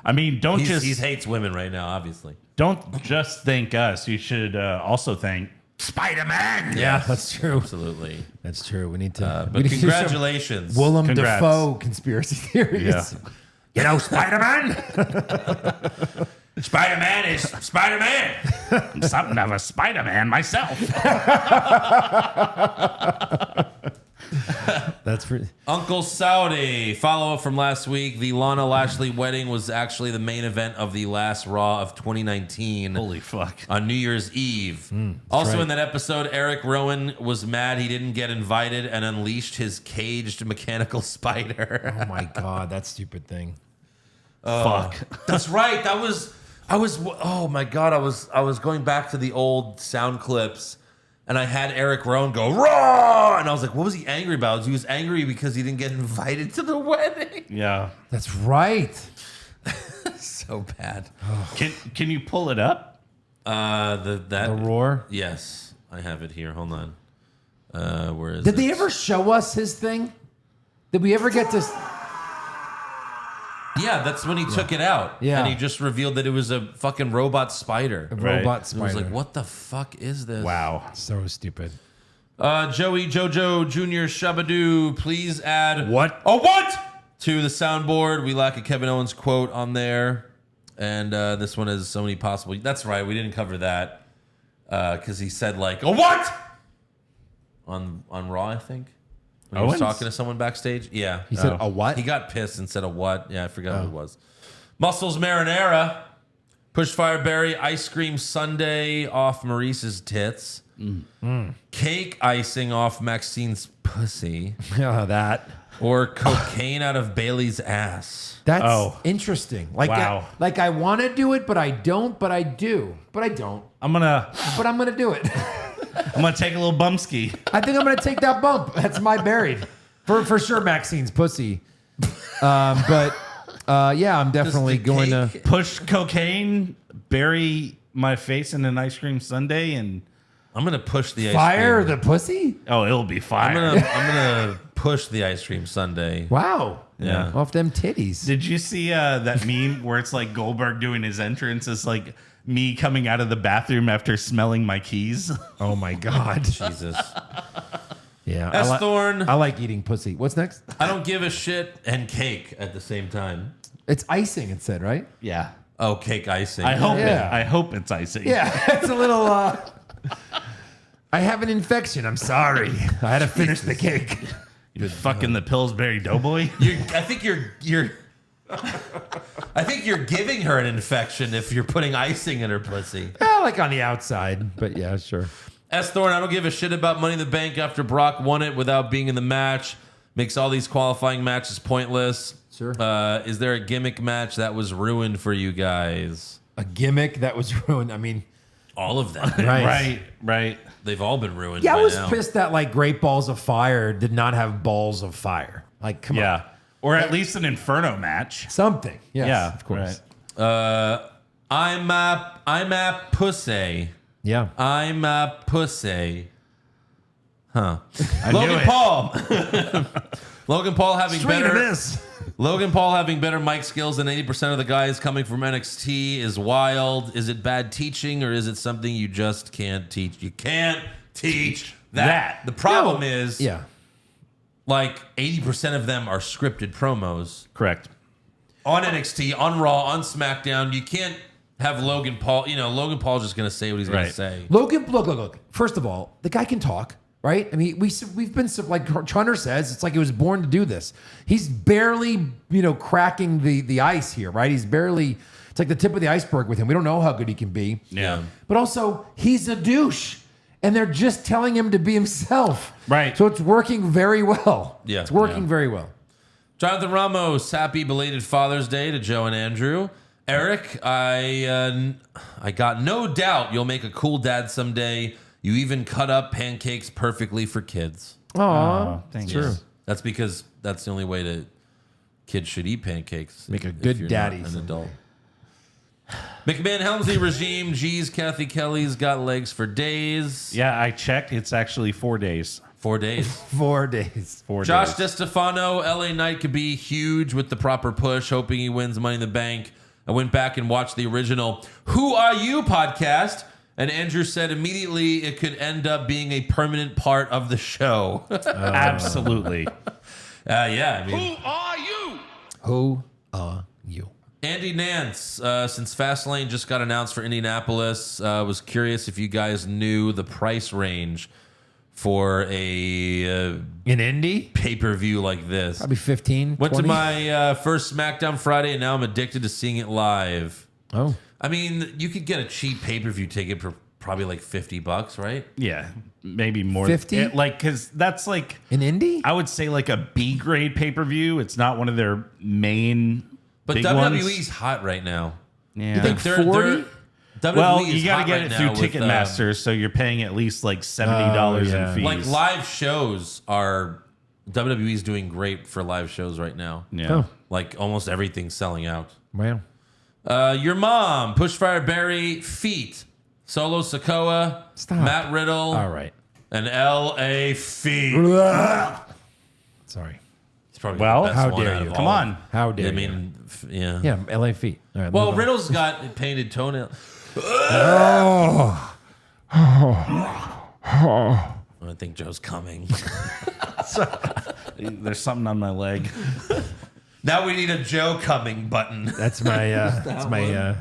Speaker 5: I mean,
Speaker 3: He hates women right now, obviously.
Speaker 5: don't just thank us. You should also thank Spider-Man.
Speaker 4: Yeah, that's true.
Speaker 3: Absolutely.
Speaker 4: That's true. We need to.
Speaker 3: But congratulations.
Speaker 4: Willem
Speaker 5: Congrats.
Speaker 4: Dafoe conspiracy theories.
Speaker 5: Yeah.
Speaker 4: You know, Spider-Man?
Speaker 3: Spider-Man is Spider-Man.
Speaker 5: I'm something of a Spider-Man myself.
Speaker 4: That's pretty.
Speaker 3: Uncle Saudi, follow-up from last week. The Lana Lashley wedding was actually the main event of the last Raw of 2019.
Speaker 5: Holy fuck.
Speaker 3: On New Year's Eve. Also
Speaker 4: right.
Speaker 3: in that episode, Eric Rowan was mad he didn't get invited and unleashed his caged mechanical spider.
Speaker 4: Oh my God, that stupid thing.
Speaker 5: Fuck.
Speaker 3: That's right. Oh my God, I was going back to the old sound clips and I had Eric Rowan go, raw! And I was like, what was he angry about? He was angry because he didn't get invited to the wedding.
Speaker 5: Yeah.
Speaker 4: That's right.
Speaker 3: So bad.
Speaker 5: Can you pull it up?
Speaker 4: The roar.
Speaker 3: Yes, I have it here. Hold on. Where is
Speaker 4: Did
Speaker 3: it?
Speaker 4: they ever show us his thing? Did we ever get to?
Speaker 3: Yeah, that's when he took it out.
Speaker 4: Yeah.
Speaker 3: And he just revealed that it was a fucking robot spider.
Speaker 4: A
Speaker 5: Right.
Speaker 4: robot
Speaker 3: I
Speaker 4: spider.
Speaker 3: was like, what the fuck is this?
Speaker 5: Wow.
Speaker 4: So stupid.
Speaker 3: Joey Jojo Jr. Shabadoo, please add
Speaker 5: What?
Speaker 3: a what to the soundboard. We lack a Kevin Owens quote on there. And this one has so many possible. That's right. We didn't cover that because he said like a what on Raw, I think. When he was
Speaker 5: Owens?
Speaker 3: talking to someone backstage. Yeah.
Speaker 4: He said a what?
Speaker 3: He got pissed and said a what? Yeah, I forgot what it was. Muscles Marinara. Pushfire Berry Ice Cream Sundae off Maurice's tits. Cake icing off Maxine's pussy.
Speaker 4: Yeah, that.
Speaker 3: Or cocaine out of Bailey's ass.
Speaker 4: That's interesting. Like,
Speaker 5: Wow.
Speaker 4: I want to do it, but I don't. But I do. But I don't.
Speaker 5: I'm gonna
Speaker 4: do it.
Speaker 5: take a little bumski.
Speaker 4: I think I'm gonna take that bump. That's my buried for sure. Maxine's pussy. Yeah, I'm definitely going to.
Speaker 5: Push cocaine, bury my face in an ice cream sundae, and
Speaker 3: I'm gonna push the ice
Speaker 4: Fire
Speaker 3: cream.
Speaker 4: the pussy?
Speaker 5: oh, it'll be fire.
Speaker 3: I'm gonna push the ice cream sundae.
Speaker 4: Wow.
Speaker 3: Yeah.
Speaker 4: Off them titties.
Speaker 5: Did you see that meme where it's like Goldberg doing his entrance? It's like me coming out of the bathroom after smelling my keys.
Speaker 4: Oh my God.
Speaker 3: Jesus.
Speaker 4: Yeah.
Speaker 3: S. Thorne.
Speaker 4: I like eating pussy. What's next?
Speaker 3: I don't give a shit and cake at the same time.
Speaker 4: It's icing, it said, right?
Speaker 5: Yeah.
Speaker 3: Oh, cake icing.
Speaker 5: I hope
Speaker 4: Yeah.
Speaker 5: I hope it's icing.
Speaker 4: Yeah. It's a little I have an infection. I'm sorry. I had to finish the cake.
Speaker 5: You're fucking the Pillsbury Doughboy.
Speaker 3: I think you're giving her an infection if you're putting icing in her pussy.
Speaker 4: Well, like on the outside, but yeah, sure.
Speaker 3: S. Thorne, I don't give a shit about Money in the Bank after Brock won it without being in the match. Makes all these qualifying matches pointless.
Speaker 4: Sure.
Speaker 3: Is there a gimmick match that was ruined for you guys?
Speaker 4: A gimmick that was ruined. I mean,
Speaker 3: All of them.
Speaker 5: Right.
Speaker 3: They've all been ruined.
Speaker 4: yeah, I
Speaker 3: by
Speaker 4: was
Speaker 3: now.
Speaker 4: pissed that like Great Balls of Fire did not have balls of fire. Like, come on.
Speaker 5: Yeah. Or at least an Inferno match.
Speaker 4: Something. Yes,
Speaker 5: Yeah,
Speaker 4: of course.
Speaker 5: right.
Speaker 3: I'm a pussy.
Speaker 4: Yeah.
Speaker 3: I'm a pussy. Huh.
Speaker 5: I knew
Speaker 3: Logan
Speaker 5: it.
Speaker 3: Paul. Logan Paul having
Speaker 4: Swing and a
Speaker 3: better.
Speaker 4: miss.
Speaker 3: Logan Paul having better mic skills than 80% of the guys coming from NXT is wild. Is it bad teaching or is it something you just can't teach? You can't teach that. The problem is,
Speaker 4: Yeah.
Speaker 3: like 80% of them are scripted promos
Speaker 5: Correct.
Speaker 3: on NXT, on Raw, on SmackDown. You can't have Logan Paul. You know, Logan Paul's just going to say what he's going
Speaker 5: Right.
Speaker 3: to say.
Speaker 4: Logan, look. First of all, the guy can talk, right? I mean, we've been like Hunter says, it's like he was born to do this. He's barely, cracking the ice here, right? He's barely. It's like the tip of the iceberg with him. We don't know how good he can be.
Speaker 5: Yeah.
Speaker 4: But also, he's a douche, and they're just telling him to be himself.
Speaker 5: Right.
Speaker 4: So it's working very well.
Speaker 3: Yeah.
Speaker 4: It's working very well.
Speaker 3: Jonathan Ramos, happy belated Father's Day to Joe and Andrew. Eric, I got no doubt you'll make a cool dad someday. You even cut up pancakes perfectly for kids.
Speaker 4: Oh,
Speaker 5: thanks.
Speaker 4: true.
Speaker 3: That's because that's the only way to kids should eat pancakes.
Speaker 4: Make a
Speaker 3: if
Speaker 4: good
Speaker 3: you're
Speaker 4: daddy
Speaker 3: not an
Speaker 4: someday.
Speaker 3: adult. McMahon Helmsley regime. Geez, Kathy Kelly's got legs for days.
Speaker 5: Yeah, I checked. It's actually 4 days.
Speaker 3: 4 days.
Speaker 4: 4 days.
Speaker 5: 4
Speaker 3: Josh
Speaker 5: days.
Speaker 3: DeStefano, LA Knight could be huge with the proper push, hoping he wins Money in the Bank. I went back and watched the original Who Are You podcast, and Andrew said immediately it could end up being a permanent part of the show.
Speaker 5: Absolutely.
Speaker 3: Yeah, I mean,
Speaker 4: Who are you?
Speaker 3: Andy Nance, since Fastlane just got announced for Indianapolis, was curious if you guys knew the price range for a
Speaker 4: In Indy?
Speaker 3: pay-per-view like this.
Speaker 4: Probably 15,
Speaker 3: Went
Speaker 4: 20?
Speaker 3: to my first SmackDown Friday, and now I'm addicted to seeing it live.
Speaker 4: Oh.
Speaker 3: I mean, you could get a cheap pay-per-view ticket for probably like $50, right?
Speaker 5: Yeah, maybe more.
Speaker 4: 50?
Speaker 5: Because that's like,
Speaker 4: In Indy?
Speaker 5: I would say like a B grade pay per view. It's not one of their main
Speaker 3: But
Speaker 5: big
Speaker 3: WWE's
Speaker 5: ones.
Speaker 3: hot right now.
Speaker 5: Yeah.
Speaker 4: You think
Speaker 3: They're-
Speaker 4: 40?
Speaker 3: WWE
Speaker 5: Well,
Speaker 3: is
Speaker 5: you got to
Speaker 3: hot
Speaker 5: get
Speaker 3: right
Speaker 5: it
Speaker 3: now
Speaker 5: through
Speaker 3: with,
Speaker 5: Ticketmaster, so you're paying at least like $70
Speaker 4: yeah.
Speaker 5: in fees.
Speaker 3: like live shows are WWE's doing great for live shows right now.
Speaker 5: Yeah.
Speaker 4: Oh.
Speaker 3: Like almost everything's selling out.
Speaker 4: Wow.
Speaker 3: Your mom, Pushfire Barry, Feet, Solo Sokoa,
Speaker 4: Stop.
Speaker 3: Matt Riddle,
Speaker 4: All right.
Speaker 3: and L.A. Feet.
Speaker 4: Sorry.
Speaker 3: It's probably
Speaker 5: Well,
Speaker 3: the best
Speaker 4: how
Speaker 3: one
Speaker 4: dare
Speaker 3: out
Speaker 4: you.
Speaker 3: of
Speaker 5: Come
Speaker 3: all.
Speaker 5: on.
Speaker 4: How dare
Speaker 3: I
Speaker 4: you?
Speaker 3: mean, yeah.
Speaker 4: Yeah, LA feet. All right,
Speaker 3: Well,
Speaker 4: move on.
Speaker 3: Riddle's got painted toenails.
Speaker 4: Oh.
Speaker 3: I think Joe's coming.
Speaker 5: There's something on my leg.
Speaker 3: Now we need a Joe coming button.
Speaker 4: That's my,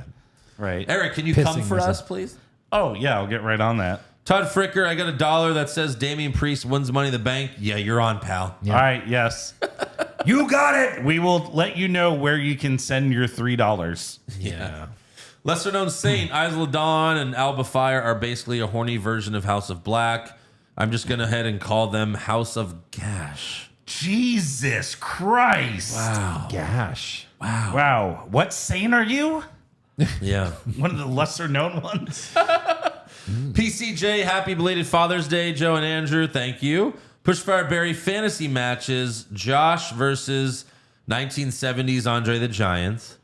Speaker 5: Right.
Speaker 3: Eric, can you
Speaker 4: Pissing
Speaker 3: come for
Speaker 4: myself.
Speaker 3: us, please?
Speaker 5: Oh, yeah, I'll get right on that.
Speaker 3: Todd Fricker, I got $1 that says Damian Priest wins Money in the Bank. Yeah, you're on, pal.
Speaker 4: Yeah.
Speaker 5: All right, yes. You got it. We will let you know where you can send your $3.
Speaker 3: Yeah. Lesser known saint, Isla Dawn and Alba Fire are basically a horny version of House of Black. I'm just going to head and call them House of Gash.
Speaker 5: Jesus Christ.
Speaker 3: Wow.
Speaker 4: Gosh.
Speaker 5: Wow. What saint are you?
Speaker 3: Yeah.
Speaker 5: One of the lesser known ones?
Speaker 3: PCJ, happy belated Father's Day, Joe and Andrew. Thank you. Pushfire Barry fantasy matches, Josh versus 1970s Andre the Giant.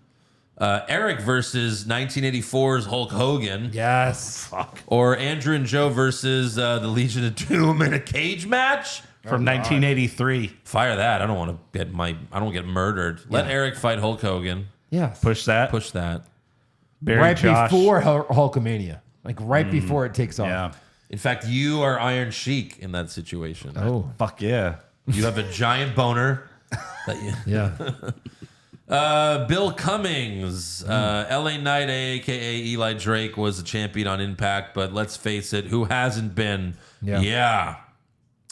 Speaker 3: Eric versus 1984's Hulk Hogan.
Speaker 4: Yes.
Speaker 3: Or Andrew and Joe versus the Legion of Doom in a cage match.
Speaker 5: From 1983.
Speaker 3: Fire that. I don't want to get murdered. Let Eric fight Hulk Hogan.
Speaker 4: Yes.
Speaker 5: Push that.
Speaker 3: Push that.
Speaker 5: Bury
Speaker 4: Right
Speaker 5: Josh.
Speaker 4: before Hulkamania. Like right before it takes off.
Speaker 5: Yeah.
Speaker 3: In fact, you are Iron Sheik in that situation.
Speaker 4: Oh.
Speaker 5: Fuck yeah.
Speaker 3: You have a giant boner. That you,
Speaker 4: Yeah.
Speaker 3: Bill Cummings, LA Knight, aka Eli Drake, was a champion on Impact, but let's face it, who hasn't been?
Speaker 4: Yeah.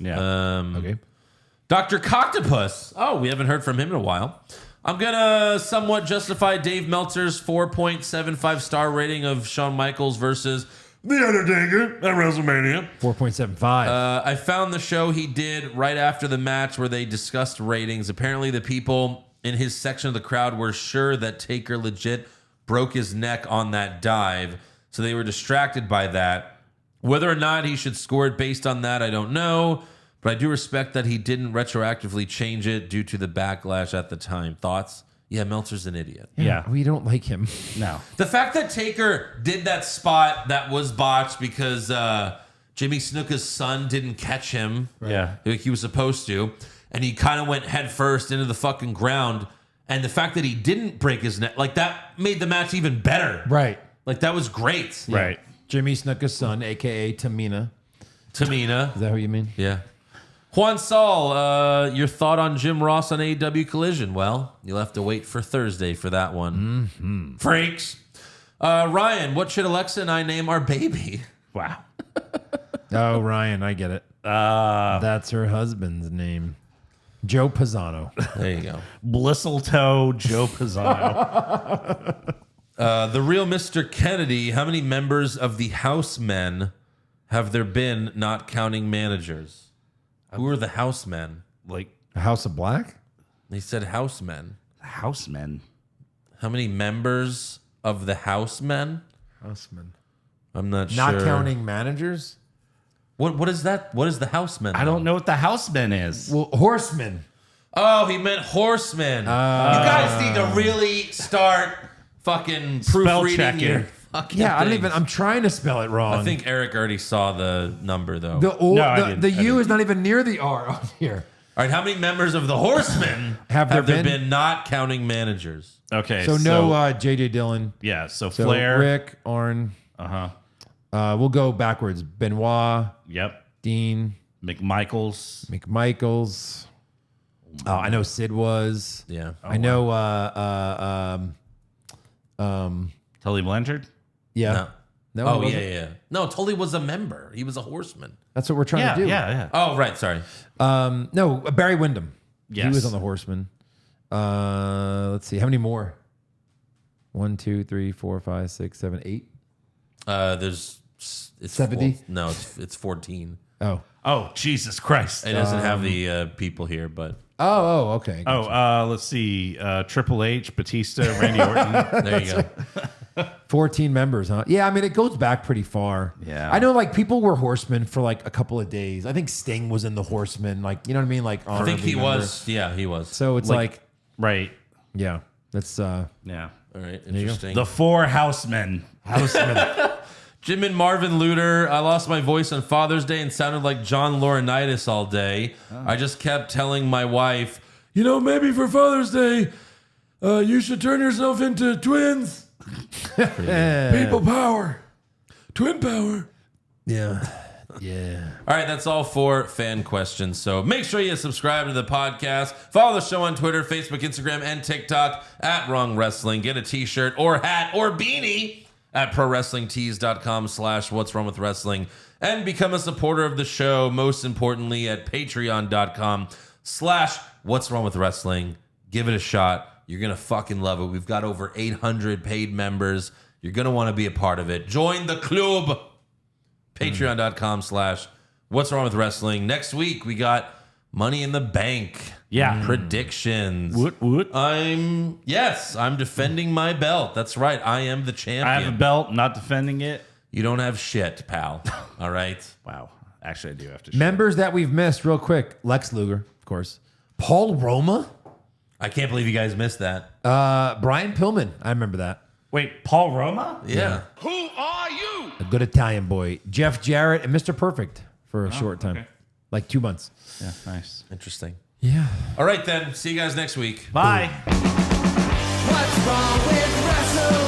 Speaker 5: Yeah.
Speaker 4: Okay.
Speaker 3: Dr. Coctopus. Oh, we haven't heard from him in a while. I'm going to somewhat justify Dave Meltzer's 4.75 star rating of Shawn Michaels versus The Undertaker at WrestleMania.
Speaker 4: 4.75.
Speaker 3: I found the show he did right after the match where they discussed ratings. Apparently, the people in his section of the crowd were sure that Taker legit broke his neck on that dive, so they were distracted by that. Whether or not he should score it based on that, I don't know, but I do respect that he didn't retroactively change it due to the backlash at the time. Thoughts? Yeah, Meltzer's an idiot.
Speaker 5: Yeah.
Speaker 4: We don't like him.
Speaker 5: No.
Speaker 3: The fact that Taker did that spot that was botched because Jimmy Snuka's son didn't catch him
Speaker 5: Yeah.
Speaker 3: like he was supposed to, and he kind of went head first into the fucking ground, and the fact that he didn't break his neck, like that made the match even better.
Speaker 4: Right.
Speaker 3: Like that was great.
Speaker 5: Right.
Speaker 4: Jimmy Snuka's son, a.k.a. Tamina.
Speaker 3: Tamina.
Speaker 4: Is that what you mean?
Speaker 3: Yeah. Juan Saul, your thought on Jim Ross on AEW Collision? Well, you'll have to wait for Thursday for that one. Mm-hmm. Freaks. Ryan, what should Alexa and I name our baby?
Speaker 5: Wow.
Speaker 4: Oh, Ryan, I get it. That's her husband's name. Joe Pisano.
Speaker 3: There you go.
Speaker 5: Blistletoe Joe Pisano.
Speaker 3: The real Mr. Kennedy, how many members of the Housemen have there been, not counting managers? Who are the Housemen?
Speaker 5: Like
Speaker 4: House of Black?
Speaker 3: He said Housemen.
Speaker 5: Housemen.
Speaker 3: How many members of the Housemen?
Speaker 4: Houseman.
Speaker 3: I'm not
Speaker 4: Not
Speaker 3: sure.
Speaker 4: counting managers?
Speaker 3: What is that? What is the Housemen?
Speaker 5: I don't know what the Housemen is.
Speaker 4: Well, horsemen.
Speaker 3: Oh, he meant horsemen. You guys need to really start fucking proofreading
Speaker 5: checking.
Speaker 3: your fucking
Speaker 4: Yeah,
Speaker 3: things.
Speaker 4: I'm trying to spell it wrong.
Speaker 3: I think Eric already saw the number though.
Speaker 4: The U is not even near the R on here.
Speaker 3: All right, how many members of the Horsemen
Speaker 4: Have there been?
Speaker 3: not counting managers?
Speaker 5: Okay,
Speaker 4: So no J.J. Dillon.
Speaker 5: yeah, so
Speaker 4: So
Speaker 5: Flair.
Speaker 4: Rick, Arn. We'll go backwards. Benoit,
Speaker 5: Yep.
Speaker 4: Dean,
Speaker 5: McMichaels.
Speaker 4: McMichaels. I know Sid was.
Speaker 3: Yeah.
Speaker 4: I know.
Speaker 5: Tully Blanchard.
Speaker 4: Yeah. No.
Speaker 3: Oh,
Speaker 4: he wasn't?
Speaker 3: yeah. No, Tully was a member. He was a horseman.
Speaker 4: That's what we're trying to do.
Speaker 5: Yeah.
Speaker 3: Oh, right. Sorry.
Speaker 4: No, Barry Windham.
Speaker 5: Yes.
Speaker 4: He was on the Horseman. Let's see. How many more? 1, 2, 3, 4, 5, 6, 7, 8.
Speaker 3: It's
Speaker 4: 70?
Speaker 3: No, it's 14.
Speaker 5: Oh, Jesus Christ.
Speaker 3: It doesn't have the people here, but
Speaker 4: Okay.
Speaker 5: Let's see. Triple H, Batista, Randy Orton.
Speaker 3: there you go.
Speaker 4: 14 members, huh? Yeah, I mean, it goes back pretty far.
Speaker 5: Yeah.
Speaker 4: I know, like, people were horsemen for, like, a couple of days. I think Sting was in the Horsemen. Like, you know what I mean? Like,
Speaker 3: I think he was. Yeah, he was.
Speaker 4: So it's like
Speaker 5: Right.
Speaker 4: yeah, that's
Speaker 5: Yeah.
Speaker 3: All right. Interesting.
Speaker 5: The Four Housemen.
Speaker 3: Jim and Marvin Luter. I lost my voice on Father's Day and sounded like John Laurinaitis all day. I just kept telling my wife, maybe for Father's Day, you should turn yourself into twins. People power. Twin power.
Speaker 4: yeah.
Speaker 3: All right, that's all for fan questions. So make sure you subscribe to the podcast. Follow the show on Twitter, Facebook, Instagram, and TikTok at Wrong Wrestling. Get a t-shirt or hat or beanie at prowrestlingtees.com/What's Wrong with Wrestling. And become a supporter of the show, most importantly, at patreon.com/What's Wrong with Wrestling. Give it a shot. You're going to fucking love it. We've got over 800 paid members. You're going to want to be a part of it. Join the club. Patreon.com/What's Wrong with Wrestling. Next week, we got Money in the Bank.
Speaker 5: Yeah.
Speaker 3: Predictions.
Speaker 5: What?
Speaker 3: I'm defending my belt. That's right. I am the champion.
Speaker 5: I have a belt, not defending it.
Speaker 3: You don't have shit, pal. All right.
Speaker 5: Wow. Actually, I do have to.
Speaker 4: Members that we've missed, real quick. Lex Luger, of course. Paul Roma.
Speaker 3: I can't believe you guys missed that.
Speaker 4: Brian Pillman. I remember that.
Speaker 5: Wait, Paul Roma?
Speaker 3: Yeah.
Speaker 8: Who are you?
Speaker 4: A good Italian boy. Jeff Jarrett and Mr. Perfect for a short time.
Speaker 5: okay.
Speaker 4: Like 2 months.
Speaker 5: Yeah, nice.
Speaker 3: Interesting.
Speaker 4: Yeah.
Speaker 3: All right, then. See you guys next week.
Speaker 5: Bye.
Speaker 11: What's wrong with wrestling?